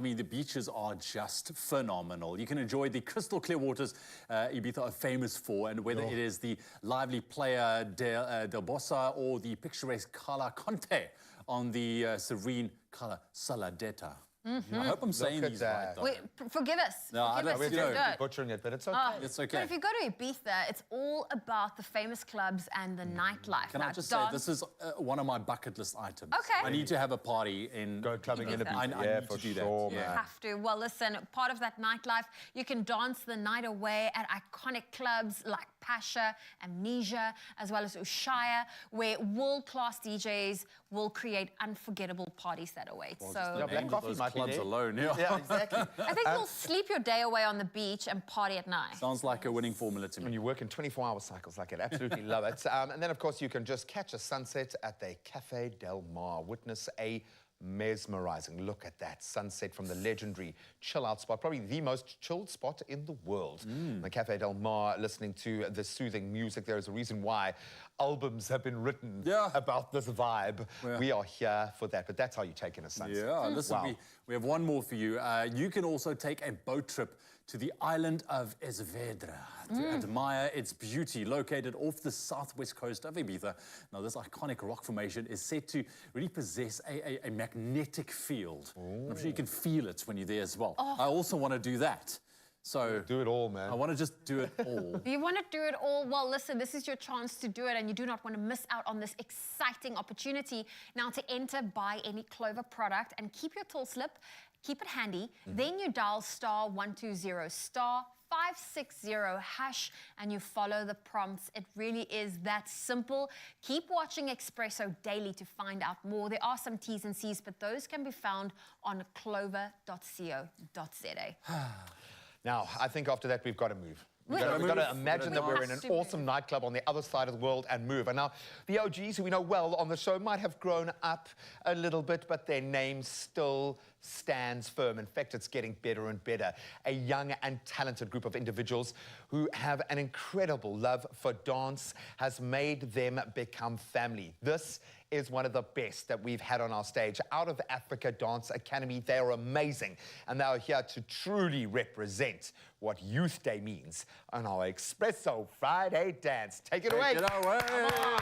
I mean, the beaches are just phenomenal. You can enjoy the crystal clear waters Ibiza are famous for, and whether it is the lively Playa del Bossa or the picturesque Cala Conte on the serene Cala Saladeta. I hope I'm saying these right, though. Wait, forgive us. No, I don't We're butchering it, but it's okay. It's okay. But if you go to Ibiza, it's all about the famous clubs and the nightlife. Can I just say, this is one of my bucket list items. Okay. I need to have a party in... Go clubbing in Ibiza. I need to do that. You have to. Well, listen, part of that nightlife, you can dance the night away at iconic clubs like Pasha, Amnesia, as well as Ushuaia, where world-class DJs will create unforgettable parties that await. Well, so the name of those clubs alone, yeah. Exactly. I think you'll sleep your day away on the beach and party at night. Sounds like a winning formula to me. When you work in 24-hour cycles like it, absolutely love it. And then, of course, you can just catch a sunset at the Café Del Mar. Witness a mesmerizing look at that sunset from the legendary chill-out spot, probably the most chilled spot in the world. The Café Del Mar, listening to the soothing music. There is a reason why albums have been written about this vibe. Yeah. We are here for that, but that's how you take in a sunset. Yeah, listen, we have one more for you. You can also take a boat trip to the island of Esvedra to admire its beauty, located off the southwest coast of Ibiza. Now, this iconic rock formation is said to really possess a magnetic field. I'm sure you can feel it when you're there as well. I also want to do that. So do it all, man. I want to just do it all. You want to do it all? Well, listen, this is your chance to do it, and you do not want to miss out on this exciting opportunity. Now, to enter, buy any Clover product and keep your till slip. Keep it handy. Then you dial *120 *560# and you follow the prompts. It really is that simple. Keep watching Expresso daily to find out more. There are some T's and C's, but those can be found on clover.co.za. Now, I think after that, we've got to move. We've got to imagine that we're in an awesome nightclub on the other side of the world and move. And now, the OGs, who we know well on the show, might have grown up a little bit, but their name still stands firm. In fact, it's getting better and better. A young and talented group of individuals who have an incredible love for dance has made them become family. This is one of the best that we've had on our stage. Out of Africa Dance Academy, they are amazing, and they are here to truly represent what Youth Day means on our Expresso Friday Dance. Take it away. Take it away. Come on.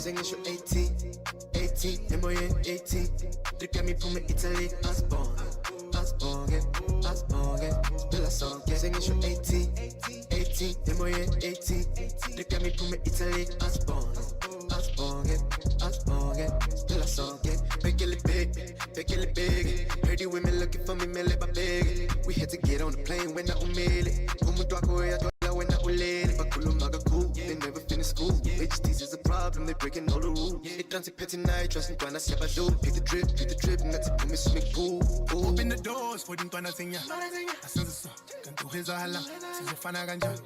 Singing show 18, 18, M-O-N-18. Look at me from Italy, Asbon, Still a song, singing show 18, 18, M-O-N-18. Look at me from Italy, Asbon, Still a song, make it big. Heard you women looking for me, me let my big. We had to get on the plane when I umele. Como do agoia, when I ulele. Bakulo maga cool, they never finish school. HTs is a problem, they breaking all the rules. It dance petty night, trusting Dwana Siabado. Pick the drip, and that's a pull me swimming pool. Open the doors for them Dwana Sinya. I sense the song, can do his ahala. Since the fana ganja,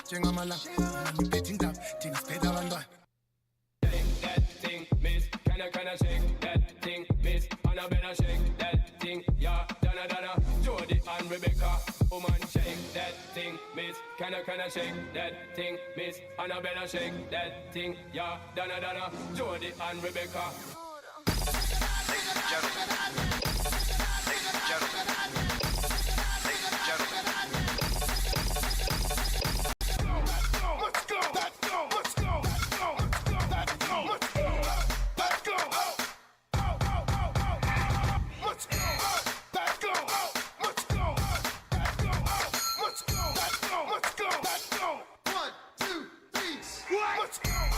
Jengamala. I'm betting up, things pay the one. That thing, miss, can I shake that thing, miss, and I better shake that thing, yeah, Donna, Jody and Rebecca, woman, shake that thing, miss, can I shake that thing, miss, and I better shake that thing, yeah, Donna, Jody and Rebecca. Ladies and gentlemen, Let's go.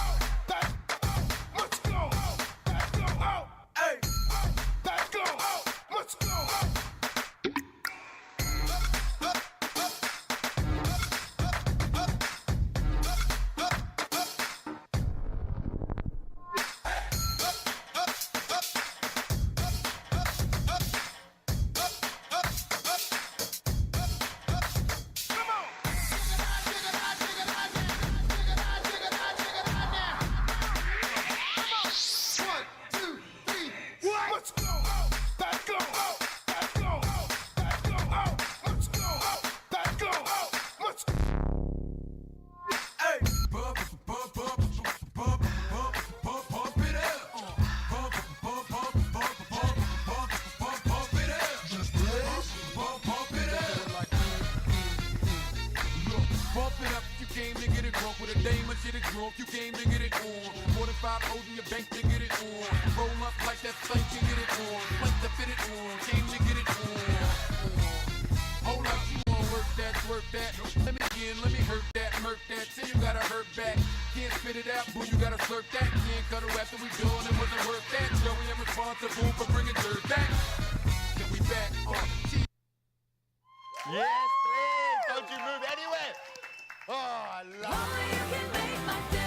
drunk, you came to get it on. More than 5 O's in your bank to get it on. Roll up like that thing to get it on. Plank to fit it on, came to get it on. Hold up, you wanna work that, twerk that. Let me in, let me hurt that, murk that. Say you gotta hurt back. Can't spit it out, boo, you gotta slurp that. Can't cut her after we done, it wasn't worth that. Joey, I'm responsible for bringing dirt back. Can we back on? Yes, please. Don't you move anywhere. Oh, I love it. You can make my day.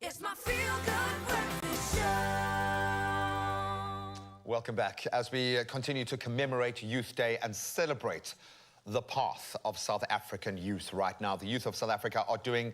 It's my feel-good breakfast show. Welcome back as we continue to commemorate Youth Day and celebrate the path of South African youth right now. The youth of South Africa are doing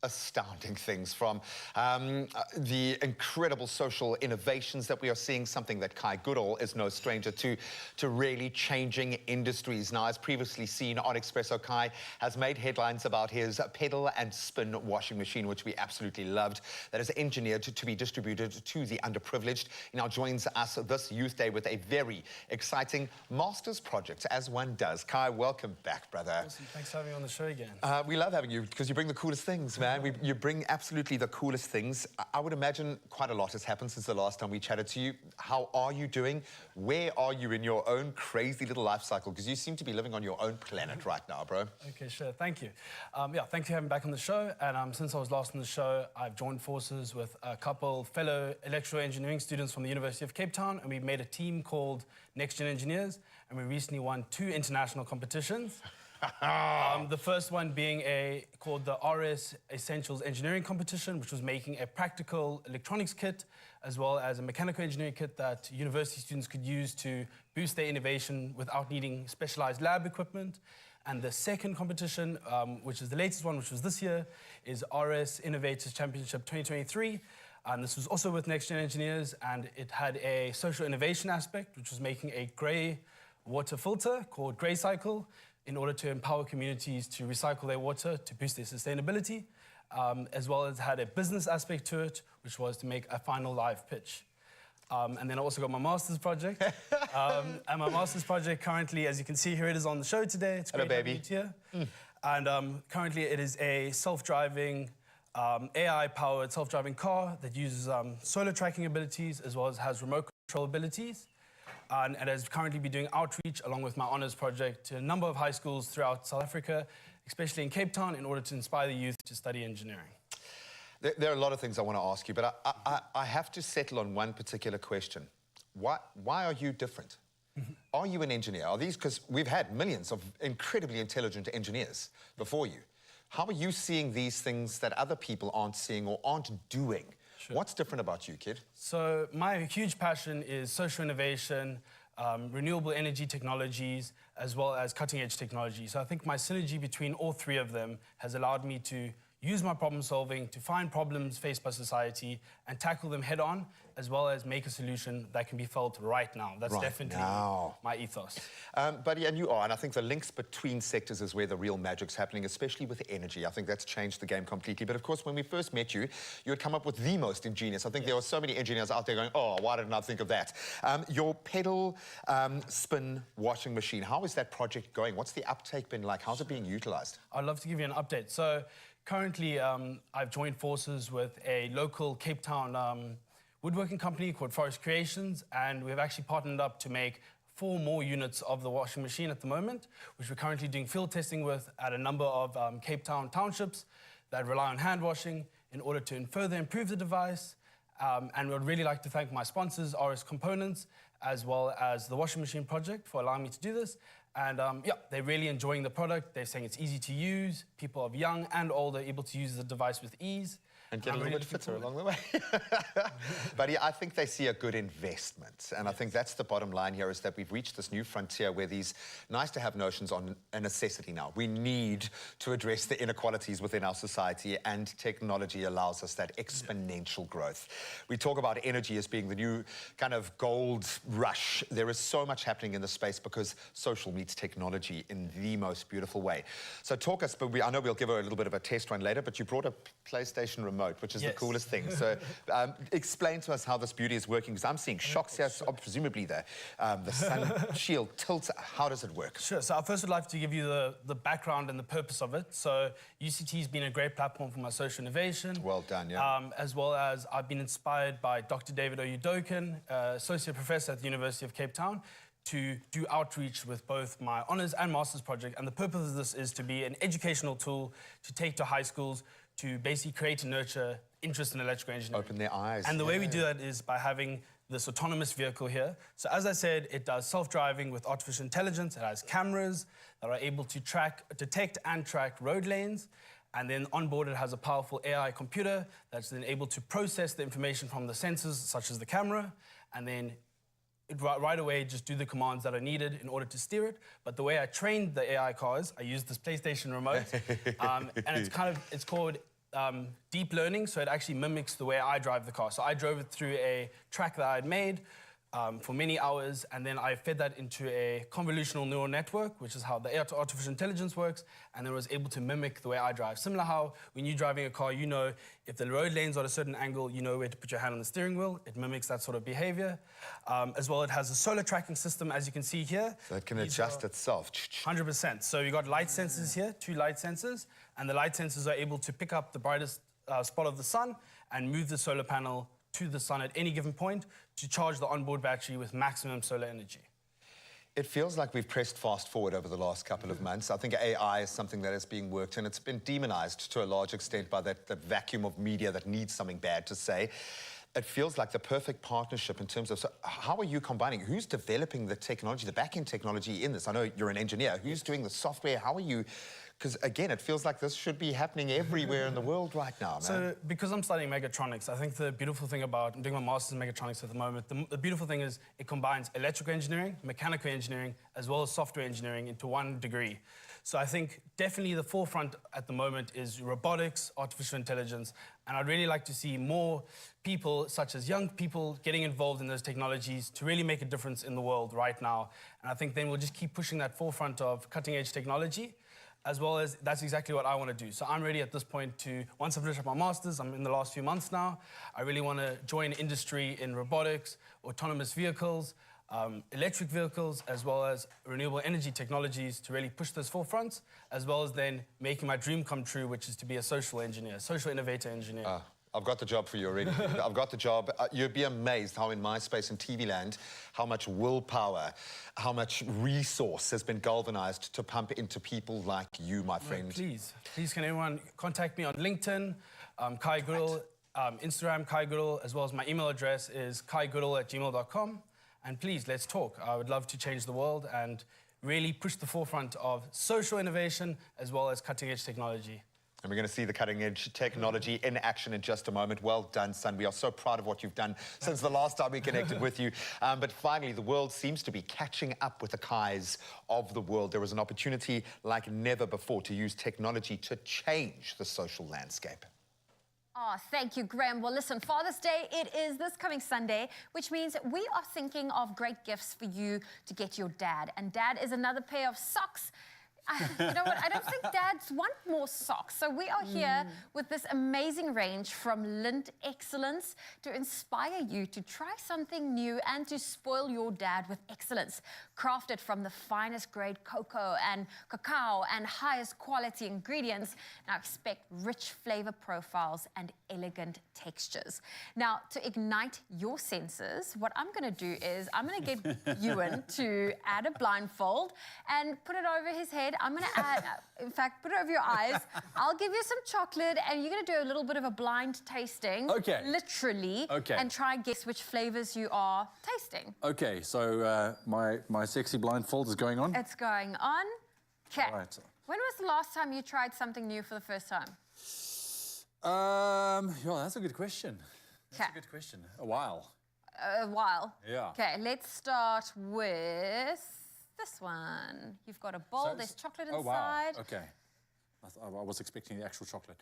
astounding things, from the incredible social innovations that we are seeing, something that Kai Goodall is no stranger to really changing industries. Now, as previously seen on Expresso, Kai has made headlines about his pedal and spin washing machine, which we absolutely loved, that is engineered to be distributed to the underprivileged. He now joins us this Youth Day with a very exciting master's project, as one does. Kai, welcome back, brother. Awesome. Thanks for having me on the show again. We love having you because you bring the coolest things, man. You bring absolutely the coolest things. I would imagine quite a lot has happened since the last time we chatted to you. How are you doing? Where are you in your own crazy little life cycle? Because you seem to be living on your own planet right now, bro. Okay, sure. Thank you. Yeah, thanks for having me back on the show. And since I was last on the show, I've joined forces with a couple fellow electrical engineering students from the University of Cape Town, and we've made a team called Next Gen Engineers, and we recently won 2 international competitions. The first one being called the RS Essentials Engineering Competition, which was making a practical electronics kit as well as a mechanical engineering kit that university students could use to boost their innovation without needing specialized lab equipment. And the second competition, which is the latest one, which was this year, is RS Innovators Championship 2023. And this was also with Next Gen Engineers, and it had a social innovation aspect, which was making a grey water filter called Grey Cycle, in order to empower communities to recycle their water to boost their sustainability, as well as had a business aspect to it, which was to make a final live pitch. And then I also got my master's project. And my master's project currently, as you can see here, it is on the show today. It's great having you here. And currently it is a self-driving, AI-powered self-driving car that uses solar tracking abilities as well as has remote control abilities. And has currently been doing outreach along with my honours project to a number of high schools throughout South Africa, especially in Cape Town, in order to inspire the youth to study engineering. There are a lot of things I want to ask you, but I have to settle on one particular question. Why are you different? Are you an engineer? Are these, because we've had millions of incredibly intelligent engineers before you. How are you seeing these things that other people aren't seeing or aren't doing? Sure. What's different about you, kid? So my huge passion is social innovation, renewable energy technologies, as well as cutting-edge technology. So I think my synergy between all 3 of them has allowed me to use my problem solving to find problems faced by society and tackle them head on, as well as make a solution that can be felt right now. That's right definitely now. My ethos. Buddy, and you are, and I think the links between sectors is where the real magic's happening, especially with energy. I think that's changed the game completely. But of course, when we first met you, you had come up with the most ingenious. I think there were so many engineers out there going, oh, why didn't I think of that? Your pedal spin washing machine, how is that project going? What's the uptake been like? How's it being utilized? I'd love to give you an update. So currently, I've joined forces with a local Cape Town woodworking company called Forest Creations, and we've actually partnered up to make 4 more units of the washing machine at the moment, which we're currently doing field testing with at a number of Cape Town townships that rely on hand washing in order to further improve the device. And we'd really like to thank my sponsors, RS Components, as well as the Washing Machine Project, for allowing me to do this. And yeah, they're really enjoying the product. They're saying it's easy to use. People of young and old are able to use the device with ease. And get a little bit fitter along the way. But yeah, I think they see a good investment. And I think that's the bottom line here, is that we've reached this new frontier where these nice-to-have notions are a necessity now. We need to address the inequalities within our society, and technology allows us that exponential growth. We talk about energy as being the new kind of gold rush. There is so much happening in the space because social meets technology in the most beautiful way. So talk us, but I know we'll give her a little bit of a test run later, but you brought a PlayStation remote, which is the coolest thing. So explain to us how this beauty is working, because I'm seeing shocks here, presumably the sun shield tilts. How does it work? Sure. So I first would like to give you the background and the purpose of it. So UCT has been a great platform for my social innovation. Well done, yeah. As well as I've been inspired by Dr. David Oyudokin, Associate Professor at the University of Cape Town, to do outreach with both my honours and master's project. And the purpose of this is to be an educational tool to take to high schools to basically create and nurture interest in electrical engineering. Open their eyes. And the way we do that is by having this autonomous vehicle here. So as I said, it does self-driving with artificial intelligence. It has cameras that are able to detect and track road lanes. And then on board it has a powerful AI computer that's then able to process the information from the sensors, such as the camera, and then it right away just do the commands that are needed in order to steer it. But the way I trained the AI cars, I used this PlayStation remote, and it's called deep learning, so it actually mimics the way I drive the car. So I drove it through a track that I had made for many hours, and then I fed that into a convolutional neural network, which is how the artificial intelligence works, and then was able to mimic the way I drive. Similar how when you're driving a car, you know if the road lane's at a certain angle, you know where to put your hand on the steering wheel. It mimics that sort of behavior. As well, it has a solar tracking system, as you can see here. So it can adjust itself. 100%. So you've got light sensors here, 2 light sensors, and the light sensors are able to pick up the brightest spot of the sun and move the solar panel to the sun at any given point to charge the onboard battery with maximum solar energy. It feels like we've pressed fast forward over the last couple of months. I think AI is something that is being worked, and it's been demonized to a large extent by that vacuum of media that needs something bad to say. It feels like the perfect partnership in terms of, so how are you combining? Who's developing the technology, the back-end technology in this? I know you're an engineer. Who's doing the software? How are you? Because, again, it feels like this should be happening everywhere in the world right now, man. So, because I'm studying mechatronics, I think the beautiful thing about, I'm doing my master's in mechatronics at the moment, the beautiful thing is it combines electrical engineering, mechanical engineering, as well as software engineering into one degree. So I think definitely the forefront at the moment is robotics, artificial intelligence, and I'd really like to see more people, such as young people, getting involved in those technologies to really make a difference in the world right now. And I think then we'll just keep pushing that forefront of cutting-edge technology, as well as that's exactly what I want to do. So I'm ready at this point to, once I've finished up my master's, I'm in the last few months now, I really want to join industry in robotics, autonomous vehicles, electric vehicles, as well as renewable energy technologies to really push those forefronts, as well as then making my dream come true, which is to be a social engineer, social innovator engineer. I've got the job for you already. I've got the job. You'd be amazed how in my space in TV land, how much willpower, how much resource has been galvanized to pump into people like you, my friend. Please can everyone contact me on LinkedIn, Kai Goodall, Instagram, Kai Goodall, as well as my email address is kaigoodall@gmail.com. And please, let's talk. I would love to change the world and really push the forefront of social innovation as well as cutting-edge technology. And we're going to see the cutting-edge technology in action in just a moment. Well done, son. We are so proud of what you've done since the last time we connected with you. But finally, the world seems to be catching up with the Kais of the world. There is an opportunity like never before to use technology to change the social landscape. Oh, thank you, Graham. Well, listen, Father's Day, it is this coming Sunday, which means we are thinking of great gifts for you to get your dad. And dad is another pair of socks. You know what? I don't think dads want more socks. So we are here with this amazing range from Lint Excellence to inspire you to try something new and to spoil your dad with excellence. Crafted from the finest grade cocoa and cacao and highest quality ingredients. Now expect rich flavor profiles and elegant textures. Now, to ignite your senses, what I'm going to do is I'm going to get Ewan to add a blindfold and put it over his head. I'm going to add, in fact, put it over your eyes. I'll give you some chocolate, and you're going to do a little bit of a blind tasting. Okay. Literally. Okay. And try and guess which flavors you are tasting. Okay, so my sexy blindfold is going on. It's going on. Okay. Right. When was the last time you tried something new for the first time? Yeah, that's a good question. That's a good question. A while. A while. Yeah. Okay, let's start with this one. You've got a bowl, there's chocolate inside. Oh, wow. Okay. I was expecting the actual chocolate.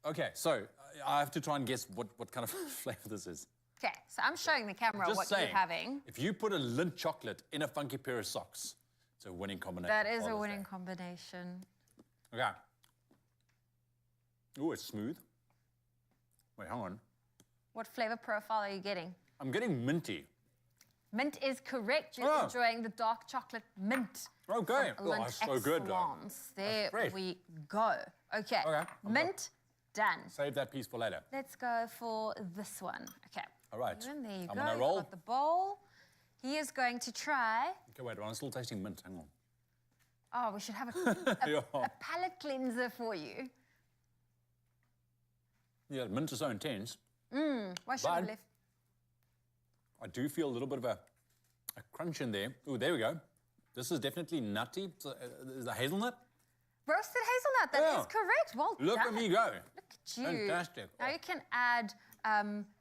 Okay, so I have to try and guess what kind of flavor this is. Okay, so I'm showing the camera Just what saying, you're having. If you put a Lint chocolate in a funky pair of socks, it's a winning combination. That is a winning combination. Okay. Ooh, it's smooth. Wait, hang on. What flavor profile are you getting? I'm getting minty. Mint is correct. You're enjoying the dark chocolate mint. Okay. From Lint That's so good, though. Excellence. There we go. Okay. Mint done. Save that piece for later. Let's go for this one. Okay. All right. Ewan, there you I'm go. gonna You've roll. got the bowl. He is going to try. Okay, wait, I'm still tasting mint. Hang on. Oh, we should have a Yeah. palate cleanser for you. Yeah, mint is so intense. Why should have left? I do feel a little bit of a crunch in there. Ooh, there we go. This is definitely nutty. Is it hazelnut? Roasted hazelnut, that is correct. Well done. Look at me go. Look at you. Fantastic. Now you can add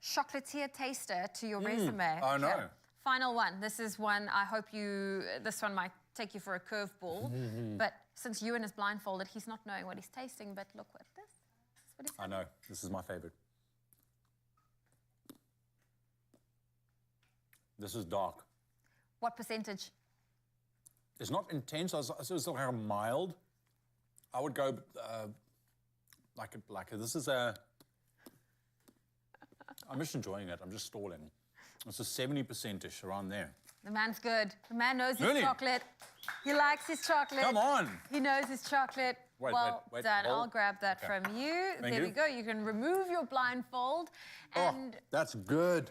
chocolatier taster to your resume. I know. Okay. Final one. This is one, I hope this one might take you for a curveball. But since Ewan is blindfolded, he's not knowing what he's tasting, but look what this is what he's I know. This is my favorite. This is dark. What percentage? It's not intense. It's like a mild. I would go this is a. I'm just enjoying it. I'm just stalling. It's a 70%ish around there. The man's good. The man knows his Really? chocolate. He likes his chocolate. Come on. He knows his chocolate. Wait, well wait, done. hold. I'll grab that Okay. from you. Thank There you. we go. You can remove your blindfold. And That's good.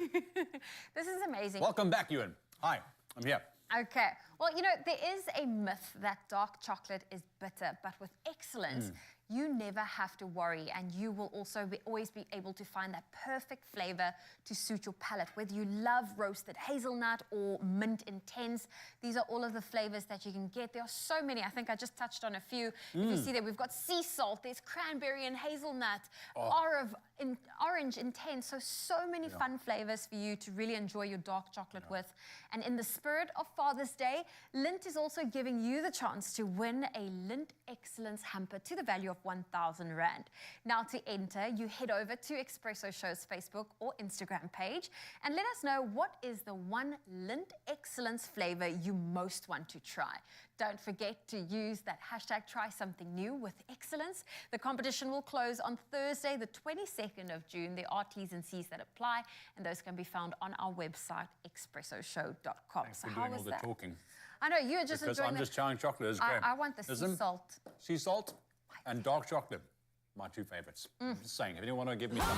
this is amazing. Welcome back, Ewan. Hi, I'm here. Okay. Well, you know, there is a myth that dark chocolate is bitter, but with excellence, you never have to worry, and you will also always be able to find that perfect flavor to suit your palate. Whether you love roasted hazelnut or mint intense, these are all of the flavors that you can get. There are so many. I think I just touched on a few. If you see that, we've got sea salt, there's cranberry and hazelnut, orange intense. So many fun flavors for you to really enjoy your dark chocolate with. And in the spirit of Father's Day, Lindt is also giving you the chance to win a Lindt Excellence hamper to the value of 1,000 Rand. Now to enter, you head over to Expresso Show's Facebook or Instagram page and let us know what is the one Lindt Excellence flavor you most want to try. Don't forget to use that hashtag try something new with excellence. The competition will close on Thursday, the 22nd of June. There are T's and C's that apply, and those can be found on our website, expressoshow.com. Thanks So for how doing was all the that? talking. I know, you're just Because enjoying I'm just chowing chocolate. It's great. I want the sea Listen, salt. Sea salt and dark chocolate, my two favorites. I'm just saying, if anyone want to give me something.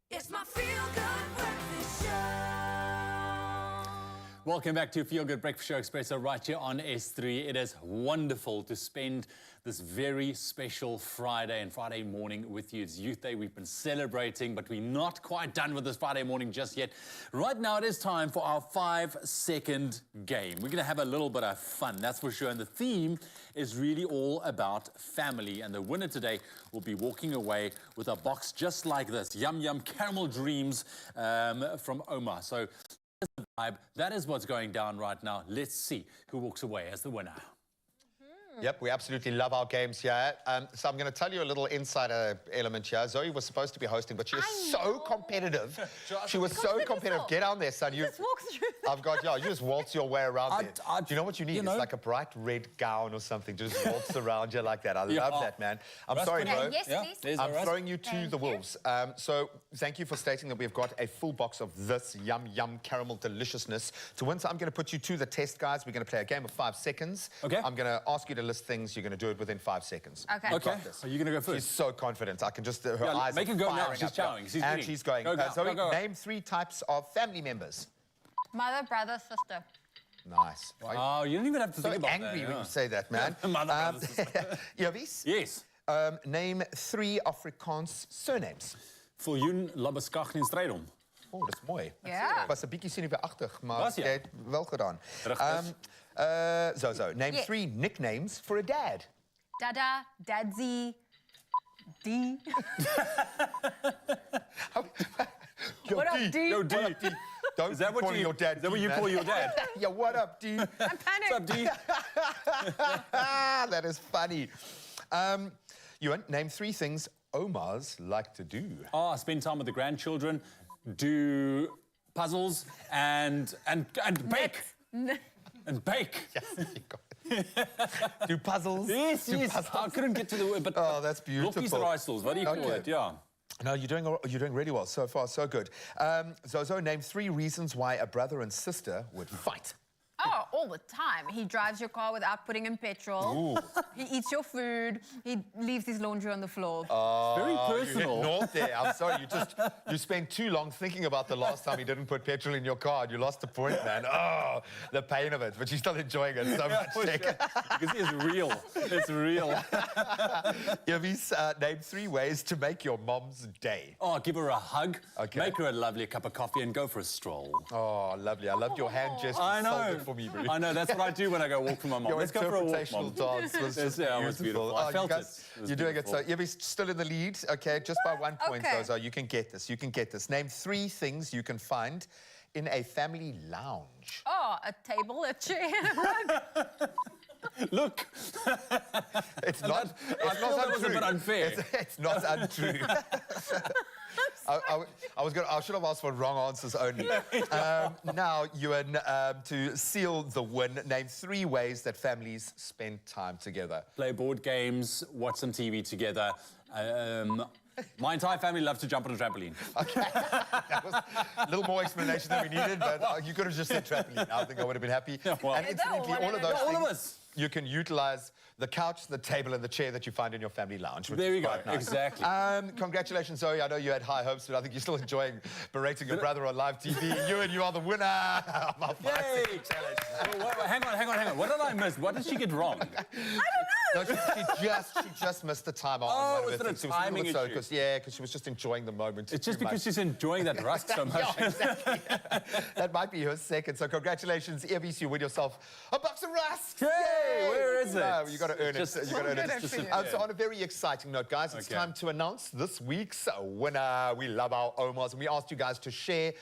It's my feel-good breakfast show. Welcome back to Feel Good Breakfast Show Expresso right here on S3. It is wonderful to spend this very special Friday and Friday morning with you. It's Youth Day. We've been celebrating, but we're not quite done with this Friday morning just yet. Right now, it is time for our 5-second game. We're going to have a little bit of fun, that's for sure. And the theme is really all about family. And the winner today will be walking away with a box just like this. Yum Yum Caramel Dreams from Omar. So That is what's going down right now. Let's see who walks away as the winner. Yep, we absolutely love our games here. So I'm going to tell you a little insider element here. Zoe was supposed to be hosting, but she is so competitive. She was so competitive. Get on there, son. You just walk through. I've got, yeah, you just waltz your way around there. Do you know what you need? It's like a bright red gown or something. Just waltz around you like that. I love that, man. I'm sorry, bro. Yes, please. I'm throwing you to the wolves. So thank you for stating that we've got a full box of this yum caramel deliciousness to win. So I'm going to put you to the test, guys. We're going to play a game of 5 seconds. Okay. I'm going to ask you to list things. You're going to do it within 5 seconds. Okay. Okay. Are you going to go first? She's so confident. I can just, her eyes make are her go now. firing She's up. chowing. She's and eating. she's going. Go, Zoe, go. name 3 types of family members. Mother, brother, sister. Nice. Oh, you don't even have to think about that. So angry when you say that, man. Yavis? Yes. Name 3 Afrikaans surnames. Viljoen, Labbeskag en Strydom. Oh, dat is mooi. Ja. Ik was een beetje zenuwachtig, maar Was je? jij hebt wel gedaan. Zo. Name 3 nicknames for a dad. Dada, Dadzi, D. What up, D? Yo, D. Don't Is that what call your dad? Is that what D, you man. call your dad? Yeah, what up, D? I'm panicked. What's up, D? That is funny. Ewan, name 3 things Omars like to do. Oh, spend time with the grandchildren, do puzzles, and bake. And bake. Yes, you got it. Do puzzles. Yes. Puzzles. I couldn't get to the word, but oh, that's beautiful. Lokkies raaisels, what do you call it? Yeah. No, you're doing really well. So far, so good. Zozo, name 3 reasons why a brother and sister would fight. Oh, all the time. He drives your car without putting in petrol. Ooh. He eats your food. He leaves his laundry on the floor. Very personal. You hit north there. I'm sorry. You spent too long thinking about the last time he didn't put petrol in your car. And you lost the point, man. Oh, the pain of it. But you're still enjoying it so much. Because it's real. It's real. Yavis, name 3 ways to make your mom's day. Oh, give her a hug. Okay. Make her a lovely cup of coffee and go for a stroll. Oh, lovely. I loved your hand gesture. I know. For me, bro. I know, that's what I do when I go walk for my mom. Your Let's go for a walk, Mom. dance was just yeah, it was beautiful. I felt it. You're doing it. So Yavi's still in the lead, okay, just by 1 point, Okay. Zozo. You can get this. You can get this. Name 3 things you can find in a family lounge. Oh, a table, a chair, a rug. Look. It's not that was a bit unfair. It's not untrue. I should have asked for wrong answers only. Now, Ewan, to seal the win, name 3 ways that families spend time together. Play board games, watch some TV together. My entire family loves to jump on a trampoline. Okay. That was a little more explanation than we needed, but you could have just said trampoline. I think I would have been happy. Well, and incidentally, all of those all things, of us. you can utilize the couch, the table, and the chair that you find in your family lounge. Which There is we go, quite nice. exactly. Congratulations, Zoe. I know you had high hopes, but I think you're still enjoying berating your brother on live TV. You are the winner of our Yay. challenge. Hang on. What did I miss? What did she get wrong? I don't know. No, she just missed the time on Oh, one of was her it a things. She was timing little bit issue? Yeah, because she was just enjoying the moment. It's just too because much. she's enjoying that rusk so much. Yeah, exactly. That might be her second. So congratulations, Yavis, you win yourself a box of rusks. Yay! Where is it? No, you got to earn Just- it. You got to earn it. just- So on a very exciting note, guys, it's time to announce this week's winner. We love our Omars, and we asked you guys to share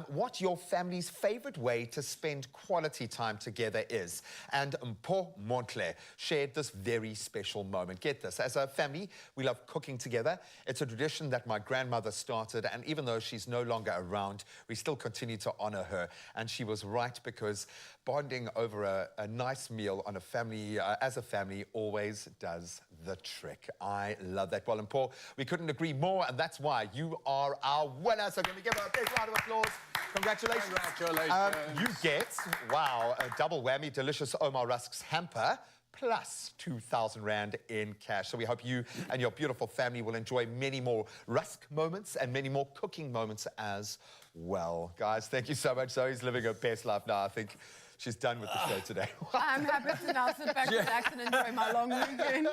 what your family's favorite way to spend quality time together is. And Mpho Montle shared this very special moment. Get this, as a family, we love cooking together. It's a tradition that my grandmother started, and even though she's no longer around, we still continue to honor her. And she was right, because bonding over a nice meal on a family, as a family, always does the trick. I love that. Well, and Paul, we couldn't agree more, and that's why you are our winner. So can we give her a big round of applause? Congratulations. Congratulations. You get, wow, a double whammy, delicious Omar Rusks hamper, plus 2,000 Rand in cash. So we hope you and your beautiful family will enjoy many more rusk moments and many more cooking moments as well. Guys, thank you so much. Zoe's living her best life now. I think she's done with the show today. I'm happy to now sit back, relax, and enjoy my long weekend.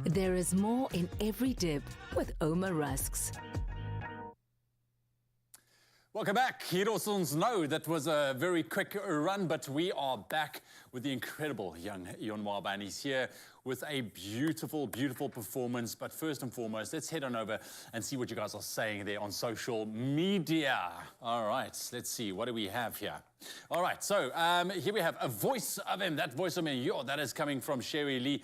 There is more in every dip with Omar Rusks. Welcome back. Hier ons ons know that was a very quick run, but we are back with the incredible young Ion Waba, and he's here with a beautiful, beautiful performance. But first and foremost, let's head on over and see what you guys are saying there on social media. All right, let's see. What do we have here? All right, so here we have a voice of him. That voice of him, that is coming from Sherry Lee.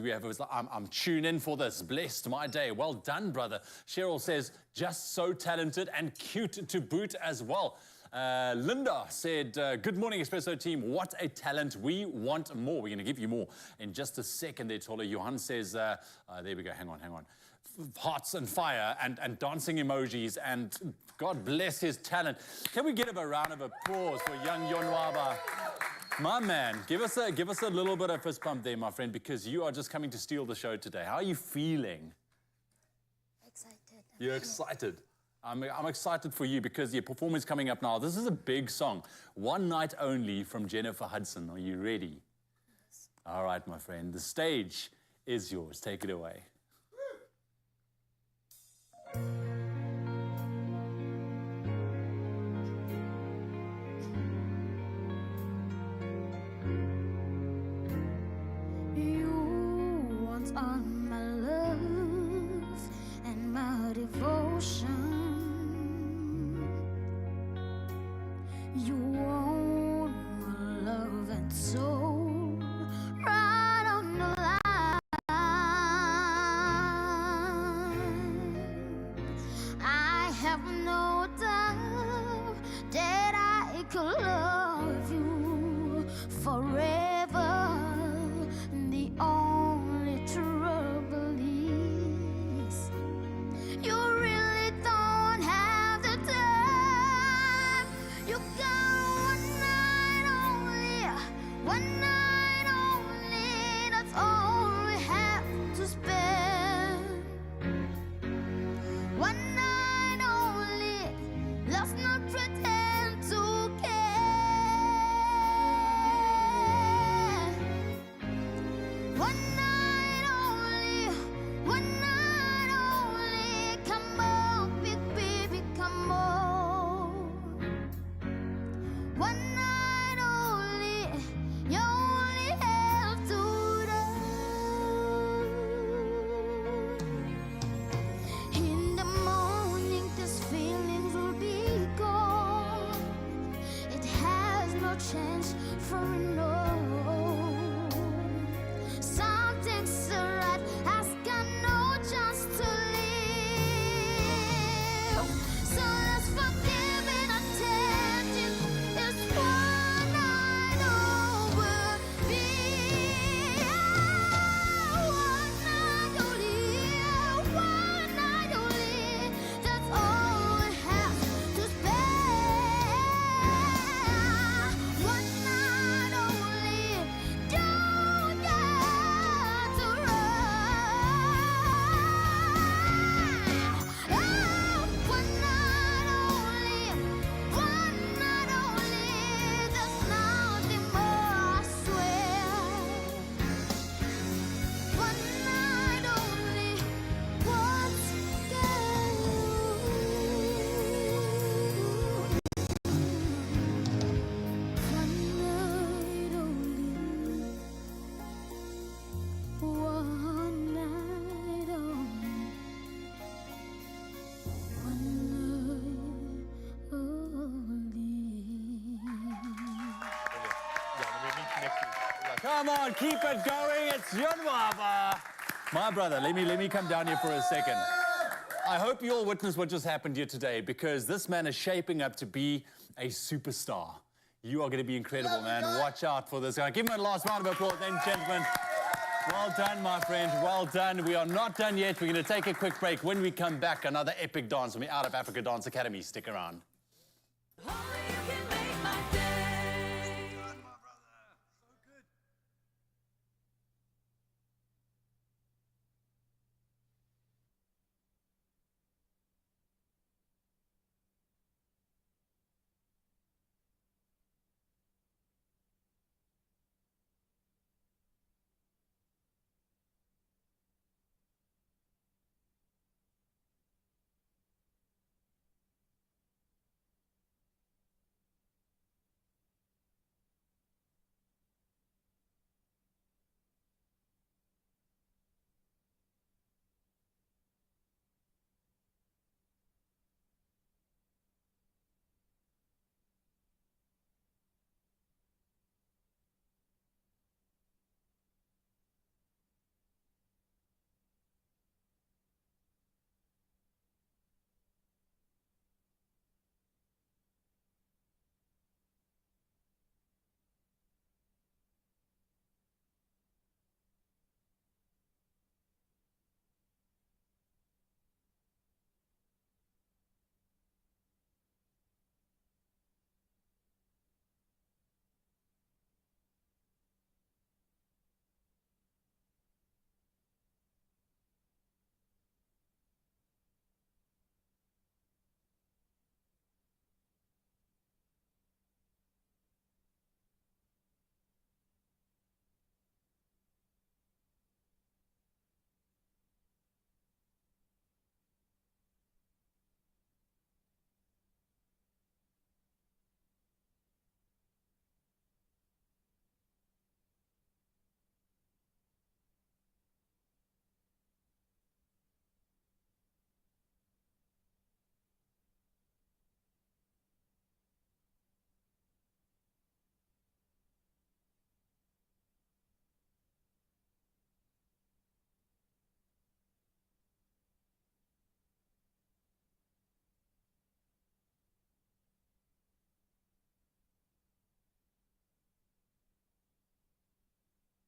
We have, I'm tuned in for this. Blessed my day. Well done, brother. Cheryl says, just so talented and cute to boot as well. Linda said, good morning, Expresso team. What a talent. We want more. We're going to give you more in just a second there, Tola. Johan says, there we go. Hang on. Hearts and fire and dancing emojis, and God bless his talent. Can we give him a round of applause for young Yonwaba? My man, give us a little bit of fist pump there, my friend, because you are just coming to steal the show today. How are you feeling? Excited. You're excited. I'm excited for you because your performance coming up now. This is a big song. One Night Only from Jennifer Hudson. Are you ready? Yes. All right, my friend. The stage is yours. Take it away. You want all my love and my devotion. You want my love and soul right on the line. I have no doubt that I could love you forever. The only trouble is you really don't have the time. You got one night only, that's all we have to spend. One night only, let's not pretend to care. One night only, come on, big baby, come on. One night only, you only have to do. In the morning, these feelings will be gone. It has no chance for no. Something's right, has got no chance to live. So let's forgive and attend it. It's one night over. One night only, that's all we have to spend. One night only, don't get to run. One night only, there's nothing more, I swear. One night only, what's one night only, one night only, one night only. Come on, keep it going. It's Yonwaba. My brother, let me come down here for a second. I hope you all witnessed what just happened here today, because this man is shaping up to be a superstar. You are going to be incredible, man. Watch out for this guy. Give him a last round of applause, then, gentlemen. Well done, my friend. Well done. We are not done yet. We're going to take a quick break. When we come back, another epic dance from the Out of Africa Dance Academy. Stick around.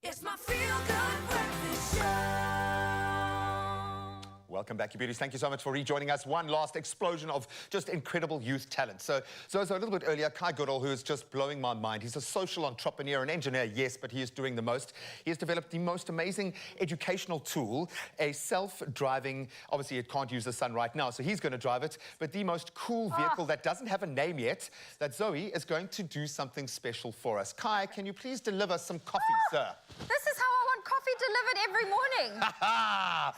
It's my feel-good breakfast show. Welcome back, you beauties. Thank you so much for rejoining us. One last explosion of just incredible youth talent. So a little bit earlier, Kai Goodall, who is just blowing my mind. He's a social entrepreneur, an engineer, yes, but he is doing the most. He has developed the most amazing educational tool, a self-driving, obviously it can't use the sun right now, so he's going to drive it, but the most cool vehicle that doesn't have a name yet, that Zoe is going to do something special for us. Kai, can you please deliver some coffee, sir? This is how I want coffee delivered every morning.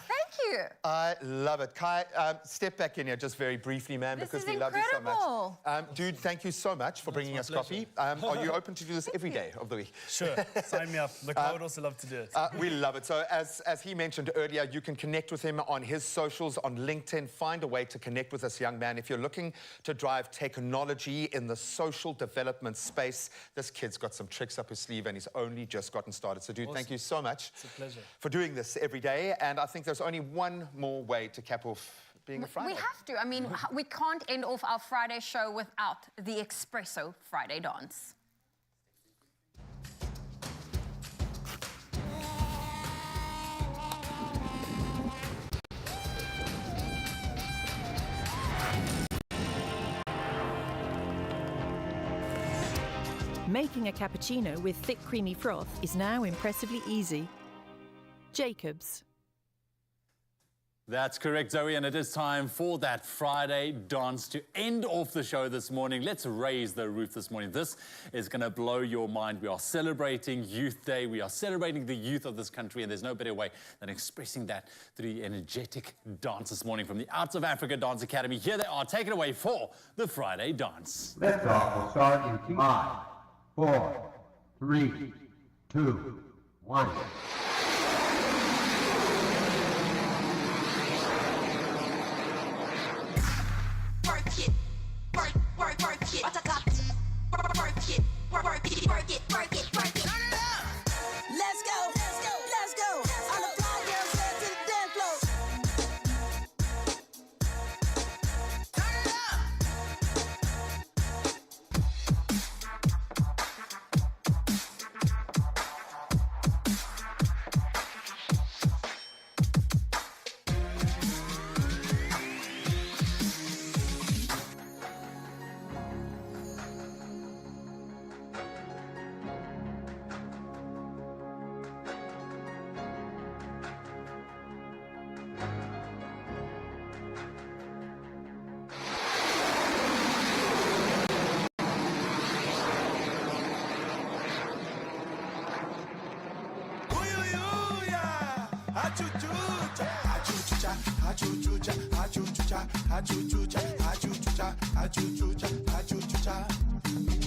Thank you. I love it. Kai, step back in here just very briefly, man, This because is we love you so incredible. much. Dude, thank you so much for bringing us coffee. Are you open to do this every day of the week? Sure, sign me up. Look, I would also love to do it. We love it. So as he mentioned earlier, you can connect with him on his socials, on LinkedIn. Find a way to connect with this young man. If you're looking to drive technology in the social development space, this kid's got some tricks up his sleeve and he's only just gotten started. So dude, thank you so much It's a pleasure. for doing this every day. And I think there's only one more way to cap off being a Friday. We have to. I mean, we can't end off our Friday show without the Expresso Friday dance. Making a cappuccino with thick creamy froth is now impressively easy. Jacobs. That's correct, Zoe, and it is time for that Friday dance to end off the show this morning. Let's raise the roof this morning. This is going to blow your mind. We are celebrating Youth Day. We are celebrating the youth of this country, and there's no better way than expressing that through the energetic dance this morning from the Out of Africa Dance Academy. Here they are. Take it away for the Friday dance. Liftoff will start in 5, 4, 3, 2, 1. Let's go, let's go, let's go. All the fly girls head to the dance floor. Turn it up.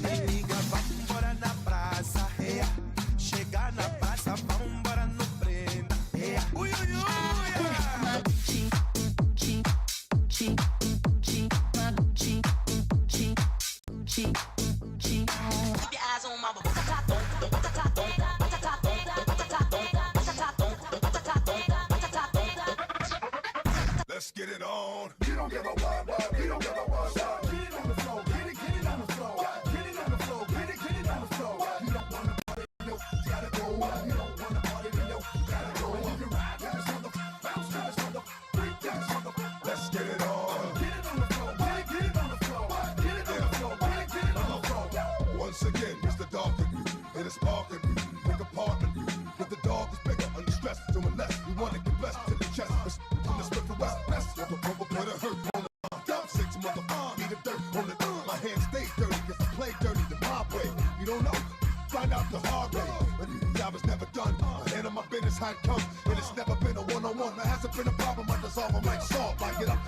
Amiga, vambora na praça, chegar na praça, vambora no prenda. Ui, ui, Keep your eyes on my Let's get it on. You don't give a what, you don't give a what. Get it on the floor, get it on the floor. Get it on the floor, get it on the floor. You don't wanna party, you gotta go. You don't wanna party, you gotta go. You can ride to this mother, bounce to this mother, break dance mother. Let's get it on. Get it on the floor, get it on the floor. Get it on the floor, get it on the floor. Once again, it's the dog in you. It is sparking you. Pick apart in you. But the dog is bigger, under stress, doing less. We want to get blessed to the chest. From the split to west, best. With the rubber, put a hurt on the arm. Down 6 mother arm. Need a dirt on the my hands stay dirty, cause I play dirty the mob way. You don't know? Find out the hard way. But the job is never done. I handle my business how it comes. And it's never been a one-on-one. There hasn't been a problem, I dissolve them like salt. Like it up,